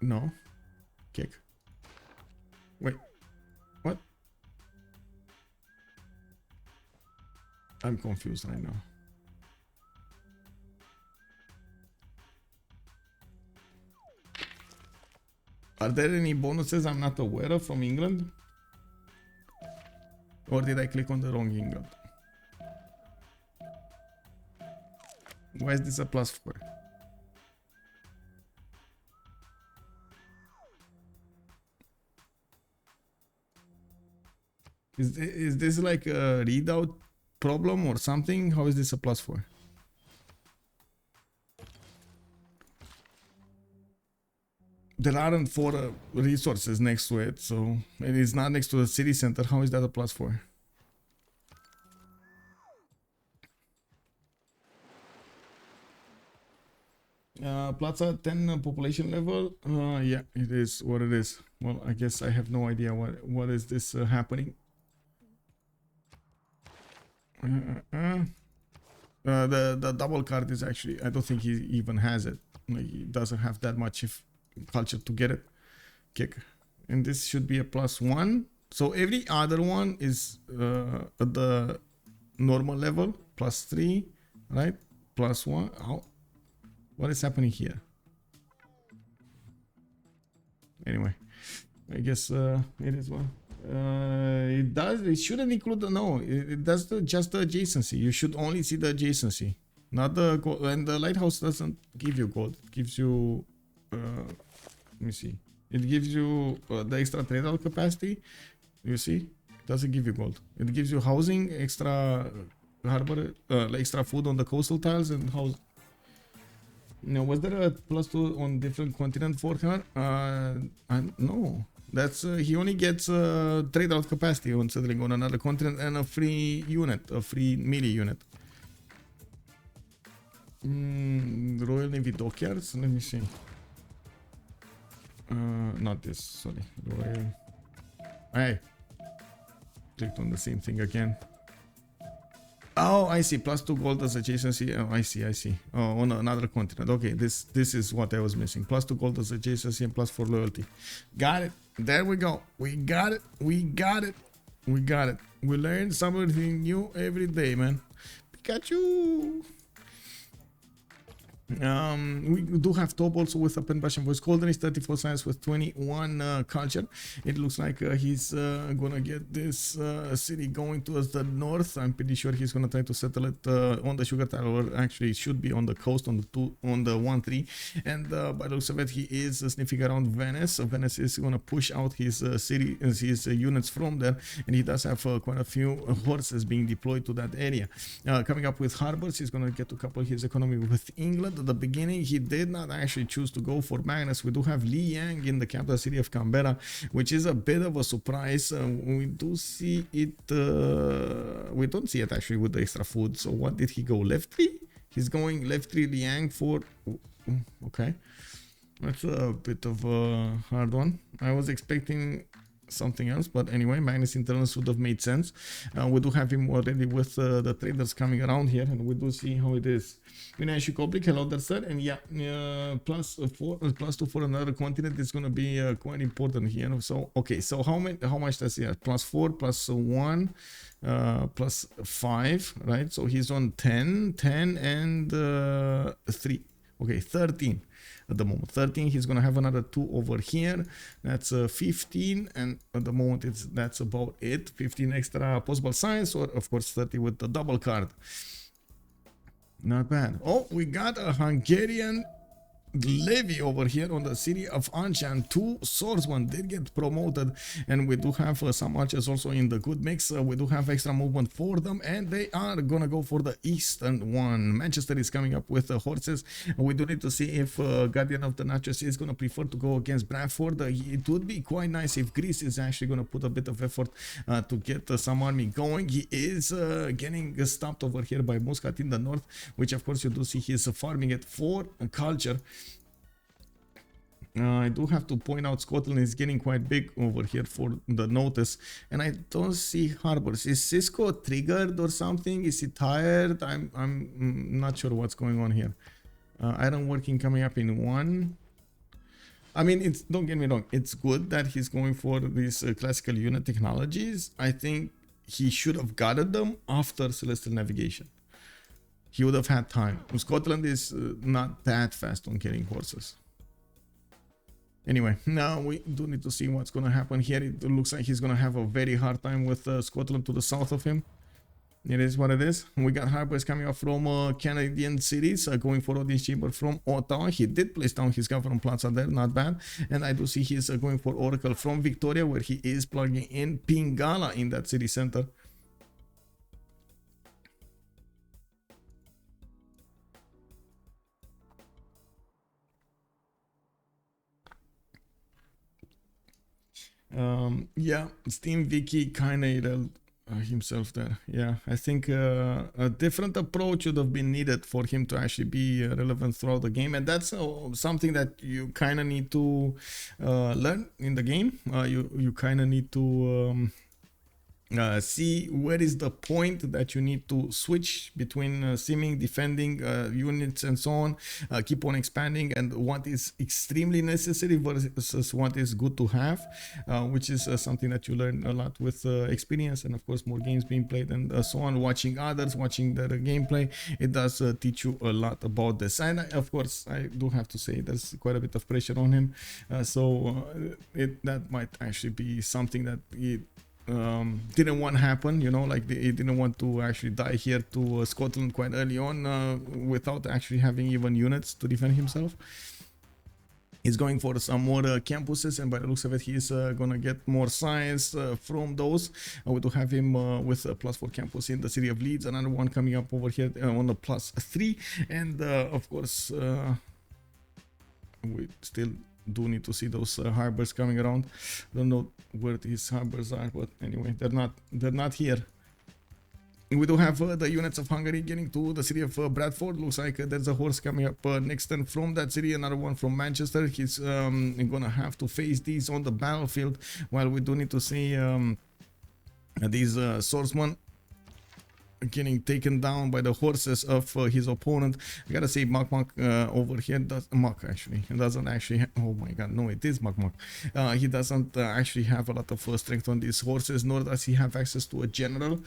No. Kick. Wait. What? I'm confused right now. Are there any bonuses I'm not aware of from England? Or did I click on the wrong England? Why is this a +4? Is this like a readout problem or something? How is this a +4? There aren't 4 resources next to it, so it is not next to the city center. How is that a +4? Plaza 10 population level. Yeah, it is what it is. Well, I guess I have no idea what is this happening. The double card is actually, I don't think he even has it. Like, he doesn't have that much culture to get it. Kick. And this should be a +1. So every other one is at the normal level, +3, right? +1. How? What is happening here? Anyway, I guess it is one. It does. It shouldn't include the no. It does just the adjacency. You should only see the adjacency, not the gold. And the lighthouse doesn't give you gold. It gives you. Let me see. It gives you the extra trade out capacity. You see, it doesn't give you gold. It gives you housing, extra harbor, extra food on the coastal tiles and house. No, was there a +2 on different continent for her? No. That's he only gets trade out capacity on settling on another continent and a free unit, a free melee unit. Royal Navy dockyards. Let me see. Not this. Sorry. Royal. Hey, clicked on the same thing again. Oh, I see. +2 gold as adjacency. Oh, I see. Oh, on another continent. Okay, this is what I was missing. +2 gold as adjacency and +4 loyalty. Got it. There we go. We got it. We learn something new every day, man. Pikachu. We do have top also with open passion voice. Golden is 34 science with 21 culture. It looks like he's gonna get this city going towards the north. I'm pretty sure he's gonna try to settle it on the sugar tile, or actually it should be on the coast on the 1-3. And by the looks of it, he is sniffing around Venice. Venice is gonna push out his city, his units from there, and he does have quite a few horses being deployed to that area. Coming up with harbors, he's gonna get to couple his economy with England. At the beginning, he did not actually choose to go for Magnus. We do have Liang in the capital city of Canberra, which is a bit of a surprise. We do see it. We don't see it actually with the extra food. So what did he go? Left 3? He's going left 3 Liang for. Okay, that's a bit of a hard one. I was expecting something else, but anyway, Magnus Internals would have made sense. We do have him already with the traders coming around here, and we do see how it is. Vinayashi Koblik, hello there, sir. And yeah, +2 for another continent is going to be quite important here. So okay, so how much does he have? +4, +1, +5, right? So he's on 10 and 3. Okay, 13 at the moment. 13, he's gonna have another 2 over here. That's 15, and at the moment that's about it. 15 extra possible signs, or of course 30 with the double card. Not bad. Oh, we got a Hungarian levy over here on the city of Anshan. 2 swordsmen did get promoted, and we do have some archers also in the good mix. We do have extra movement for them, and they are gonna go for the eastern one. Manchester is coming up with horses. We do need to see if Guardian of the Nachos is gonna prefer to go against Bradford. It would be quite nice if Greece is actually gonna put a bit of effort to get some army going. He is getting stopped over here by Muscat in the north, which of course you do see he is farming it for culture. I do have to point out Scotland is getting quite big over here for the notice, and I don't see harbors. Is Cisco triggered or something? Is he tired? I'm not sure what's going on here. Iron working coming up in 1. I mean, don't get me wrong, it's good that he's going for these classical unit technologies. I think he should have gathered them after Celestial Navigation. He would have had time. Scotland is not that fast on getting horses. Anyway, now we do need to see what's going to happen here. It looks like he's going to have a very hard time with Scotland to the south of him. It is what it is. We got harbors coming up from Canadian cities, going for audience chamber from Ottawa. He did place down his government plaza there, not bad. And I do see he's going for Oracle from Victoria, where he is plugging in Pingala in that city center. Yeah, Steam Vicky kind of himself there. Yeah, I think a different approach would have been needed for him to actually be relevant throughout the game, and that's something that you kind of need to learn in the game. You kind of need to see where is the point that you need to switch between simming, defending units and so on, keep on expanding, and what is extremely necessary versus what is good to have, which is something that you learn a lot with experience, and of course more games being played and so on, watching others, watching their gameplay. It does teach you a lot about this. And of course I do have to say there's quite a bit of pressure on him, so that might actually be something that he didn't want to happen, you know, like he didn't want to actually die here to Scotland quite early on without actually having even units to defend himself. He's going for some more campuses, and by the looks of it, he's gonna get more science from those. We do have him with a +4 campus in the city of Leeds, another one coming up over here on the +3, and of course we still do need to see those harbors coming around. Don't know where these harbors are, but anyway, they're not here. We do have the units of Hungary getting to the city of Bradford. Looks like there's a horse coming up next, and from that city another one from Manchester. He's gonna have to face these on the battlefield, while we do need to see these swordsmen getting taken down by the horses of his opponent. I gotta say Mukmuk over here doesn't actually oh my god, no, it is Mukmuk. He doesn't actually have a lot of strength on these horses, nor does he have access to a general.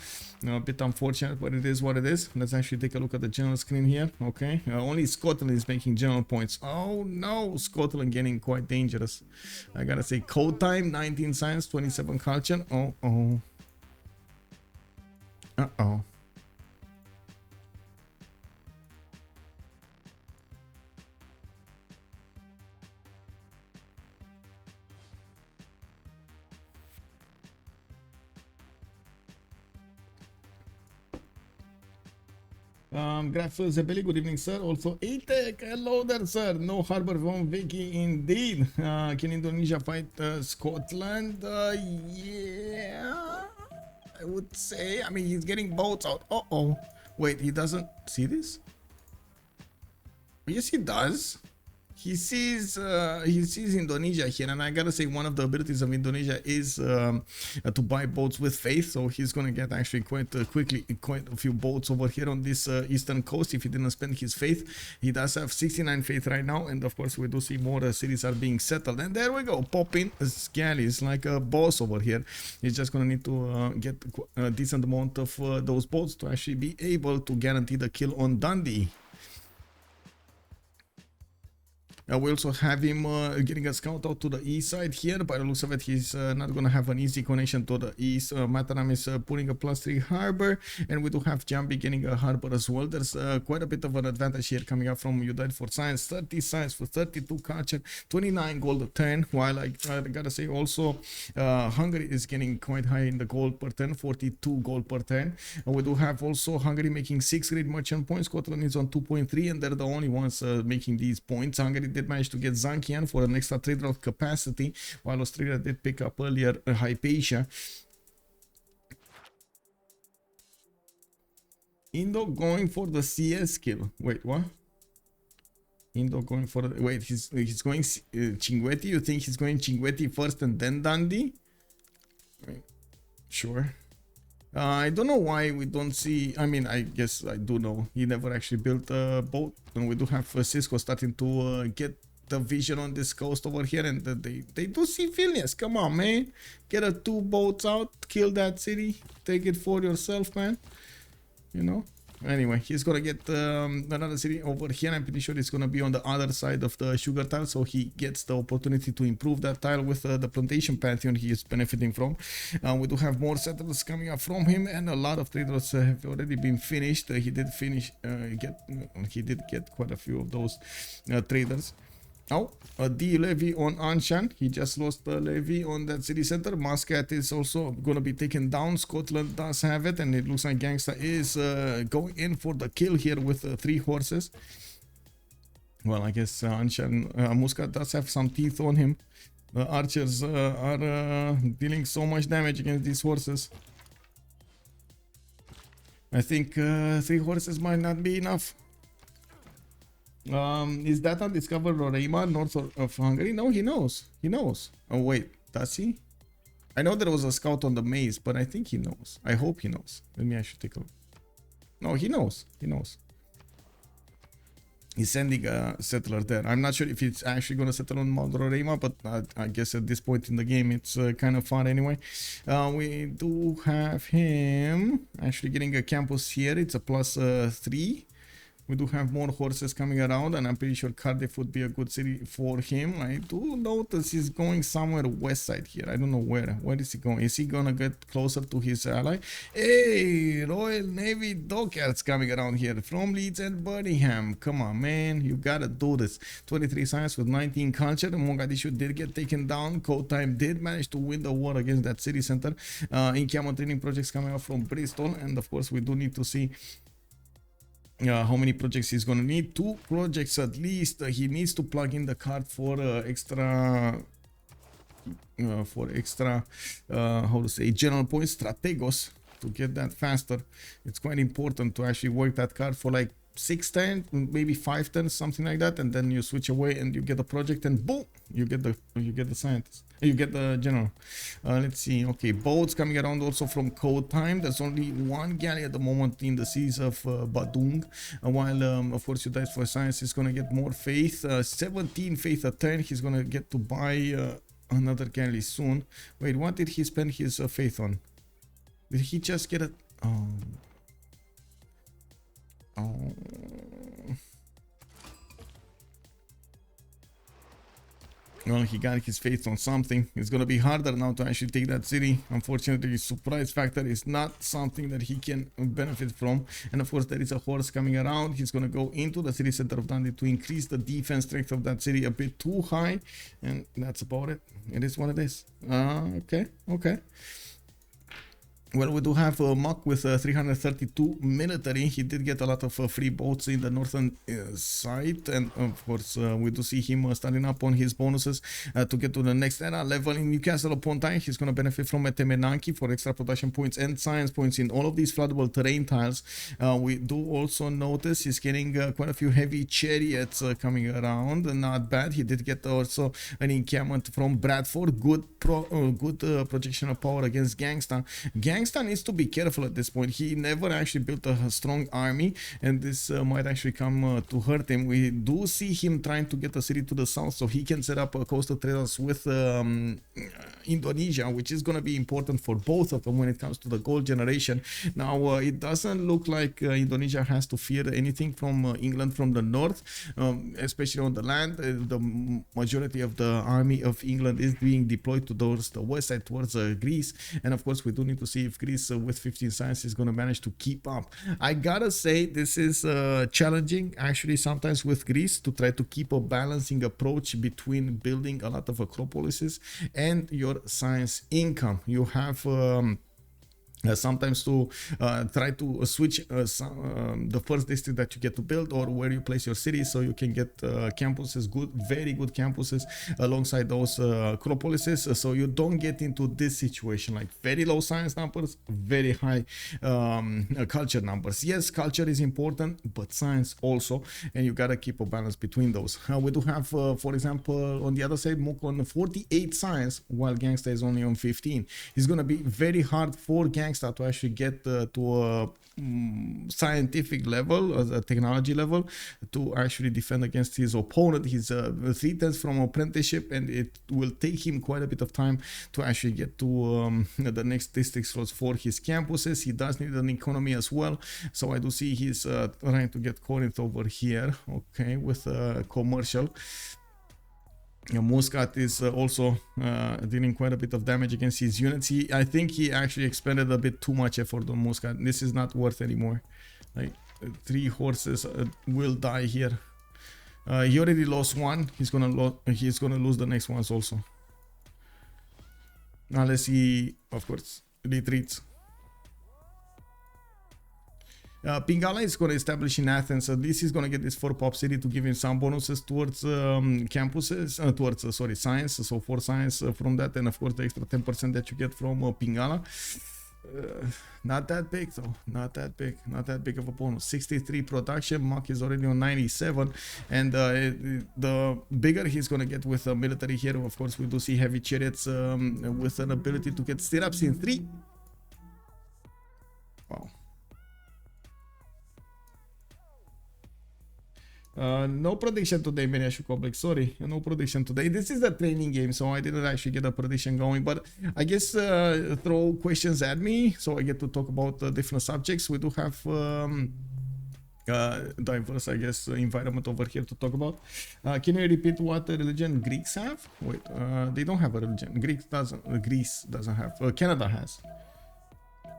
A bit unfortunate, but it is what it is. Let's actually take a look at the general screen here. Okay, only Scotland is making general points. Oh no, Scotland getting quite dangerous. I gotta say CodeTime, 19 science, 27 culture. Uh-oh. Graf Zebeli, good evening, sir. Also, ATEC, hello there, sir. No harbor from Vicky, indeed. Can Indonesia fight Scotland? Yeah, I would say. I mean, he's getting boats out. Uh-oh. Wait, he doesn't see this? Yes, he does. He sees Indonesia here, and I gotta say one of the abilities of Indonesia is to buy boats with faith. So he's gonna get actually quite quickly quite a few boats over here on this eastern coast if he didn't spend his faith. He does have 69 faith right now, and of course we do see more cities are being settled. And there we go, popping Scally's like a boss over here. He's just gonna need to get a decent amount of those boats to actually be able to guarantee the kill on Dundee. We also have him getting a scout out to the east side here. By the looks of it, he's not going to have an easy connection to the east. Mataram is putting a +3 harbor, and we do have Jambi getting a harbor as well. There's quite a bit of an advantage here coming up from You Died for Science. 30 science for 32 culture, 29 gold 10. While I gotta say also, Hungary is getting quite high in the gold per 10, 42 gold per 10. We do have also Hungary making 6 great merchant points. Scotland is on 2.3, and they're the only ones making these points. Hungary did manage to get Zankian for an extra trade route capacity, while Australia did pick up earlier Hypatia. Indo going for the CS kill. Wait, what? Indo going for the... Wait, he's going Cinguetti? You think he's going Cinguetti first and then Dundee? Wait, sure. I don't know why we don't see... I mean, I guess I do know. He never actually built a boat. And we do have Cisco starting to get the vision on this coast over here. And they do see Vilnius. Come on, man. Get a 2 boats out. Kill that city. Take it for yourself, man. You know? Anyway, he's gonna get another city over here. I'm pretty sure it's gonna be on the other side of the sugar tile, so he gets the opportunity to improve that tile with the plantation pantheon he is benefiting from. We do have more settlers coming up from him, and a lot of traders have already been finished. He did get quite a few of those traders. Now, a D levy on Anshan. He just lost the levy on that city center. Muscat is also going to be taken down. Scotland does have it, and it looks like Ganksta is going in for the kill here with 3 horses. Well, I guess Anshan, Muscat does have some teeth on him. The archers are dealing so much damage against these horses. I think 3 horses might not be enough. Is that undiscovered Roraima north of Hungary? No, he knows. He knows. Oh wait, does he? I know there was a scout on the maze, but I think he knows. I hope he knows. Let me actually take a look. No, he knows. He knows. He's sending a settler there. I'm not sure if it's actually going to settle on Mount Roraima, but I guess at this point in the game, it's kind of fun anyway. We do have him actually getting a campus here. It's a +3. We do have more horses coming around, and I'm pretty sure Cardiff would be a good city for him. I do notice he's going somewhere west side here. I don't know where. Where is he going? Is he gonna get closer to his ally? Hey, Royal Navy Dockyards coming around here from Leeds and Birmingham. Come on, man. You gotta do this. 23 science with 19 culture. Mogadishu did get taken down. CodeTime did manage to win the war against that city center. In-camera training projects coming out from Bristol. And of course, we do need to see how many projects he's gonna need. 2 projects at least. He needs to plug in the card for extra how to say, general points, strategos, to get that faster. It's quite important to actually work that card for like 6 turns, maybe 5 turns, something like that, and then you switch away and you get a project, and boom, you get the scientist, you get the general. Let's see. Okay, boats coming around also from CodeTime. There's only 1 galley at the moment in the seas of Badung, while of course you dice for science is gonna get more faith. 17 faith a turn. He's gonna get to buy another galley soon. Wait, what did he spend his faith on? Did he just get a well, he got his faith on something. It's gonna be harder now to actually take that city. Unfortunately, surprise factor is not something that he can benefit from. And of course, there is a horse coming around. He's gonna go into the city center of Dundee to increase the defense strength of that city a bit too high. And that's about it. It is what it is. Okay. Well, we do have Mukmuk with 332 military. He did get a lot of free boats in the northern side, and of course we do see him starting up on his bonuses to get to the next era level in Newcastle upon Tyne. He's going to benefit from a Temenanki for extra production points and science points in all of these floodable terrain tiles. We do also notice he's getting quite a few heavy chariots coming around. Not bad. He did get also an encampment from Bradford. Good projection of power against Ganksta. Ganksta needs to be careful at this point. He never actually built a strong army, and this might actually come to hurt him. We do see him trying to get a city to the south so he can set up coastal traders with Indonesia, which is going to be important for both of them when it comes to the gold generation. Now, it doesn't look like Indonesia has to fear anything from England from the north, especially on the land. The majority of the army of England is being deployed towards the west side, towards Greece, and of course we do need to see if Greece with 15 science is going to manage to keep up. I gotta say, this is challenging actually sometimes with Greece to try to keep a balancing approach between building a lot of acropolises and your science income. You have sometimes to try to switch the first district that you get to build, or where you place your city, so you can get campuses, very good campuses alongside those acropolises, so you don't get into this situation like very low science numbers, very high culture numbers. Yes, culture is important, but science also, and you gotta keep a balance between those. We do have for example on the other side Mukmuk on 48 science, while Ganksta is only on 15. It's gonna be very hard for Ganksta to actually get to a scientific level, a technology level, to actually defend against his opponent. He's 3 turns from apprenticeship, and it will take him quite a bit of time to actually get to the next district slots for his campuses. He does need an economy as well, so I do see he's trying to get Corinth over here, okay, with commercial. Muscat is also dealing quite a bit of damage against his units. I think he actually expended a bit too much effort on Muscat. This is not worth anymore. Like 3 horses will die here. He already lost 1. He's gonna lose the next ones also, unless he, of course, retreats. Pingala is going to establish in Athens. At least he's going to get this 4 pop city to give him some bonuses towards campuses, science. So 4 science from that, and of course the extra 10% that you get from Pingala. Not that big though, not that big of a bonus. 63 production, Muk is already on 97, and the bigger he's gonna get with a military hero. Of course, we do see heavy chariots with an ability to get stirrups in 3. Wow. No prediction today, Meneshu Public. Sorry, no prediction today. This is the training game, so I didn't actually get a prediction going. But I guess throw questions at me, so I get to talk about different subjects. We do have diverse, I guess, environment over here to talk about. Can you repeat what religion Greeks have? Wait, they don't have a religion. Greece doesn't have. Canada has.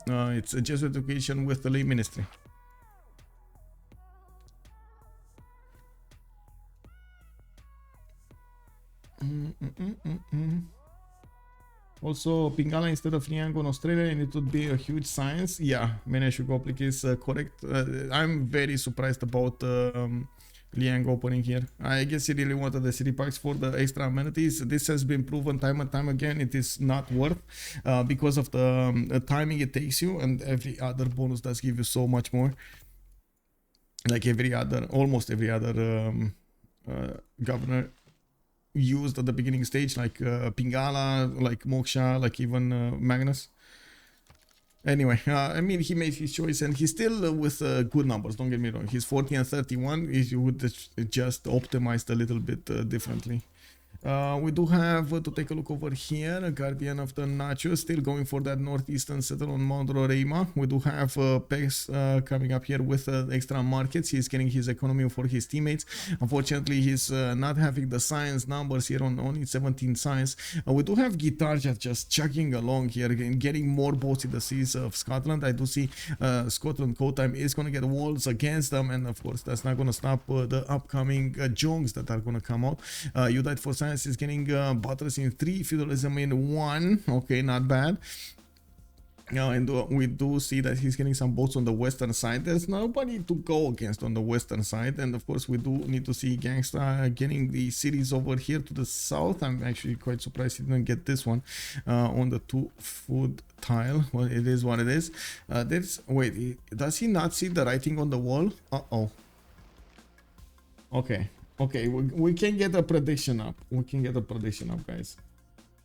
It's a Jesuit education with the lay ministry. Also, Pingala instead of Liango in Australia, and it would be a huge science. Yeah, Meneshu Goplik is correct. I'm very surprised about Liang opening here. I guess he really wanted the city parks for the extra amenities. This has been proven time and time again. It is not worth because of the timing it takes you, and every other bonus does give you so much more. Like almost every other governor used at the beginning stage, like Pingala, like Moksha, like even Magnus. Anyway, I mean, he made his choice, and he's still with good numbers, don't get me wrong. He's 40 and 31. If you would just optimized a little bit differently. We do have to take a look over here. Guardian of the Nachos still going for that northeastern settle on Mount Roraima. We do have Pex coming up here with extra markets. He's getting his economy for his teammates. Unfortunately, he's not having the science numbers here on only 17 science. We do have Guitarja just chugging along here and getting more boats in the seas of Scotland. I do see Scotland CodeTime is going to get walls against them, and of course that's not going to stop the upcoming jongs that are going to come out. You died for science is getting butters in 3, feudalism in 1. Okay, not bad. And we do see that he's getting some boats on the western side. There's nobody to go against on the western side, and of course we do need to see Ganksta getting the cities over here to the south. I'm actually quite surprised he didn't get this one on the 2-food tile. Well, it is what it is. Wait, does he not see the writing on the wall? Okay, we can get a prediction up. Guys.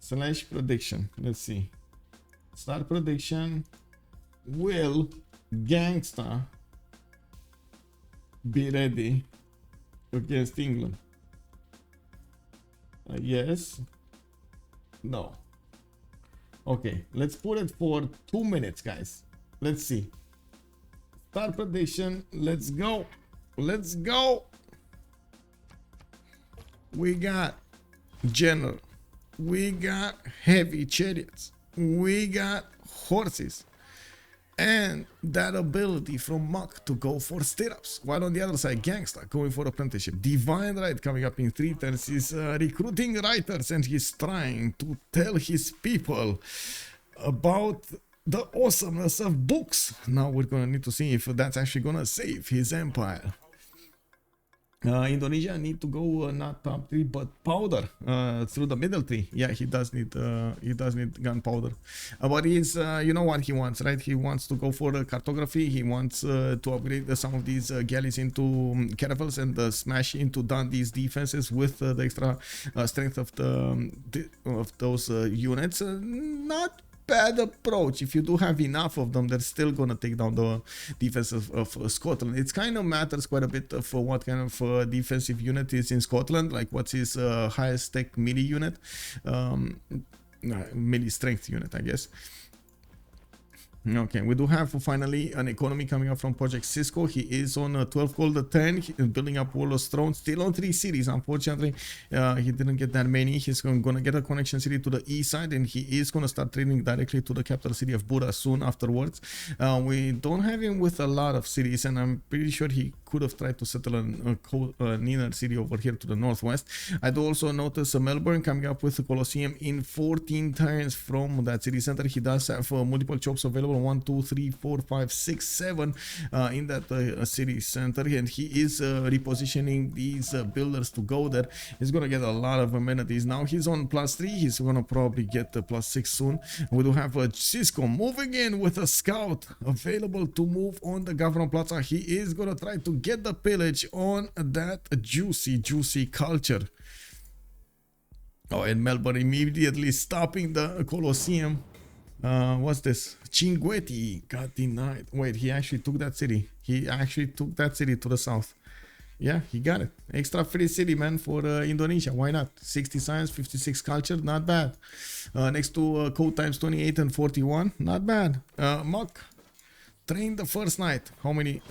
/ prediction. Let's see. Start prediction. Will Ganksta be ready against England? Yes. No. Okay, let's put it for 2 minutes, guys. Let's see. Start prediction. Let's go. We got general, we got heavy chariots, we got horses, and that ability from Muk to go for stirrups. While on the other side, Ganksta going for apprenticeship. Divine Right coming up in 3 turns. He's recruiting writers, and he's trying to tell his people about the awesomeness of books. Now we're gonna need to see if that's actually gonna save his empire. Indonesia need to go not top 3 but powder through the middle 3. Yeah, he does need gunpowder, but he's you know what he wants, right? He wants to go for cartography. He wants to upgrade some of these galleys into caravels and smash into Dundee's defenses with the extra strength of those units. Not bad approach. If you do have enough of them, they're still gonna take down the defense of Scotland. It kind of matters quite a bit for what kind of defensive unit is in Scotland, like what's his highest tech melee unit, melee strength unit, I guess. Okay, we do have finally an economy coming up from Project Cisco. He is on 12 gold 10, building up Warlord's Throne, still on 3 cities. Unfortunately, he didn't get that many. He's gonna get a connection city to the east side, and he is gonna start trading directly to the capital city of Buda soon afterwards. We don't have him with a lot of cities, and I'm pretty sure he could have tried to settle an inner city over here to the northwest. I do also notice Melbourne coming up with a Colosseum in 14 turns from that city center. He does have multiple chops available people, 1, 2, 3, 4, 5, 6, 7 in that city center, and he is repositioning these builders to go there. He's gonna get a lot of amenities. Now he's on +3, he's gonna probably get the +6 soon. We do have Cisco moving in with a scout available to move on the Governor Plaza. He is gonna try to get the pillage on that juicy culture. Oh, and Melbourne immediately stopping the Colosseum. What's this? Cinguetti got denied. Wait, he actually took that city. He actually took that city to the south. Yeah, he got it. Extra free city, man, for Indonesia. Why not? 60 science, 56 culture, not bad. Next to CodeTimes 28 and 41, not bad. Mukmuk trained the first night. How many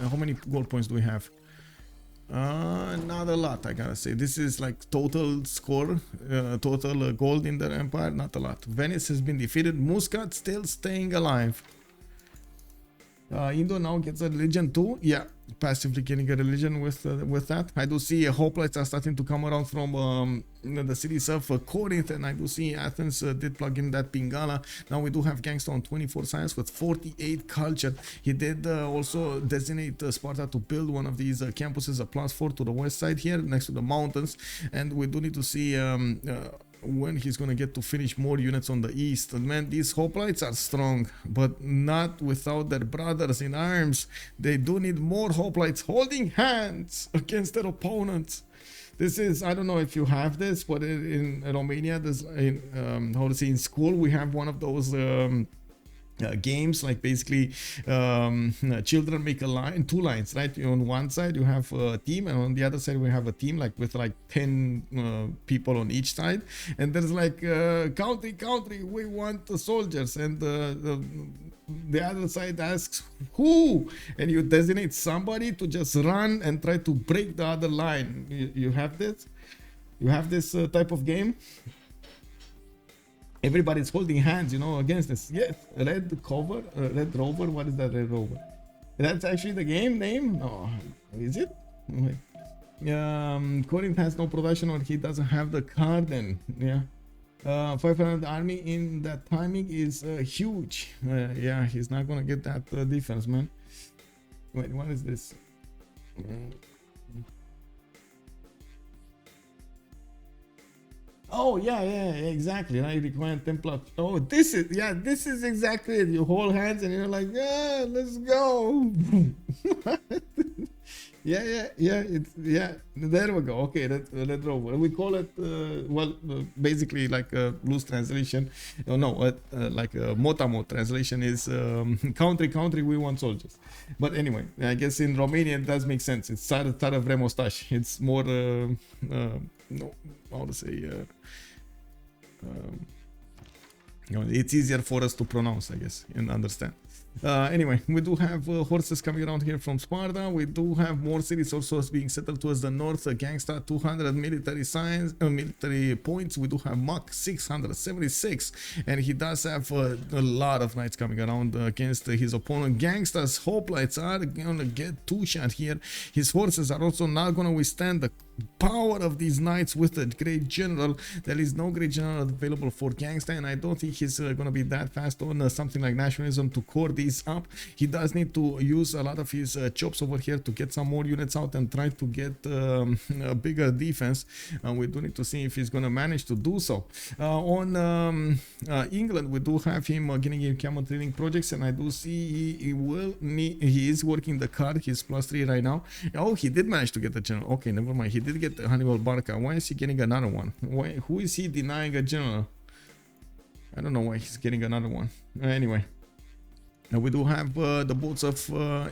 gold points do we have? Not a lot, I gotta say. This is like total score, total gold in the empire, not a lot. Venice has been defeated. Muscat still staying alive. Indo now gets a religion too. Yeah, passively getting a religion with that. I do see hoplites are starting to come around from the cities of Corinth, and I do see Athens did plug in that Pingala. Now we do have Ganksta on 24 science with 48 culture. He did also designate Sparta to build one of these campuses, a +4 to the west side here next to the mountains, and we do need to see when he's gonna get to finish more units on the east. And man, these hoplites are strong, but not without their brothers in arms. They do need more hoplites holding hands against their opponents. This is, I don't know if you have this, but in Romania, there's how to say, in school we have one of those games, like basically children make a line, 2 lines, right? On one side you have a team, and on the other side we have a team like with like 10 people on each side, and there's like country, we want the soldiers, and the other side asks who, and you designate somebody to just run and try to break the other line. You have this type of game. Everybody's holding hands, you know, against this. Yes, Red Cover, Red Rover. What is that, Red Rover? That's actually the game name? No, is it? Wait. Corinth has no production, or he doesn't have the card then. Yeah. 500 army in that timing is huge. Yeah, he's not gonna get that defense, man. Wait, what is this? Oh yeah, exactly. Right, require Templar. Oh, this is exactly it. You hold hands and you're like, yeah, let's go. yeah. There we go. Okay, that's Red Rover. We call it basically like a loose translation. Like a Motamo translation is country. We want soldiers. But anyway, I guess in Romanian it does make sense. It's Țară vrem ostași. It's more no, how to say, it's easier for us to pronounce, I guess, and understand. Anyway, we do have horses coming around here from Sparta. We do have more cities also being settled towards the north. Ganksta 200 military military points. We do have Mukmuk 676, and he does have a lot of knights coming around against his opponent. Gangsta's hoplites are gonna get 2-shot here. His horses are also not gonna withstand the power of these knights with the great general. There is no great general available for Ganksta, and I don't think he's gonna be that fast on something like nationalism to core these up. He does need to use a lot of his chops over here to get some more units out and try to get a bigger defense. We do need to see if he's gonna manage to do so. On England, we do have him getting in camel training projects, and I do see he is working the card. He's +3 right now. Oh, he did manage to get the general. Okay, never mind. He did get Hannibal Barca. Why is he getting another one? Who is he denying a general? I don't know why he's getting another one. Anyway, we do have the boats of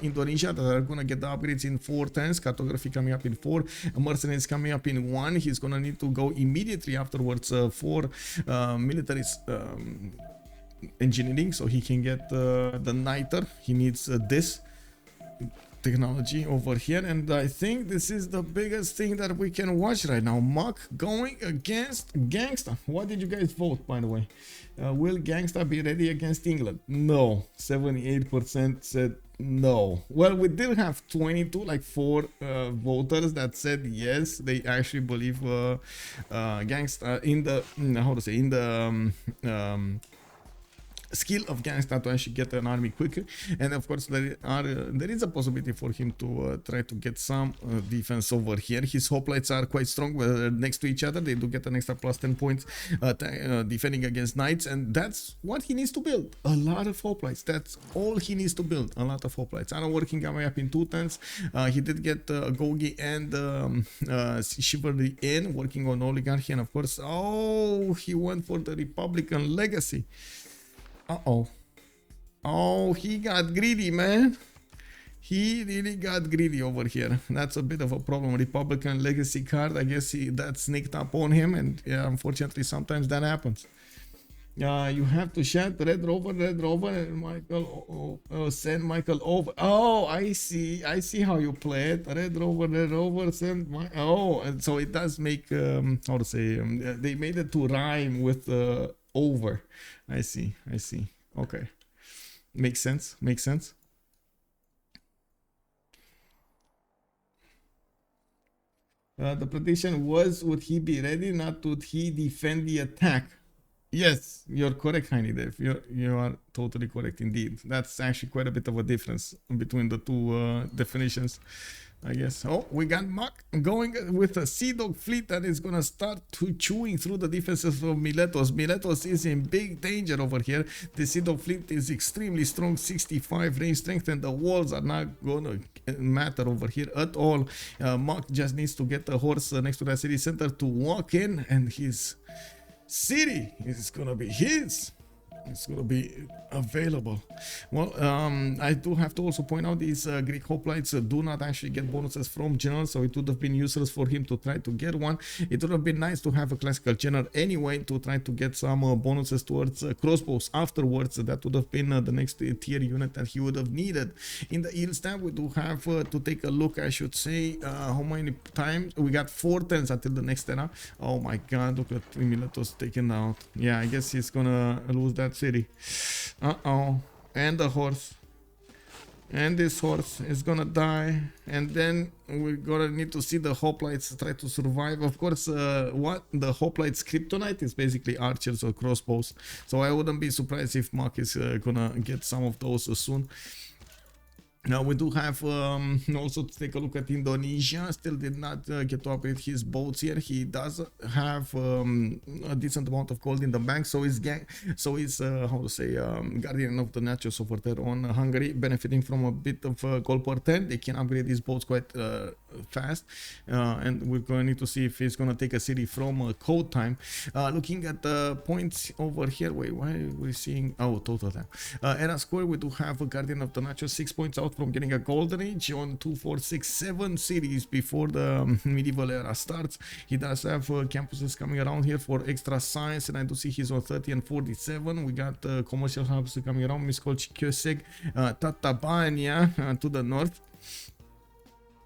Indonesia that are gonna get the upgrades in 4 turns. Cartography coming up in 4. Mercenaries coming up in 1. He's gonna need to go immediately afterwards for military engineering, so he can get the niter. He needs this technology over here, and I think this is the biggest thing that we can watch right now. Mukmuk going against Ganksta. What did you guys vote, by the way? Will Ganksta be ready against England? No. 78% said no. Well, we did have 22, like 4 voters that said yes, they actually believe Ganksta in the how to say, in the skill of Ganksta to actually get an army quicker. And of course there is a possibility for him to try to get some defense over here. His hoplites are quite strong next to each other. They do get an extra plus 10 points defending against knights, and that's what he needs to build. A lot of hoplites. That's all he needs to build. A lot of hoplites. I'm working my way up in 2 turns. He did get Gogi and Chivalry in, working on oligarchy, and of course, oh, he went for the Republican legacy. Oh, he got greedy, man. He really got greedy over here. That's a bit of a problem. Republican legacy card, I guess that sneaked up on him, and yeah, unfortunately sometimes that happens. You have to shout Red Rover, and Michael, send Michael over. Oh, I see how you play it. Red Rover, send my. Oh, and so it does make how to say? They made it to rhyme with over. I see. Okay, makes sense. The prediction was, would he be ready? Not would he defend the attack? Yes, you're correct, Heini Dev. You are totally correct indeed. That's actually quite a bit of a difference between the two definitions, I guess. Oh, we got Mukmuk going with a Sea Dog fleet that is gonna start chewing through the defenses of Miletos. Miletos is in big danger over here. The Sea Dog fleet is extremely strong, 65 range strength, and the walls are not gonna matter over here at all. Muk just needs to get a horse next to that city center to walk in, and his city is gonna be his. It's gonna be available. Well, I do have to also point out these Greek hoplites do not actually get bonuses from general, so it would have been useless for him to try to get one. It would have been nice to have a classical general anyway to try to get some bonuses towards crossbows afterwards. That would have been the next tier unit that he would have needed. In the heal stab, we do have to take a look, I should say, how many times we got 4 turns until the next era. Oh my god, look at Miletos taken out. Yeah, I guess he's gonna lose that city. And the horse, and this horse is gonna die, and then we're gonna need to see the hoplites try to survive. Of course, what the hoplites kryptonite is basically archers or crossbows, so I wouldn't be surprised if Muk is gonna get some of those soon. Now we do have also to take a look at Indonesia. Still did not get to upgrade his boats here. He does have a decent amount of gold in the bank. So is how to say, Guardian of the Nachos over there on Hungary, benefiting from a bit of gold per 10. They can upgrade these boats quite fast, and we're going to need to see if he's going to take a city from CodeTime. Looking at the points over here, wait, why are we seeing? Oh, total time. Era score, we do have a Guardian of the Nachos 6 points out from getting a golden age on 2, 4, 6, 7 cities before the medieval era starts. He does have campuses coming around here for extra science, and I do see he's on 30 and 47. We got commercial hubs coming around, Miskolci, Köseg, Tatabania to the north.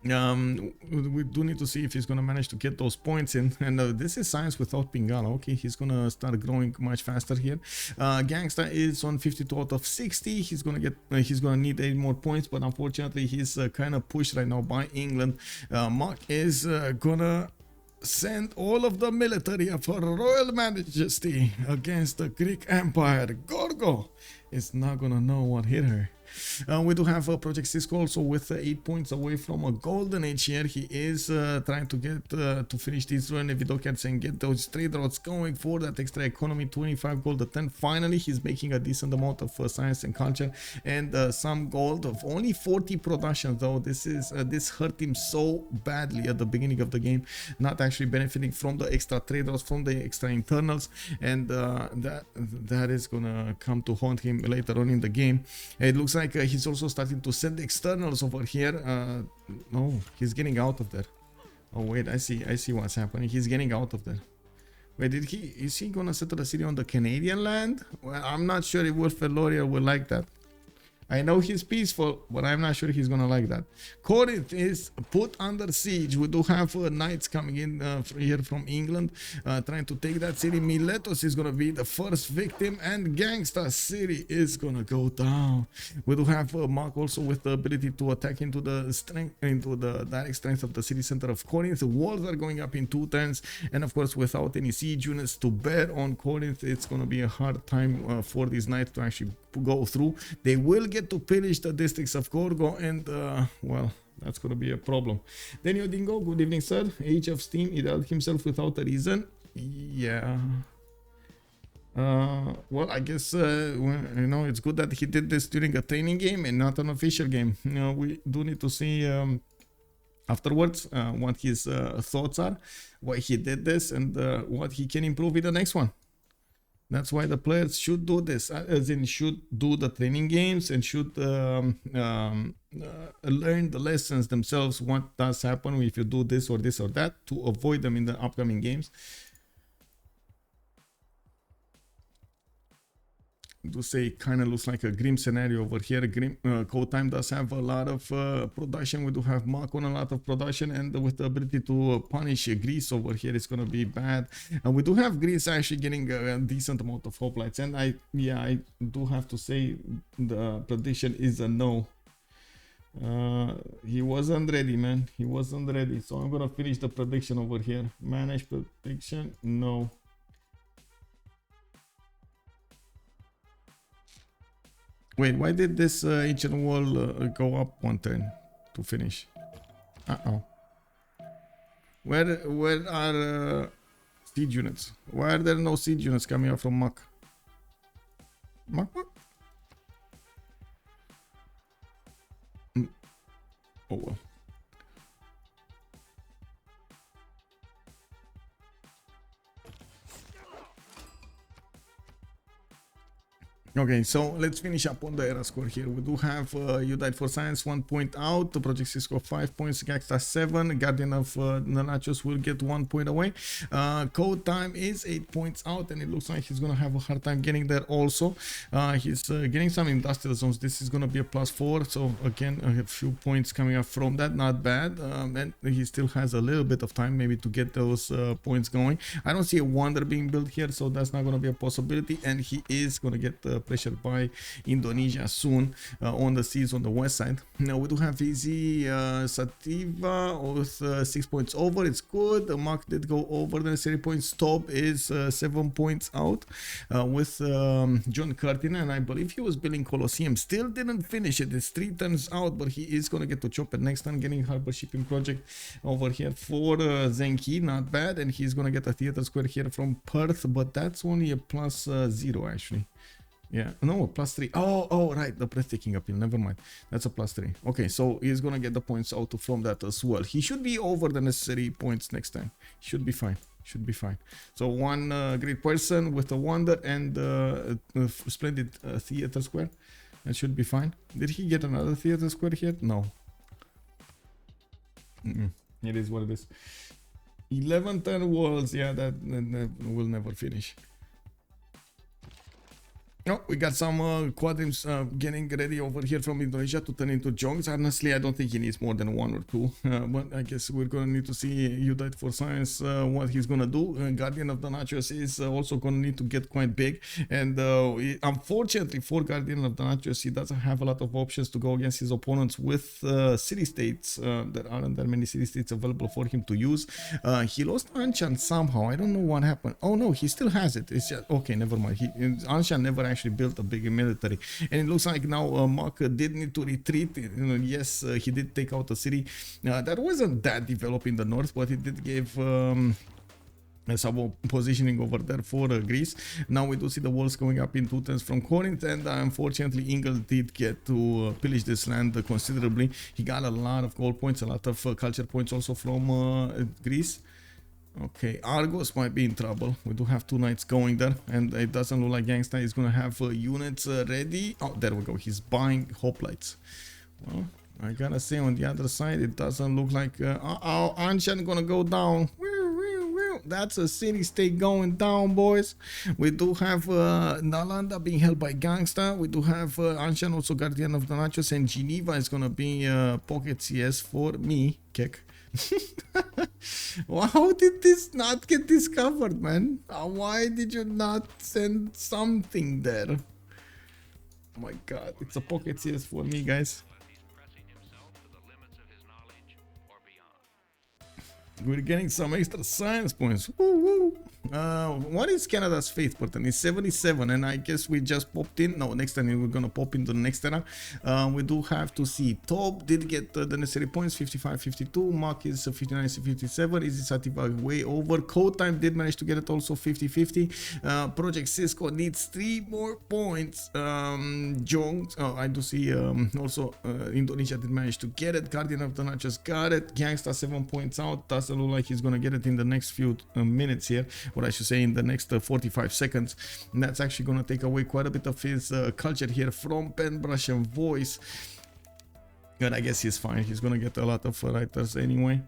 We do need to see if he's gonna manage to get those points in, and this is science without Pingala. Okay, he's gonna start growing much faster here. Ganksta is on 52 out of 60. He's gonna need 8 more points, but unfortunately he's kind of pushed right now by England. Muk is gonna send all of the military of her Royal Majesty against the Greek Empire. Gorgo is not gonna know what hit her. We do have Project Cisco also with 8 points away from a golden age here. He is trying to get to finish these Nevidocats and get those trade routes going for that extra economy. 25 gold at 10. Finally, he's making a decent amount of science and culture and some gold of only 40 production, though. This hurt him so badly at the beginning of the game, not actually benefiting from the extra trade routes, from the extra internals, and that is gonna come to haunt him later on in the game. It looks like he's also starting to send externals over here. No, he's getting out of there. Oh wait, I see what's happening. He's getting out of there. Wait, is he gonna settle a city on the Canadian land? Well, I'm not sure if Wolf Veloria will like that. I know he's peaceful, but I'm not sure he's gonna like that. Corinth is put under siege. We do have knights coming in here from England, trying to take that city. Miletos is gonna be the first victim, and Ganksta city is gonna go down. We do have Mark also with the ability to attack into the direct strength of the city center of Corinth. The walls are going up in 2 turns, and of course, without any siege units to bear on Corinth, it's gonna be a hard time for these knights to actually go through. They will get to pillage the districts of Gorgo, and well, that's gonna be a problem. Daniel Dingo, good evening, sir. Age of Steam, he dealt himself without a reason. Yeah. Well, I guess you know, it's good that he did this during a training game and not an official game. You know, we do need to see afterwards what his thoughts are, why he did this, and what he can improve in the next one. That's why the players should do this, as in should do the training games and should learn the lessons themselves, what does happen if you do this or that, to avoid them in the upcoming games. To say kind of looks like a grim scenario over here. CodeTime does have a lot of production. We do have Mark on a lot of production, and with the ability to punish Greece over here, it's going to be bad. And we do have Greece actually getting a decent amount of hoplites, and I do have to say the prediction is a no. He wasn't ready, man. He wasn't ready. So I'm going to finish the prediction over here. Manage prediction, no. Wait, why did this ancient wall go up 1 turn to finish? Uh-oh. Where are siege units? Why are there no siege units coming out from Muk? Mukmuk? Oh well. Okay, so let's finish up on the era score here. We do have You Died for Science 1 point out, the Project Cisco 5 points, Ganksta 7, Guardian of the Nachos will get 1 point away. CodeTime is 8 points out, and it looks like he's gonna have a hard time getting there also. He's getting some industrial zones. This is gonna be a +4, so again a few points coming up from that, not bad. And he still has a little bit of time maybe to get those points going. I don't see a wonder being built here, so that's not gonna be a possibility, and he is gonna get pressured by Indonesia soon on the seas on the west side. Now we do have easy Sativa with 6 points over. It's good. Mark did go over the necessary points. Top is 7 points out with John Curtin, and I believe he was building Colosseum. Still didn't finish it. It's 3 turns out, but he is going to get to chop it next turn, getting harbor shipping project over here for Zenki. Not bad, and he's going to get a theater square here from Perth, but that's only a +0 actually. Yeah, no, +3. Oh, right, the breathtaking appeal. Never mind. That's a +3. Okay, so he's gonna get the points out from that as well. He should be over the necessary points next time. Should be fine. Should be fine. So one great person with a wonder and a splendid theater square. That should be fine. Did he get another theater square here? No. It is what it is. 11 turn walls. Yeah, that will never finish. Oh, we got some quadrims getting ready over here from Indonesia to turn into jongs. Honestly, I don't think he needs more than 1 or 2. But I guess we're gonna need to see You Died for Science, what he's gonna do. Guardian of the Nachos is also gonna need to get quite big. And unfortunately for Guardian of the Nachos, he doesn't have a lot of options to go against his opponents with city-states. There aren't that many city-states available for him to use. He lost Anshan somehow. I don't know what happened. Oh no, he still has it. It's just, okay, never mind. Anshan never actually built a big military, and it looks like now Mark did need to retreat. Yes, he did take out the city. That wasn't that developed in the north, but it did give some positioning over there for Greece. Now we do see the walls going up in 2 turns from Corinth, and unfortunately Ingel did get to pillage this land considerably. He got a lot of gold points, a lot of culture points also from Greece. Okay, Argos might be in trouble. We do have 2 knights going there, and it doesn't look like Ganksta is gonna have units ready. Oh, there we go. He's buying hoplites. Well, I gotta say, on the other side, it doesn't look like Anshan gonna go down. That's a city state going down, boys. We do have Nalanda being held by Ganksta. We do have Anshan, also Guardian of the Nachos, and Geneva is gonna be Pocket CS for me, Kek. How did this not get discovered, man? Why did you not send something there? Oh my god, it's a Pocket CS for me, guys. We're getting some extra science points. Woo woo. What is Canada's faith button? It's 77, and I guess we just popped in. No, next time we're gonna pop into the next era. We do have to see Top did get the necessary points, 55, 52. Mark is 59, 57. Is it Sativa way over? CodeTime did manage to get it also 50, 50. Project Cisco needs 3 more points. Jong, I do see also Indonesia did manage to get it. Guardian of the Nachos got it. Ganksta 7 points out. Doesn't look like he's gonna get it in the next few minutes here, or I should say in the next 45 seconds. And that's actually gonna take away quite a bit of his culture here from pen, brush, and voice. And I guess he's fine. He's gonna get a lot of writers anyway.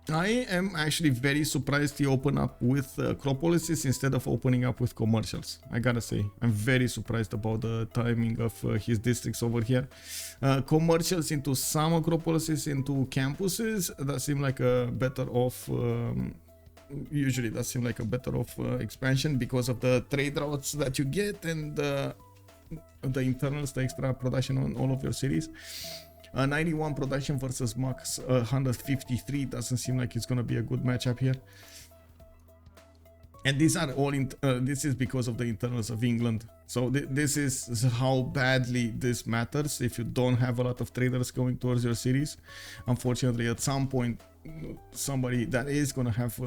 I am actually very surprised he opened up with crop policies instead of opening up with commercials. I gotta say, I'm very surprised about the timing of his districts over here. Commercials into summer crop policies into campuses, that seem like a better off. Usually that seems like a better off expansion because of the trade routes that you get and the internals, the extra production on all of your cities. 91 production versus Max 153 doesn't seem like it's gonna be a good matchup here. And these are all this is because of the internals of England. So this is how badly this matters. If you don't have a lot of traders going towards your cities, unfortunately at some point somebody that is gonna have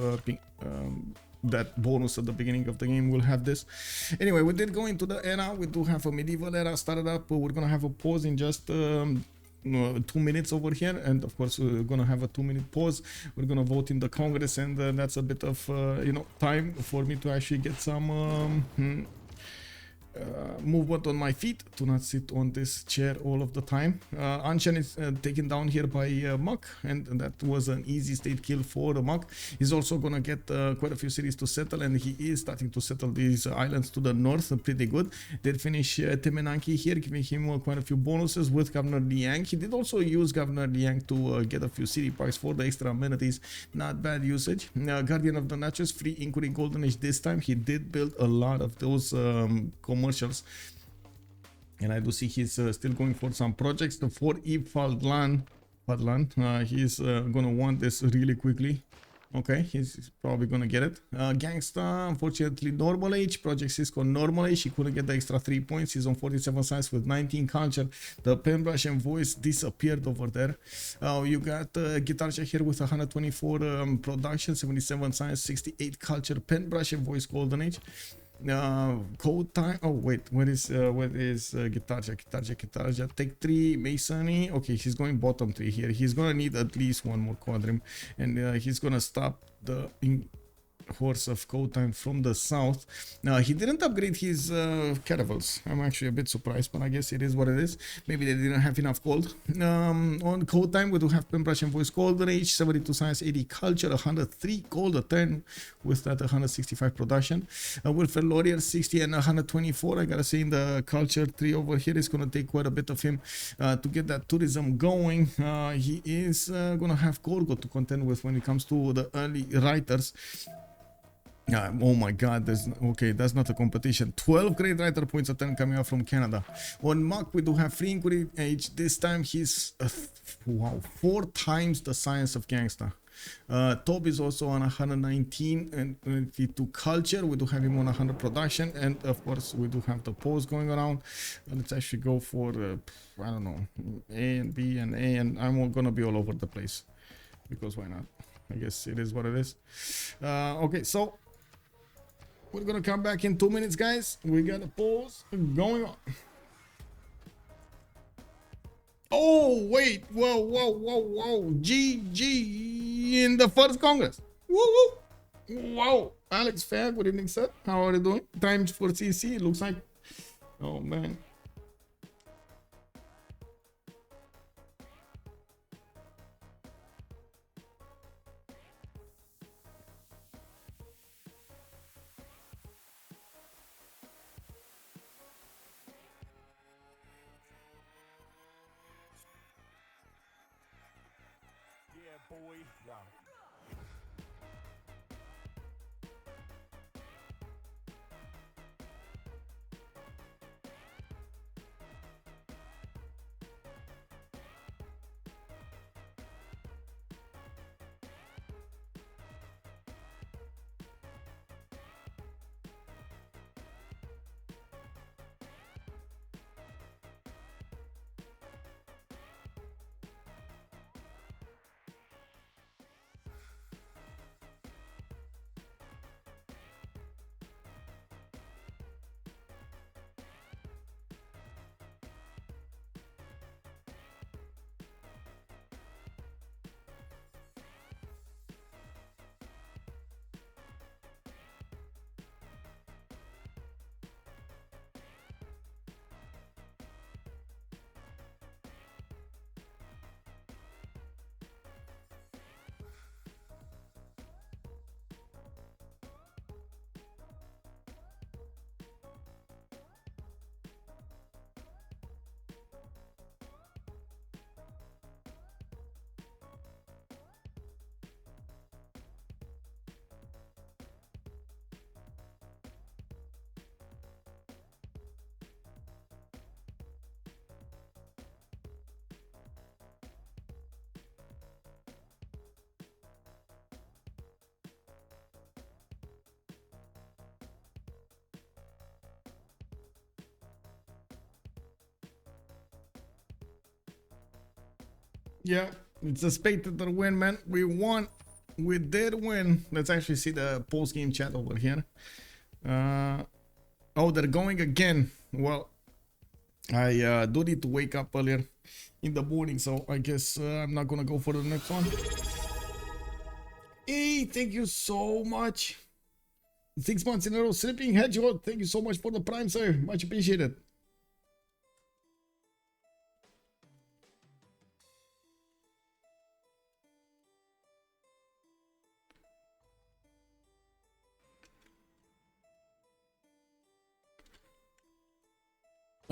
that bonus at the beginning of the game will have this. Anyway, we did go into the era. We do have a medieval era started up. We're gonna have a pause in just 2 minutes over here, and of course we're gonna have a 2-minute pause. We're gonna vote in the Congress, and that's a bit of time for me to actually get some movement on my feet, to not sit on this chair all of the time. Anshan is taken down here by Muk, and that was an easy state kill for Muk. He's also gonna get quite a few cities to settle, and he is starting to settle these islands to the north pretty good. Did finish Temenanki here, giving him quite a few bonuses with Governor Liang. He did also use Governor Liang to get a few city parks for the extra amenities. Not bad usage. Guardian of the Nachos, free inquiry golden age this time. He did build a lot of those commercials, and I do see he's still going for some projects. The 4E Fadlan, he's gonna want this really quickly. Okay, he's probably gonna get it. Ganksta, unfortunately, normal age. Project Cisco, normal age. He couldn't get the extra 3 points. He's on 47 science with 19 culture. The pen brush and voice disappeared over there. You got Guitar here with 124 production, 77 science, 68 culture. Pen brush and voice golden age. CodeTime. Oh wait, what is Guitar? Take 3 Masony. Okay, he's going bottom 3 here. He's gonna need at least 1 more quadrim, and he's gonna stop the horse of CodeTime from the south. He didn't upgrade his caravels. I'm actually a bit surprised, but I guess it is what it is. Maybe they didn't have enough gold. On CodeTime, we do have pen brush and voice golden age, 72 science, 80 culture, 103 gold a turn with that 165 production. Wilfred Laurier, 60 and 124. I gotta say, in the culture 3 over here is gonna take quite a bit of him to get that tourism going. He is gonna have Gorgo to contend with when it comes to the early writers. Oh my god, that's not a competition. 12 great writer points a turn coming out from Canada. On Muk, we do have free inquiry age. This time he's 4 times the science of Ganksta. Top is also on 119 and 22 culture. We do have him on 100 production, and of course we do have the pose going around. Let's actually go for I don't know, A and B and A, and I'm gonna be all over the place because why not? I guess it is what it is. Okay, so we're gonna come back in 2 minutes, guys. We got a pause going on. Oh, wait. Whoa. GG in the first Congress. Woo. Wow. Alex Fair, good evening, sir. How are you doing? Time for CC. Looks like. Oh, man. boy. Yeah. Yeah, it's a spectator win, man. We won. We did win. Let's actually see the post-game chat over here. Oh, they're going again. Well, I do need to wake up earlier in the morning, so I guess I'm not gonna go for the next one. Hey, thank you so much. 6 months in a row. Sleeping Hedgehog, thank you so much for the prime, sir. Much appreciated.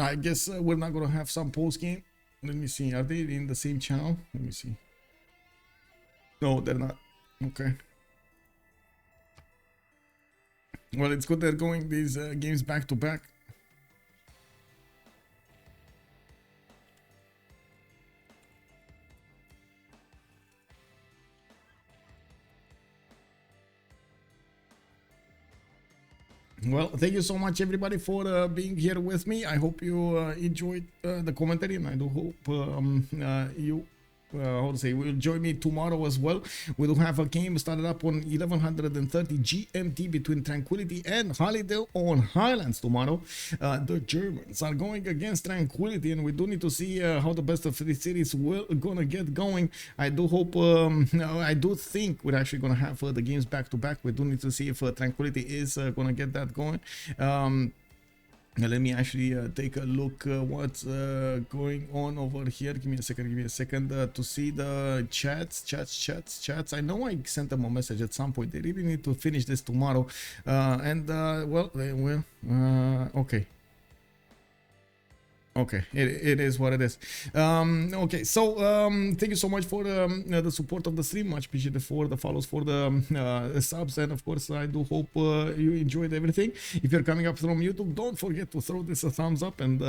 I guess we're not gonna have some post game. Let me see. Are they in the same channel? Let me see. No, they're not. Okay. Well, it's good they're going these games back to back. Well, thank you so much, everybody, for being here with me. I hope you enjoyed the commentary, and I do hope you how to say, will join me tomorrow as well. We do have a game started up on 1130 GMT between Tranquility and Holiday on Highlands tomorrow. The Germans are going against Tranquility, and we do need to see how the best of 3 series will gonna get going. I do hope, I do think we're actually gonna have the games back to back. We do need to see if Tranquility is gonna get that going. Let me actually take a look what's going on over here. Give me a second to see the chats. I know I sent them a message at some point. They really need to finish this tomorrow, and well, they will. Okay. Okay, it is what it is. Okay, so thank you so much for the support of the stream. Much appreciated for the follows, for the subs, and of course I do hope you enjoyed everything. If you're coming up from YouTube, don't forget to throw this a thumbs up and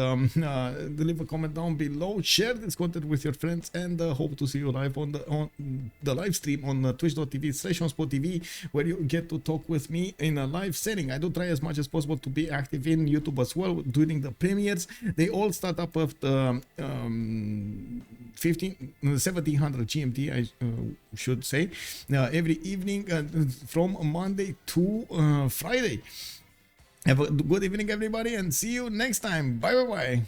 leave a comment down below. Share this content with your friends, and hope to see you live on the live stream on twitch.tv/OnSpotTV, where you get to talk with me in a live setting. I do try as much as possible to be active in YouTube as well during the premieres. They all start up with 1700 GMT, I should say, every evening from Monday to Friday. Have a good evening, everybody, and see you next time. Bye bye.